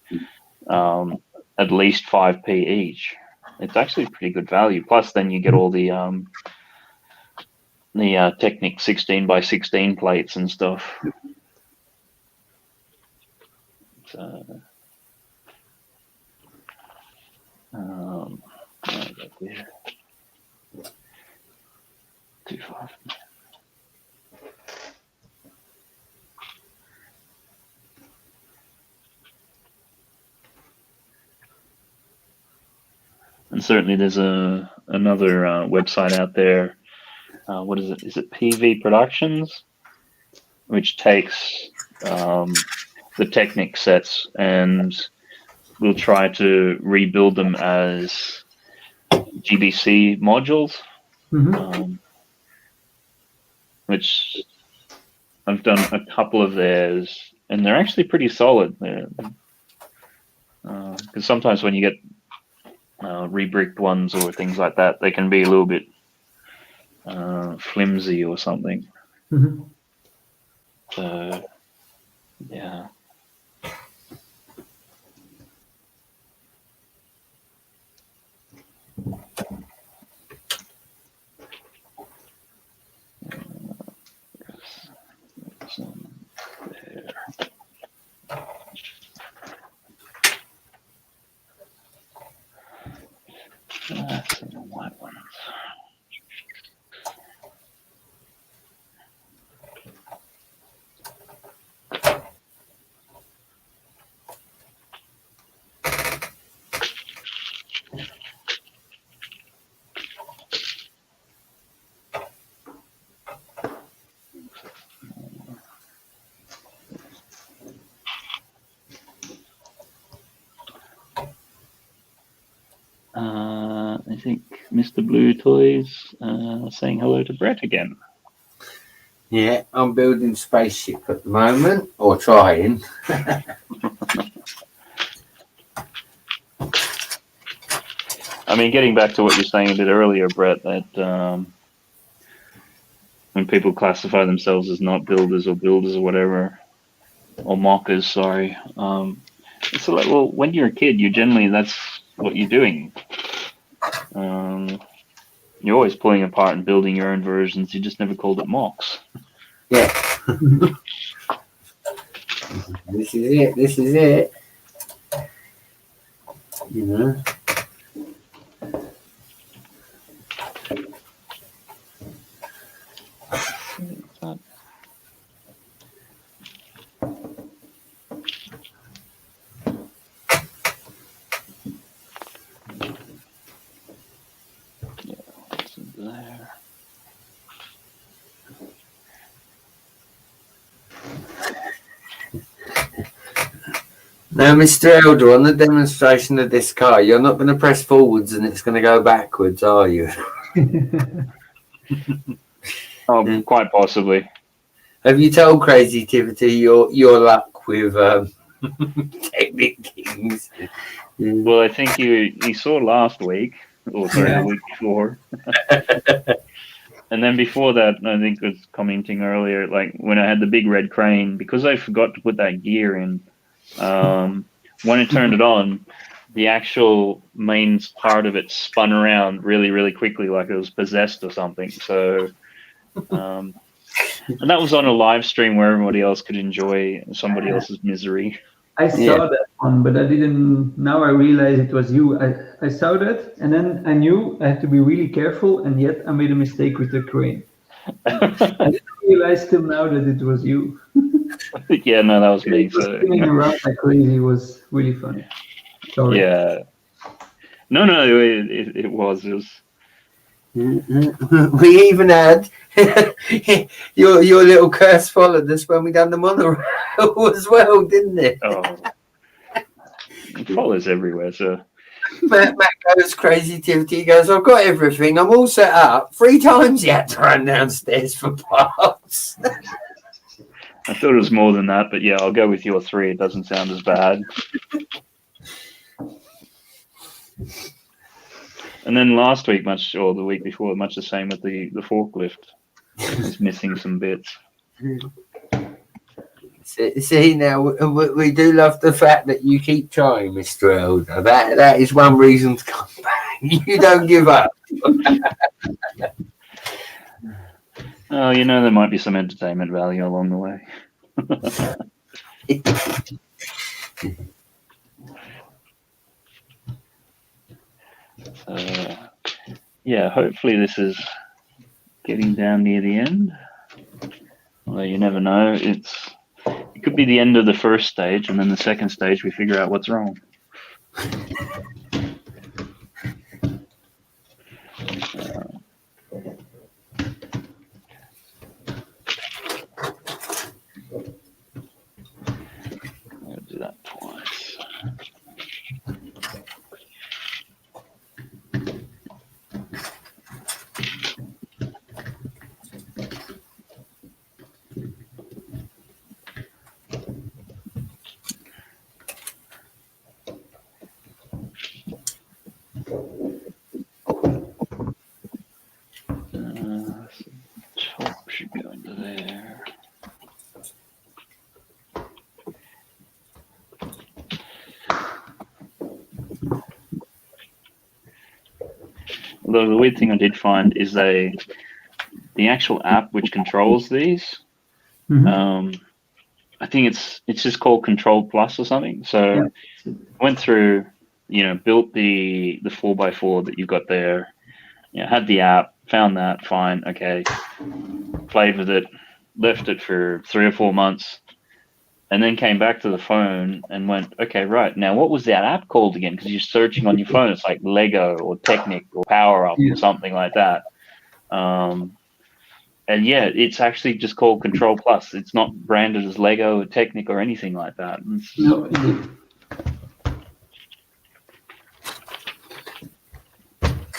at least 5p each. It's actually pretty good value. Plus, then you get all the Technic 16x16 plates and stuff. So, too far. And certainly there's another website out there. What is it? Is it PV Productions? Which takes the Technic sets and will try to rebuild them as GBC modules. Which I've done a couple of theirs, and they're actually pretty solid. Because sometimes when you get rebricked ones or things like that, they can be a little bit flimsy or something. So, yeah. Some white ones. I think Mr. Blue Toys saying hello to Brett again. Yeah, I'm building spaceship at the moment, or trying. I mean, getting back to what you're saying a bit earlier, Brett, that when people classify themselves as not builders or whatever, or mockers, sorry, it's like, well, when you're a kid, that's what you're doing. You're always pulling apart and building your own versions. You just never called it MOCs. Yeah. This is it. This is it. You know. There. Now, Mr. Elder, on the demonstration of this car, you're not going to press forwards and it's going to go backwards, are you? Oh, quite possibly. Have you told Crazy Tivity your luck with Technic Kings? Well, I think you saw last week, or sorry, the week before. And then before that, I think I was commenting earlier, like when I had the big red crane, because I forgot to put that gear in, when I turned it on, the actual main part of it spun around really, really quickly, like it was possessed or something. So, and that was on a live stream where everybody else could enjoy somebody else's misery. I saw that one, but I didn't. Now I realize it was you. I saw that, and then I knew I had to be really careful, and yet I made a mistake with the crane. I didn't realize till now that it was you. Yeah, no, that was me. It was So spinning around like crazy. It was really funny. Sorry. yeah, no, it was. We even had your little curse followed us when we done the monorail as well, didn't it? Oh, it follows everywhere. So Matt goes Crazy Tivity. He goes, I've got everything. I'm all set up. 3 times you had to run downstairs for parts. I thought it was more than that, but yeah, I'll go with your 3. It doesn't sound as bad. And then last week, or the week before, much the same with the forklift. It's missing some bits. See, now we do love the fact that you keep trying, Mr. Elder. That is one reason to come back. You don't give up. Oh, you know, there might be some entertainment value along the way. So, yeah, hopefully this is getting down near the end. Although you never know, it could be the end of the first stage, and then the second stage we figure out what's wrong. I'll do that twice. Top should go into there. Although the weird thing I did find is the actual app which controls these. I think it's just called Control Plus or something. So I went through, built the 4x4 that you've got there. Had the app, found that, fine, okay. Played with it, left it for 3 or 4 months, and then came back to the phone and went, okay, right, now what was that app called again? Because you're searching on your phone, it's like Lego or Technic or Power Up or something like that. And yeah, it's actually just called Control Plus. It's not branded as Lego or Technic or anything like that. No, indeed.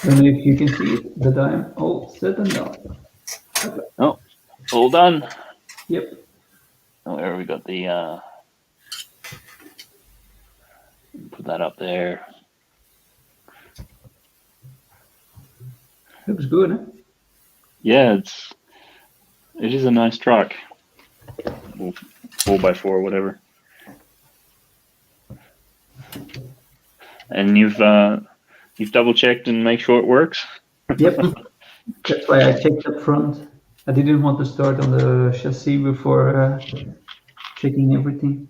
I don't know if you can see it, but I'm all set and done. Oh, all done. Yep. Oh, there we got the put that up there. Looks good, huh? Yeah, it is a nice truck. 4x4, whatever. And you've double checked and make sure it works. Yep. That's why I checked up front. I didn't want to start on the chassis before checking everything.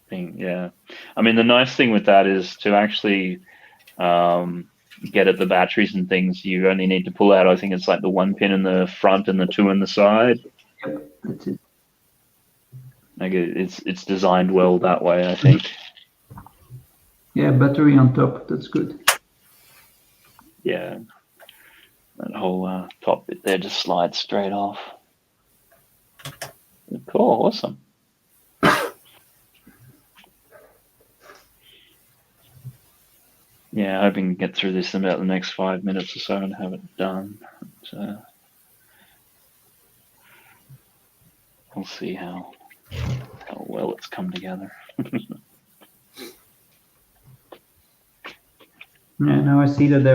thing. Yeah, I mean the nice thing with that is to actually get at the batteries and things. You only need to pull out, I think it's like the 1 pin in the front and the 2 in the side. Yep, that's it. Like it's designed well that way, I think. Yeah, battery on top. That's good. Yeah, that whole top bit there just slides straight off. Cool, awesome. Yeah, hoping to get through this in about the next 5 minutes or so and have it done. But, we'll see how well it's come together. Yeah, now I see that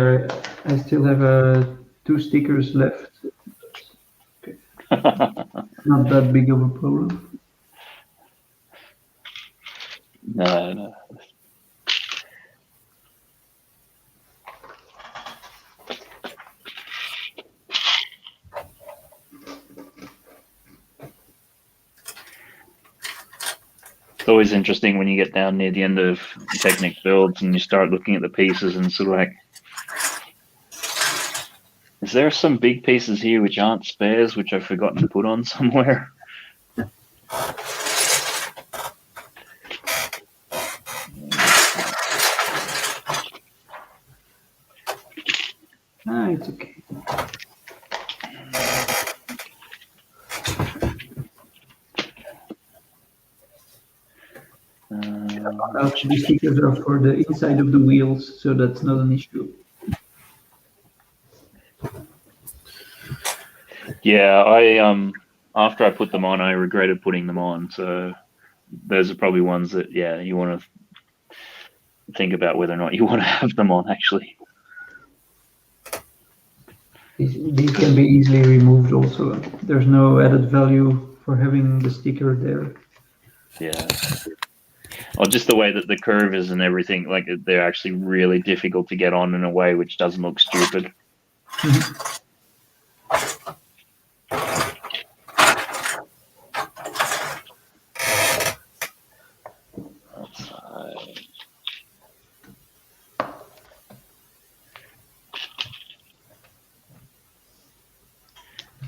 I still have 2 stickers left. Okay. Not that big of a problem. No. It's always interesting when you get down near the end of Technic builds and you start looking at the pieces and sort of like, is there some big pieces here which aren't spares, which I've forgotten to put on somewhere? It's okay. The stickers are for the inside of the wheels, so that's not an issue. Yeah, I after I put them on, I regretted putting them on. So those are probably ones that you want to think about whether or not you want to have them on actually. These can be easily removed also. There's no added value for having the sticker there. Yeah. Or just the way that the curve is and everything, like they're actually really difficult to get on in a way which doesn't look stupid.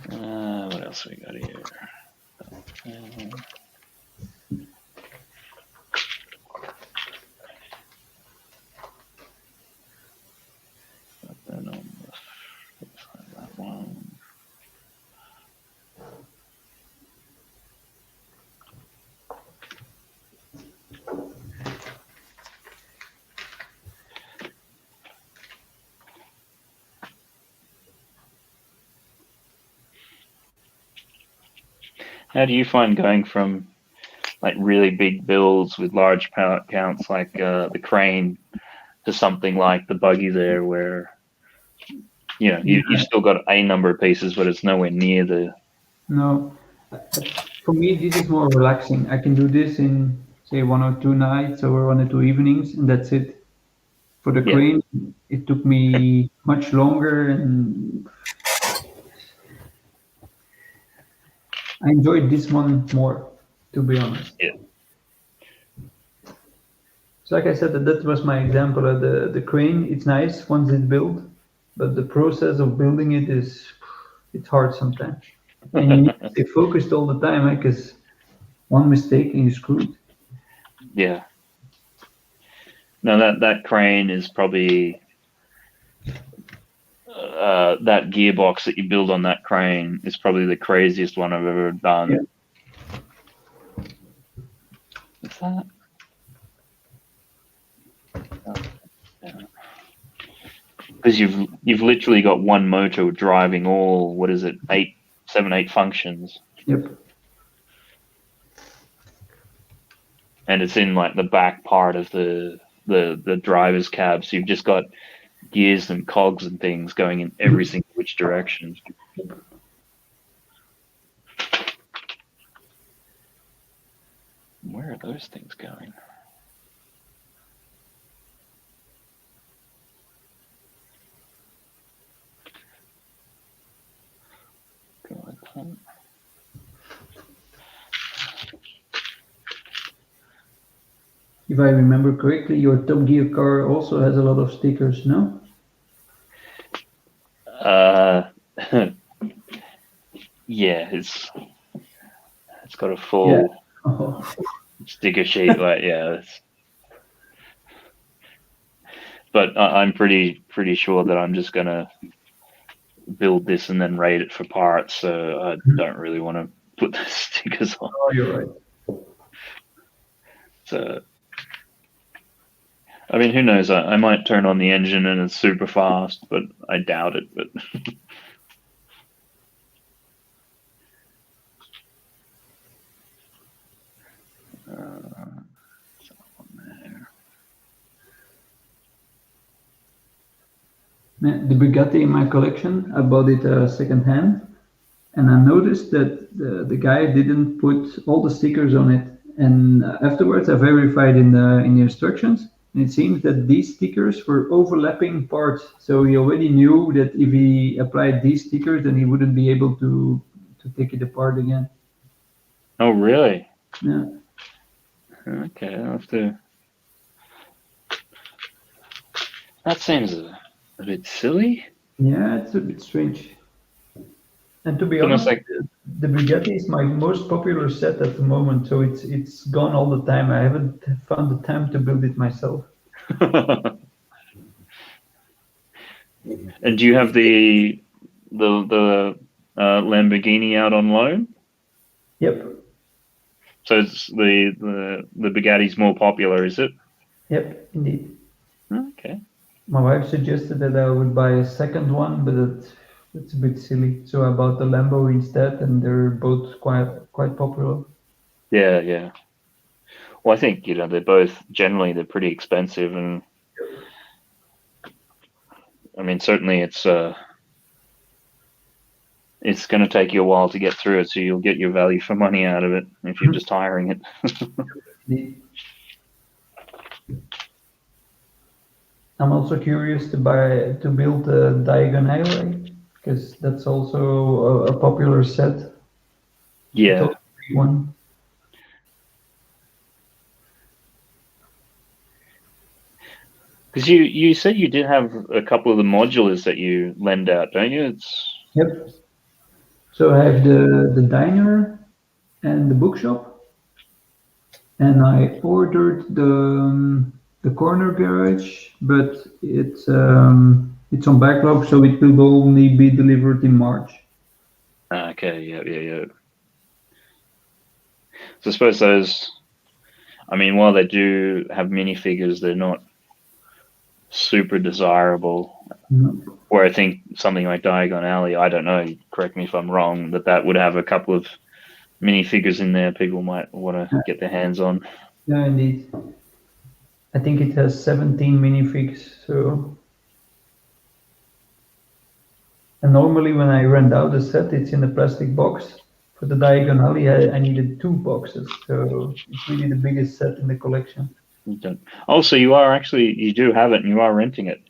What else we got here? That one. How do you find going from like really big builds with large pallet counts like the crane to something like the buggy there where you've still got a number of pieces but it's nowhere near the... No, for me this is more relaxing. I can do this in say 1 or 2 nights or 1 or 2 evenings and that's it. For the crane it took me much longer and I enjoyed this one more, to be honest. Yeah. So like I said, that was my example of the crane. It's nice once it's built, but the process of building it it's hard sometimes. And you need to stay focused all the time, because one mistake and you're screwed. Yeah. No, that crane is probably that gearbox that you build on that crane is probably the craziest one I've ever done. Yeah. What's that? Because you've literally got one motor driving all, what is it, 8 functions. Yep. And it's in like the back part of the driver's cab, so you've just got gears and cogs and things going in every single which direction. Where are those things going? if I remember correctly, your Top Gear car also has a lot of stickers, no? Yeah, it's got a full sticker sheet. Like, yeah, but I'm pretty sure that I'm just gonna build this and then rate it for parts. So I don't really want to put the stickers on. Oh, you're right. So, I mean, who knows? I might turn on the engine and it's super fast, but I doubt it. But The Bugatti in my collection, I bought it second hand, and I noticed that the guy didn't put all the stickers on it. And afterwards, I verified in the instructions, and it seems that these stickers were overlapping parts. So he already knew that if he applied these stickers, then he wouldn't be able to take it apart again. oh, really? Yeah. Okay, I'll have to. That seems a bit silly. Yeah, it's a bit strange. And to be Almost honest, the Bugatti is my most popular set at the moment, so it's gone all the time. I haven't found the time to build it myself. And do you have the Lamborghini out on loan? Yep. So it's the Bugatti's more popular, is it? Yep, indeed. Okay. My wife suggested that I would buy a second one, but it's a bit silly. So I bought the Lambo instead, and they're both quite popular. Yeah, yeah. Well, I think they're both they're pretty expensive, and I mean certainly it's going to take you a while to get through it, so you'll get your value for money out of it if you're just hiring it. Indeed. I'm also curious to build a diagonale, because that's also a popular set. Yeah. One. Because you said you did have a couple of the modulars that you lend out, don't you? Yep. So I have the diner and the bookshop, and I ordered the corner garage, but it's on backlog, so it will only be delivered in March. Okay, yeah. So I suppose those, I mean, while they do have minifigures, they're not super desirable. No. Where I think something like Diagon Alley, I don't know, correct me if I'm wrong, that would have a couple of minifigures in there people might want to get their hands on. Yeah, indeed. I think it has 17 minifigs, so. And normally when I rent out a set, it's in a plastic box. For the Diagon Alley, I needed 2 boxes, so it's really the biggest set in the collection. Also, you do have it and you are renting it.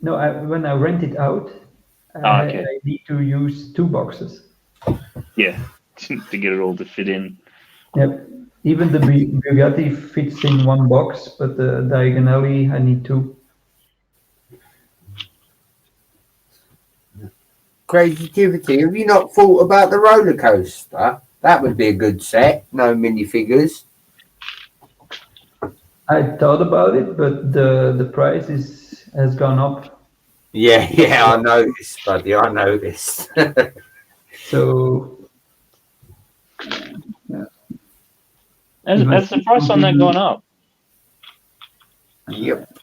No, when I rent it out, I need to use 2 boxes. Yeah, to get it all to fit in. Yep. Even the Bugatti fits in 1 box, but the Diagon Alley, I need 2. Creativity. Have you not thought about the roller coaster? That would be a good set. No minifigures. I thought about it, but the price has gone up. Yeah, I noticed, buddy. I noticed. So, yeah. Has the price on that gone up? Yep.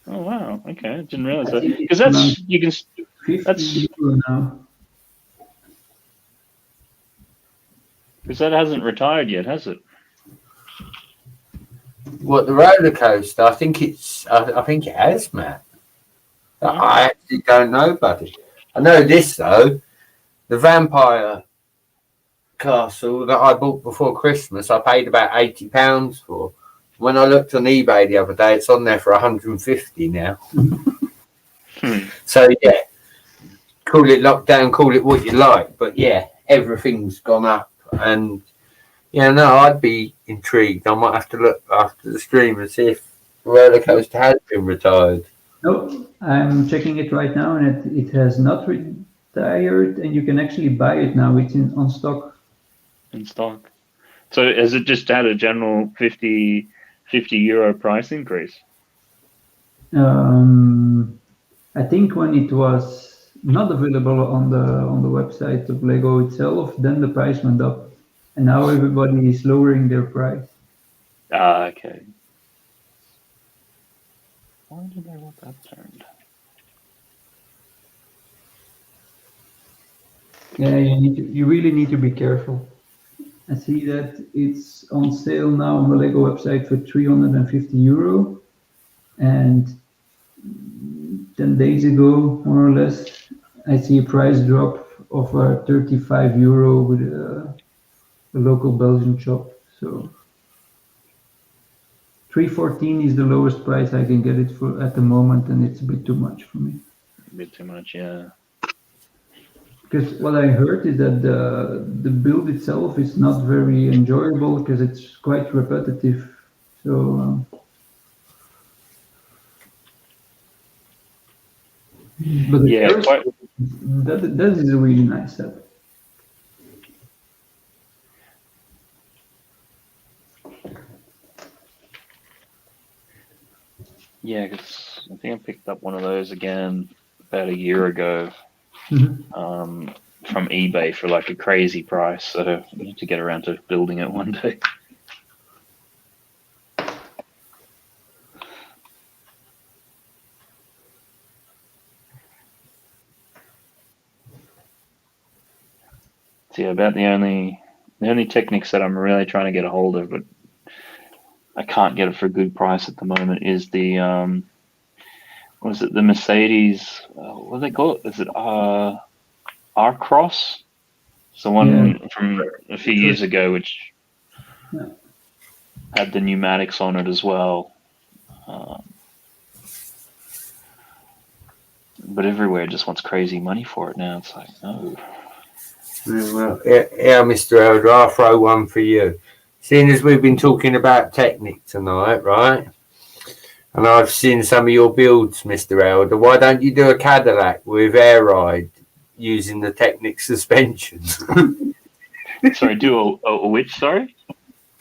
Oh wow! Okay, I didn't realize that, because that's now. Because that hasn't retired yet, has it? What, the roller coaster? I think it has, Matt. I actually don't know, buddy. I know this though. The vampire castle that I bought before Christmas, I paid about £80 for. When I looked on eBay the other day, it's on there for 150 now. So yeah, call it lockdown, call it what you like, but yeah, everything's gone up, and Yeah, no, I'd be intrigued. I might have to look after the stream and see if roller coaster has been retired. No, I'm checking it right now, and it has not retired, and you can actually buy it now. It's on stock. In stock. So has it just had a general 50 euro price increase? I think when it was not available on the website of Lego itself, then the price went up, and now everybody is lowering their price. Ah, okay. Why did I want that turned? Yeah, you really need to be careful. I see that it's on sale now on the Lego website for 350 euro, and 10 days ago, more or less, I see a price drop of 35 euro with a local Belgian shop. So 314 is the lowest price I can get it for at the moment, and it's a bit too much for me. A bit too much, yeah. Because what I heard is that the build itself is not very enjoyable because it's quite repetitive. So, but the Yeah, first, quite. that is a really nice set. Yeah, because I think I picked up one of those again about a year ago from eBay for like a crazy price. So I need to get around to building it one day. So yeah, about the only Technic that I'm really trying to get a hold of, but I can't get it for a good price at the moment, is the what is it? The Mercedes. What do they call it? Is it R-Cross? It's the one from a few years ago, which had the pneumatics on it as well. But everywhere just wants crazy money for it now. It's like, no. Well, yeah, Mr. Elder, I'll throw one for you. Seeing as we've been talking about Technic tonight, right? And I've seen some of your builds, Mr. Elder. Why don't you do a Cadillac with air ride using the Technic suspension? Sorry, do a which? Sorry?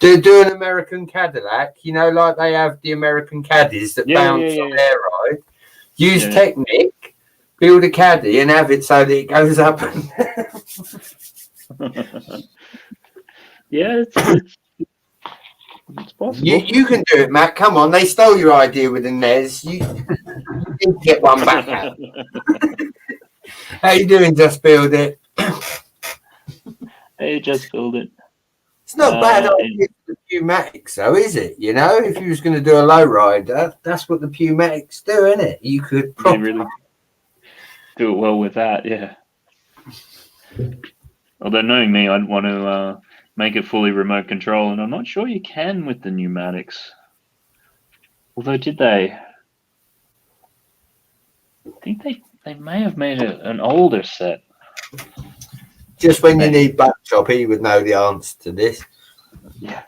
Do an American Cadillac. You know, like they have the American caddies that bounce on air ride. Use Technic, build a caddy, and have it so that it goes up and yeah, it's possible. You can do it, Matt. Come on, they stole your idea with the NES. You did get one back out. How you doing? Just build it. Hey, just build it. It's not bad idea for the pneumatics, though, is it? You know, if you was going to do a low ride, that's what the pneumatics do, isn't it? You could probably really do it well with that, yeah. Although knowing me, I'd want to make it fully remote control, and I'm not sure you can with the pneumatics. Although, did they? I think they may have made an older set. Just when you need backdrop, he would know the answer to this. Yeah.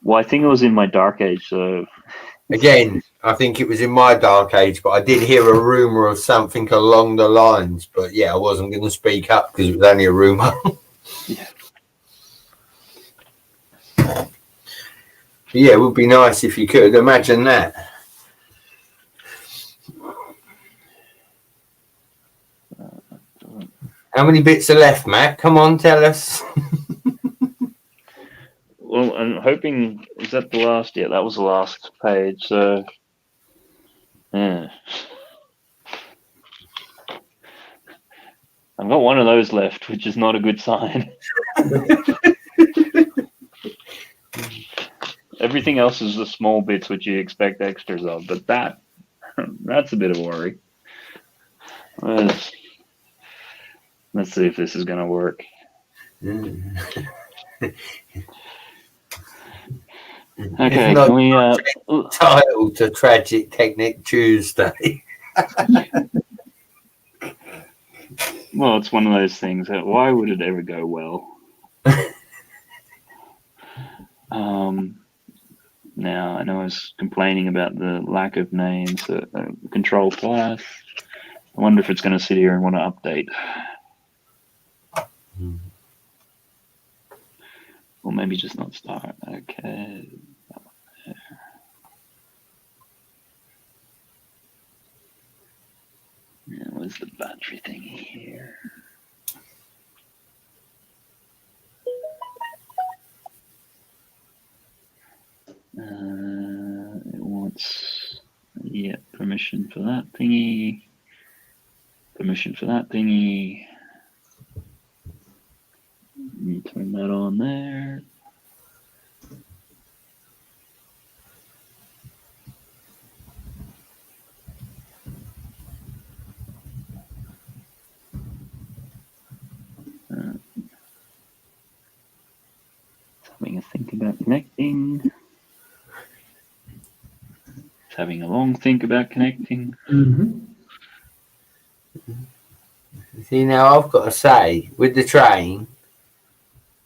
Well, I think it was in my dark age, so... Again, I think it was in my dark age, but I did hear a rumour of something along the lines. But yeah, I wasn't going to speak up because it was only a rumour. Yeah. Yeah, it would be nice if you could. Imagine that. How many bits are left, Matt? Come on, tell us. Well, I'm hoping, is that the last? Yeah, that was the last page, so... Yeah. I've got one of those left, which is not a good sign. Everything else is the small bits which you expect extras of, but that's a bit of a worry. Let's see if this is going to work. Okay, can we... title to Tragic Technic Tuesday. Well, it's one of those things that why would it ever go well? Now, I know I was complaining about the lack of names. Control class. I wonder if it's going to sit here and want to update. Or maybe just not start. Okay. Yeah, where's the battery thing here? It wants, yeah, permission for that thingy. Permission for that thingy. You turn that on there. Having a think about connecting. It's having a long think about connecting. See, now I've got to say, with the train,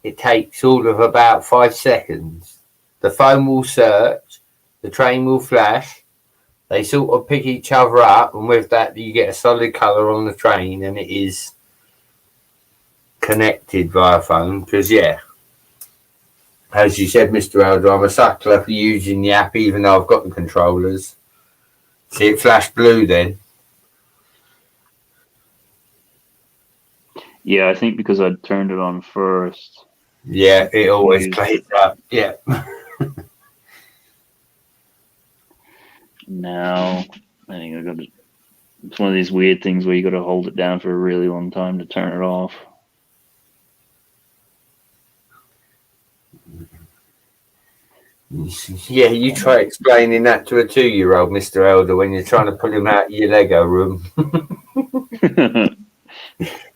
it takes all of about 5 seconds. The phone will search, the train will flash, they sort of pick each other up, and with that you get a solid colour on the train, and it is connected via phone. Because, yeah, as you said, Mr. Elder, I'm a suckler for using the app even though I've got the controllers. See, it flashed blue then. Yeah, I think because I'd turned it on first. Yeah, it always plays up. Yeah. Now, I think I've got to, it's one of these weird things where you got to hold it down for a really long time to turn it off. Yeah, you try explaining that to a 2-year-old, Mr. Elder, when you're trying to pull him out of your Lego room.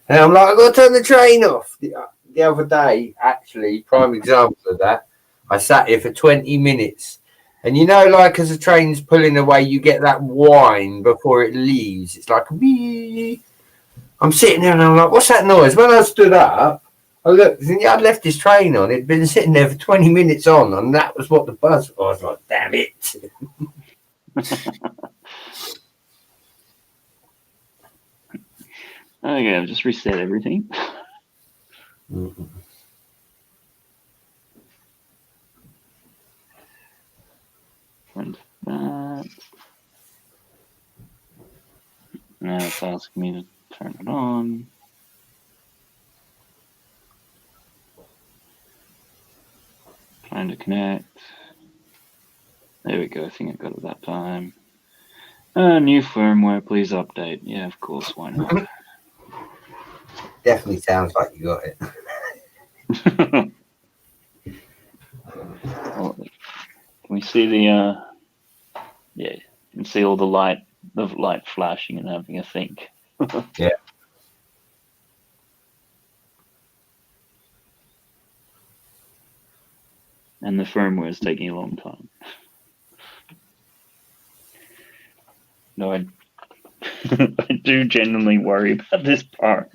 And I'm like, I've got to turn the train off. The other day, actually, prime example of that, I sat here for 20 minutes. And you know, like as the train's pulling away, you get that whine before it leaves. It's like, wee. I'm sitting there and I'm like, what's that noise? When I stood up, I looked, and I'd left this train on. It'd been sitting there for 20 minutes on, and that was what the buzz was. I was like, damn it. Okay, I've just reset everything. And that. Now it's asking me to turn it on. Trying to connect. There we go. I think I got it that time. New firmware, please update. Yeah, of course. Why not? Definitely sounds like you got it. Well, can we see the? Yeah, you can see all the light flashing and having a think. Yeah. And the firmware is taking a long time. No, I do genuinely worry about this part.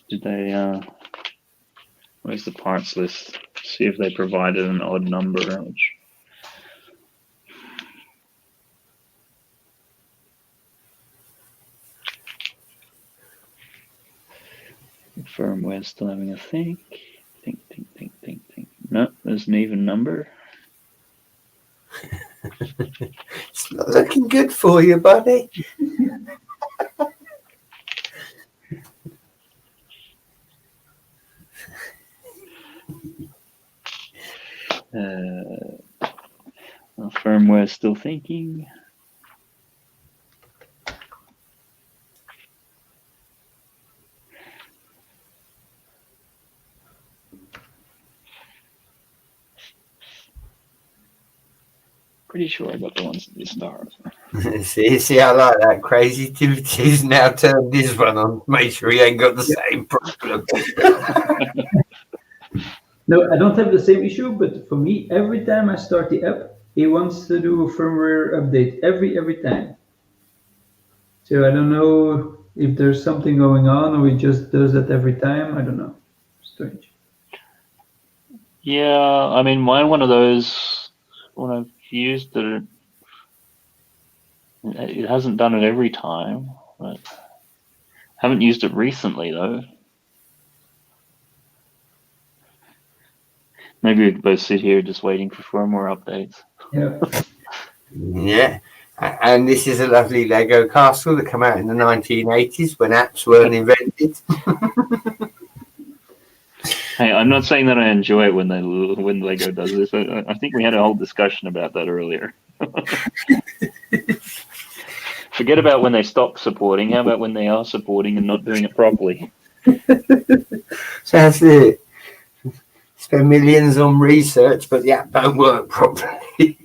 Did they, where's the parts list? See if they provided an odd number, which firmware still having a think. Think. No, there's an even number. It's not looking good for you, buddy. Firmware still thinking. Pretty sure I got the ones at the start. see, I like that. Crazy Activities now turned this one on. Make sure he ain't got the same problem. No, I don't have the same issue, but for me, every time I start the app, it wants to do a firmware update every time. So I don't know if there's something going on, or it just does that every time. I don't know. Strange. Yeah, I mean, mine one of those when I've used it, it hasn't done it every time. But haven't used it recently though. Maybe we could both sit here just waiting for firmware updates. Yeah. Yeah. And this is a lovely Lego castle that came out in the 1980s when apps weren't invented. Hey, I'm not saying that I enjoy it when Lego does this. I think we had a whole discussion about that earlier. Forget about when they stop supporting. How about when they are supporting and not doing it properly? So that's it. Spend millions on research, but the app don't work properly.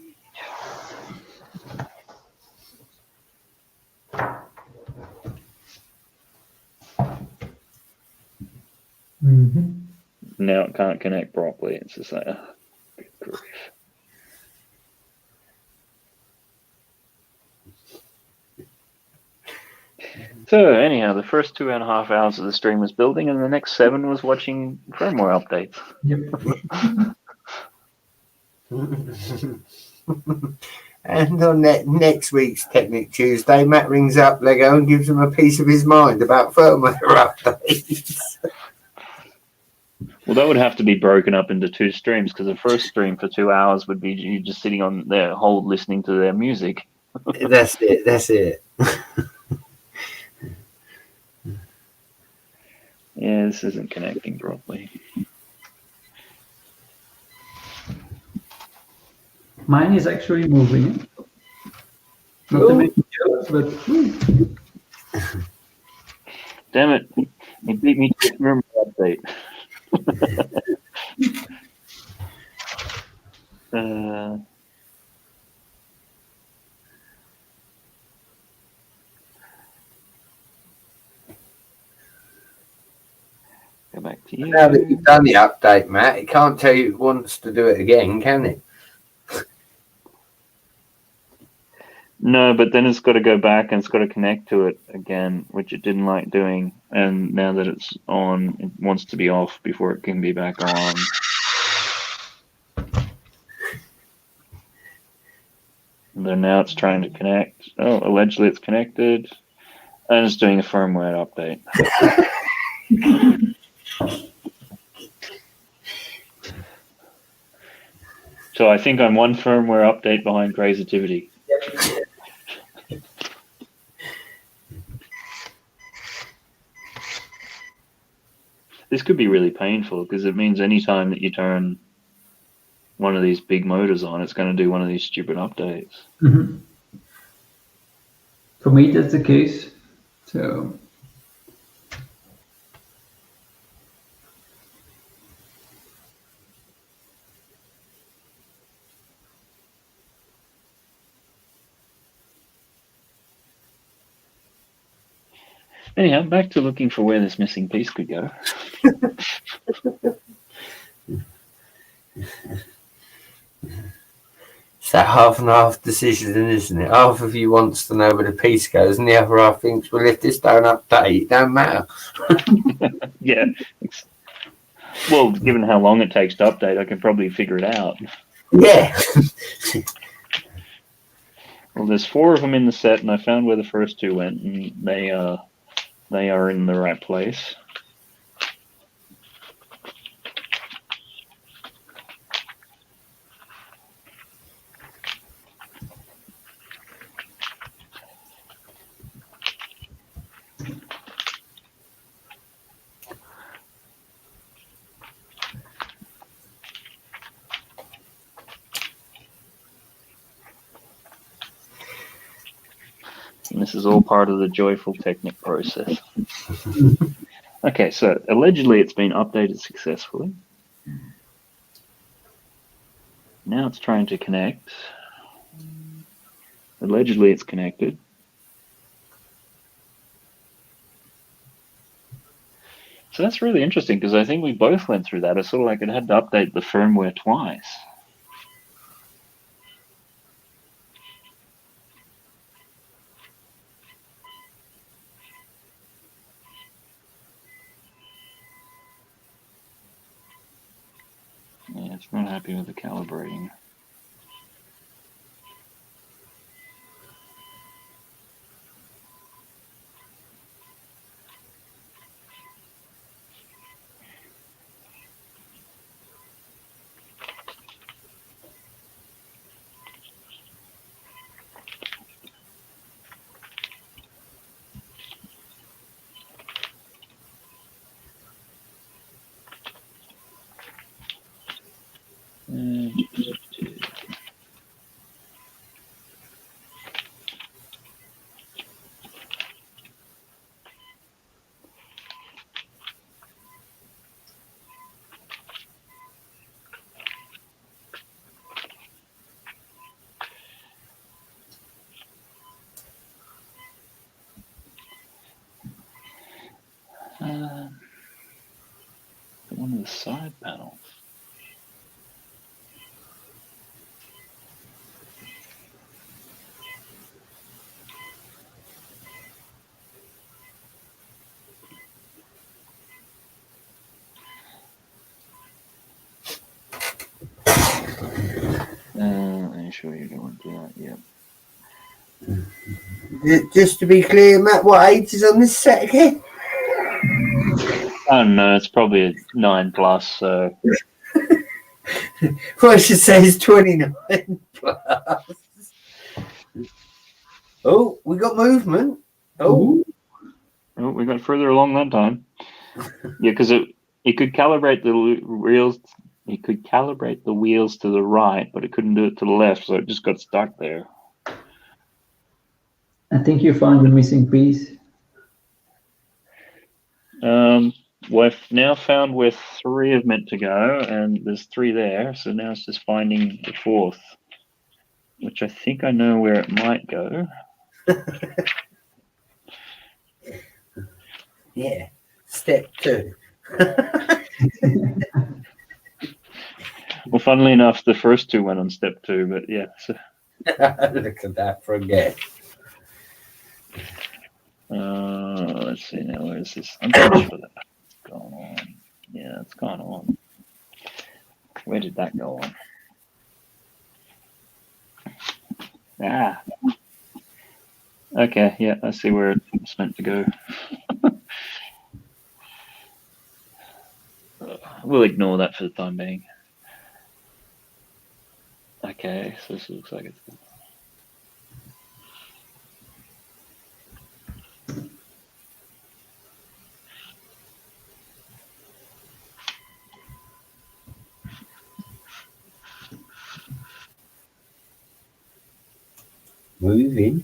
Mm-hmm. Now it can't connect properly. It's just like, good grief. So anyhow, the first 2.5 hours of the stream was building, and the next 7 was watching firmware updates. Yep. And on next week's Technic Tuesday, Matt rings up Lego and gives them a piece of his mind about firmware updates. Well, that would have to be broken up into 2 streams, because the first stream for 2 hours would be you just sitting on their hold listening to their music. That's it. That's it. Yeah, this isn't connecting properly. Mine is actually moving. Not to make you jealous, but Damn it! It beat me to the firmware update. Go back to you. Now that you've done the update, Matt, it can't tell you it wants to do it again, can it? No, but then it's got to go back and it's got to connect to it again, which it didn't like doing. And now that it's on, it wants to be off before it can be back on. And then now it's trying to connect. Oh, allegedly it's connected. And it's doing a firmware update. So I think I'm one firmware update behind Crazitivity. This could be really painful because it means anytime that you turn one of these big motors on, it's going to do one of these stupid updates. Mm-hmm. For me, that's the case. So. Anyhow, back to looking for where this missing piece could go. It's that half and half decision, isn't it? Half of you wants to know where the piece goes, and the other half thinks, well, if this don't update, it don't matter. Yeah. Well, given how long it takes to update, I can probably figure it out. Yeah. Well, there's 4 of them in the set, and I found where the first 2 went, and they are in the right place. And this is all part of the joyful Technic process. Okay, so allegedly it's been updated successfully. Now it's trying to connect. Allegedly it's connected. So that's really interesting because I think we both went through that. It's sort of like it had to update the firmware twice. Yeah, it's not happy with the calibrating. One of the side panels. Are you sure you don't want to do that? Yep. Just to be clear, Matt, what age is on this set again? I don't know. It's probably a 9+. So. Well, I should say it's 29+. Oh, we got movement. Oh, we got further along that time. Yeah, because it could calibrate the wheels. It could calibrate the wheels to the right, but it couldn't do it to the left, so it just got stuck there. I think you found the missing piece. We've now found where 3 are meant to go, and there's 3 there, so now it's just finding the 4th, which I think I know where it might go. Yeah, step 2. Well, funnily enough, the first 2 went on step 2, but yeah. So. Look at that for a guess. Let's see now. Where is this? I'm pretty sure that's gone on. Yeah, it's gone on. Where did that go on? Ah. Okay, yeah, I see where it's meant to go. We'll ignore that for the time being. Okay, so this looks like it's... Moving.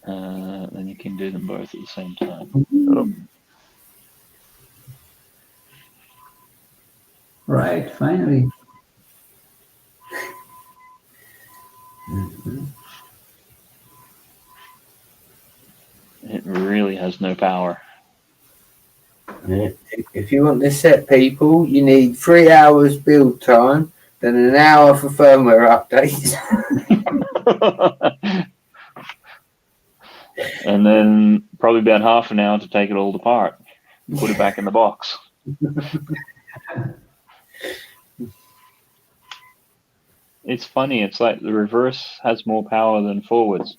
Then you can do them both at the same time. Oh. Right, finally. It really has no power. Yeah. If you want this set, people, you need 3 hours build time, then an hour for firmware updates. And then probably about half an hour to take it all apart, put it back in the box. It's funny. It's like the reverse has more power than forwards.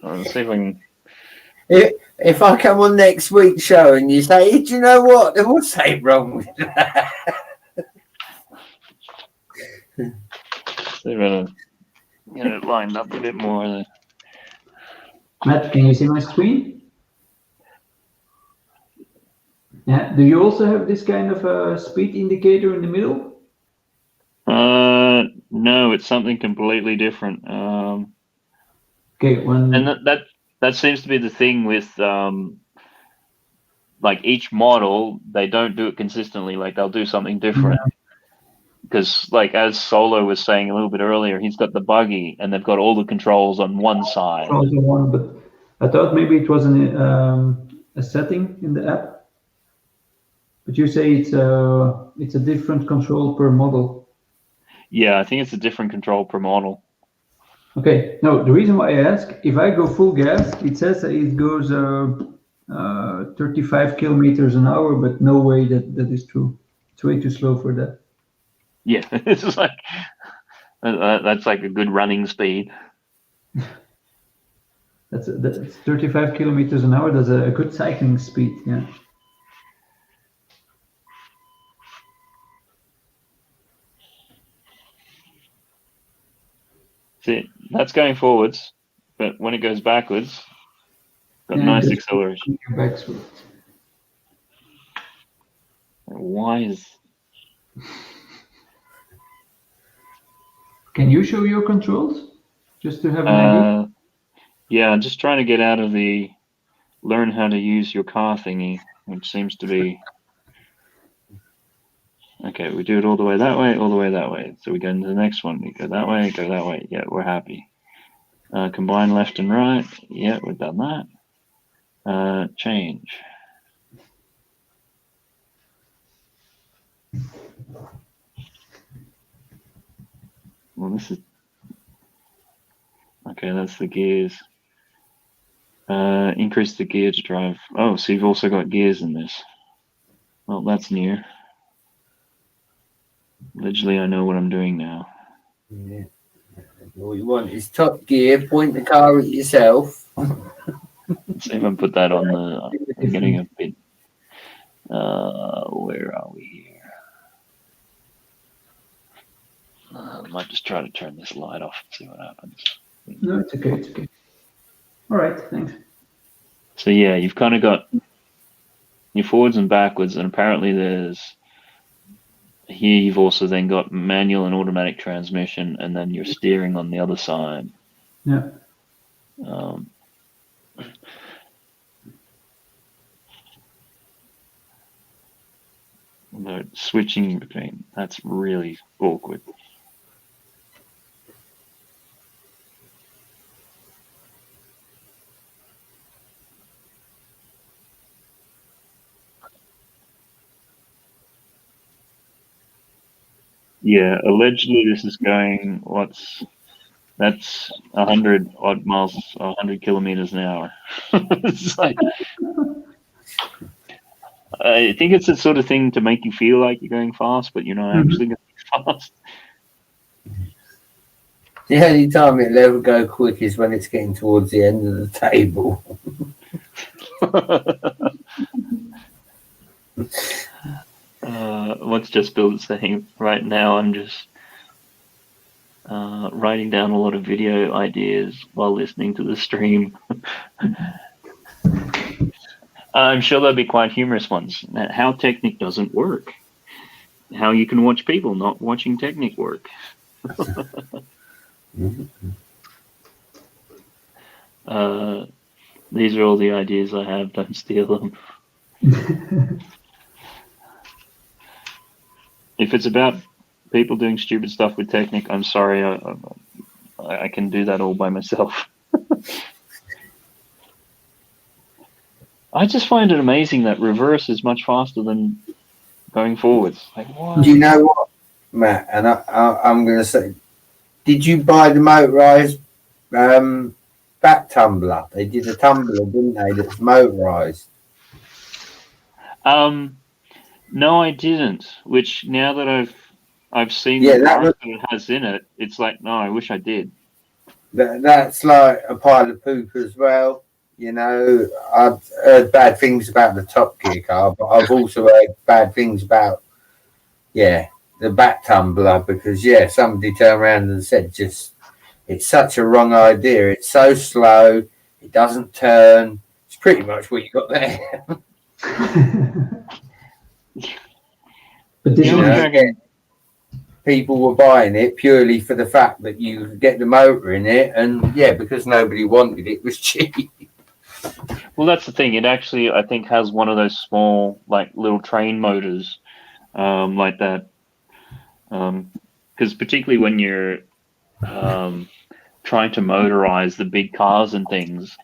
Let's see if I can... If I come on next week's show and you say, hey, do you know what? There was something wrong with that. See if I can get it lined up a bit more. Matt, can you see my screen? Yeah. Do you also have this kind of a speed indicator in the middle? No, it's something completely different. Okay, and that seems to be the thing with like each model. They don't do it consistently. Like they'll do something different. Because like as Solo was saying a little bit earlier, he's got the buggy and they've got all the controls on one side. But I thought maybe it was a setting in the app, but you say it's a different control per model. Yeah, I think it's a different control per model. Okay, no, the reason why I ask, if I go full gas, it says that it goes 35 kilometers an hour, but no way that is true. It's way too slow for that. Yeah, it's like that's like a good running speed. That's 35 kilometers an hour. That's a good cycling speed. Yeah. See, that's going forwards, but when it goes backwards, got nice acceleration. Why is? Can you show your controls just to have an idea? Yeah, I'm just trying to get out of the learn how to use your car thingy, which seems to be. Okay, we do it all the way that way, all the way that way. So we go into the next one. We go that way, go that way. Yeah, we're happy. Combine left and right. Yeah, we've done that. Change. Well, this is okay. That's the gears. Increase the gear to drive. Oh, so you've also got gears in this. Well, that's new. Literally, I know what I'm doing now. Yeah. All you want is top gear. Point the car at yourself. Let's see if I can put that on the. I'm getting a bit. Where are we here? I might just try to turn this light off and see what happens. No, it's okay. It's okay. All right, thanks. So yeah, you've kind of got your forwards and backwards, and apparently there's here you've also then got manual and automatic transmission, and then you're steering on the other side. Yeah. Switching between, that's really awkward. Yeah, allegedly this is going, that's 100 odd miles, 100 kilometers an hour. It's like, I think it's the sort of thing to make you feel like you're going fast, but you're not actually going fast. The only time it'll ever go quick is when it's getting towards the end of the table. What's just Bill saying right now? I'm just writing down a lot of video ideas while listening to the stream. I'm sure there'll be quite humorous ones. How Technic doesn't work. How you can watch people not watching Technic work. These are all the ideas I have. Don't steal them. If it's about people doing stupid stuff with Technic, I'm sorry. I can do that all by myself. I just find it amazing that reverse is much faster than going forwards. Like, what? Do you know what, Matt? And I'm going to say, did you buy the motorized back tumbler? They did a tumbler, didn't they? That's motorized. No, I didn't. Which now that I've seen Yeah, the parts that it has in it, it's like, no, I wish I did. That's like a pile of poop as well. You know, I've heard bad things about the Top Gear car, but I've also heard bad things about, the back tumbler, because, somebody turned around and said it's such a wrong idea. It's so slow. It doesn't turn. It's pretty much what you got there. But people were buying it purely for the fact that you could get the motor in it, and because nobody wanted it, it was cheap. Well, that's the thing. It actually, I think, has one of those small, like, little train motors, like that. Because particularly when you're trying to motorize the big cars and things,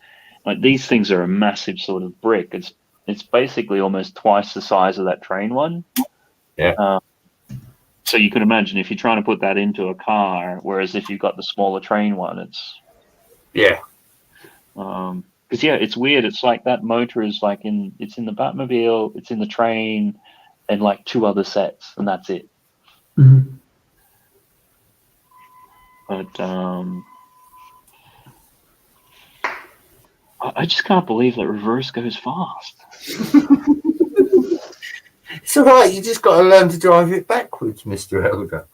like these things are a massive sort of brick. It's basically almost twice the size of that train one. Yeah. So you can imagine if you're trying to put that into a car, whereas if you've got the smaller train one, it's Yeah. because it's weird. It's like that motor is like it's in the Batmobile, it's in the train, and like 2 other sets, and that's it. Mm-hmm. But I just can't believe that reverse goes fast. It's all right. You just got to learn to drive it backwards, Mr. Elder.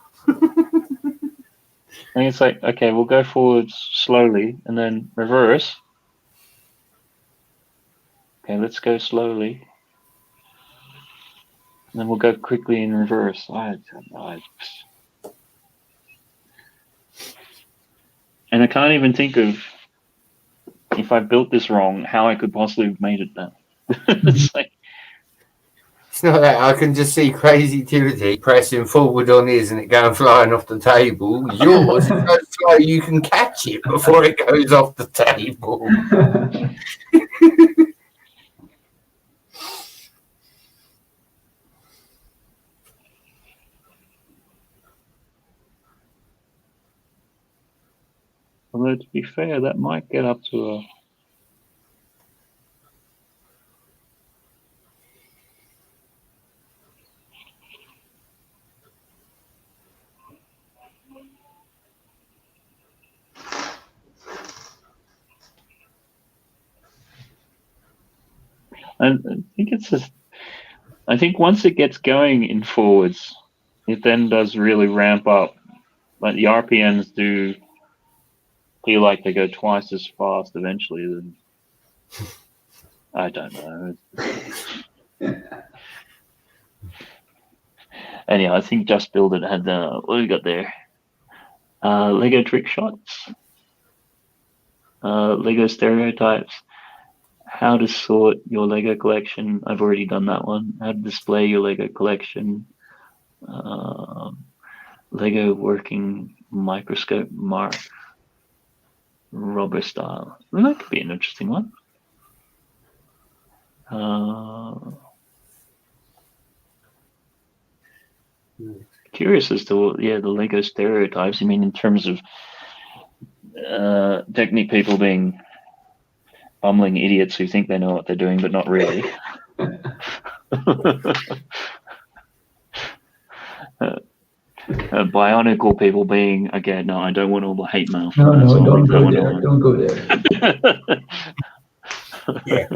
And it's like, okay, we'll go forwards slowly and then reverse. Okay, let's go slowly. And then we'll go quickly in reverse. And I can't even think of, if I built this wrong, how I could possibly have made it that. It's like, It's not that. I can just see Crazy Timothy pressing forward on his and it going flying off the table. Yours is so slow you can catch it before it goes off the table. although to be fair, that might get up to a. I think it's just. I think once it gets going in forwards, it then does really ramp up. Like the RPMs do feel like they go twice as fast eventually. Than I don't know. Anyhow, I think Just Build It had what do we got there? Lego trick shots, Lego stereotypes, how to sort your Lego collection. I've already done that one. How to display your Lego collection. Lego working microscope mark. Rubber style. Well, that could be an interesting one. Curious as to the Lego stereotypes. I mean, in terms of Technic people being bumbling idiots who think they know what they're doing, but not really. Bionicle people being, again, no, I don't want all the hate mail. No, don't go there. Don't go there. Yeah.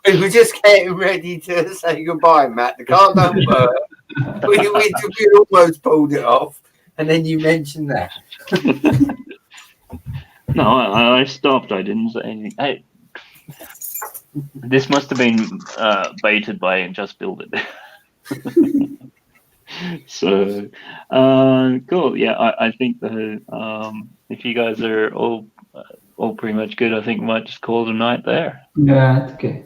We were just getting ready to say goodbye, Matt. The car don't work. We almost pulled it off, and then you mentioned that. No, I stopped. I didn't say anything. This must have been baited by Just Build It. So, cool. Yeah, I think that if you guys are all pretty much good, I think we might just call it a night there. Yeah, okay.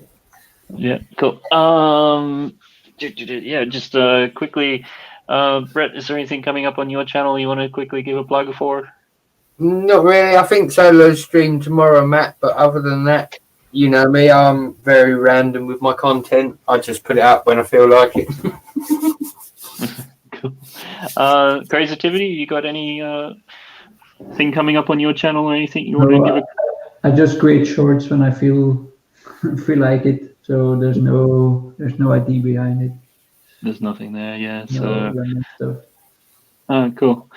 Yeah, cool. Yeah, just quickly, Brett, is there anything coming up on your channel you want to quickly give a plug for? Not really. I think solo stream tomorrow, Matt. But other than that, you know me, I'm very random with my content. I just put it out when I feel like it. Cool. Creativity, you got any thing coming up on your channel or anything you want to give? I just create shorts when I feel like it. So there's no idea behind it. There's nothing there, yeah. No random stuff. Cool.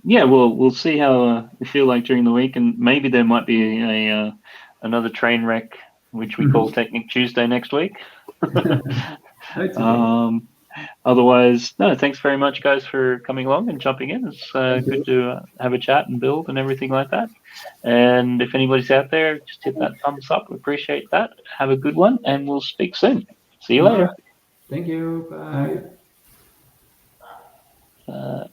Yeah, we'll see how we feel like during the week, and maybe there might be another train wreck, which we call Technic Tuesday next week. Okay. Otherwise, no, thanks very much, guys, for coming along and jumping in. It's good to have a chat and build and everything like that. And if anybody's out there, just hit that thumbs up. We appreciate that. Have a good one, and we'll speak soon. See you later. Thank you. Bye.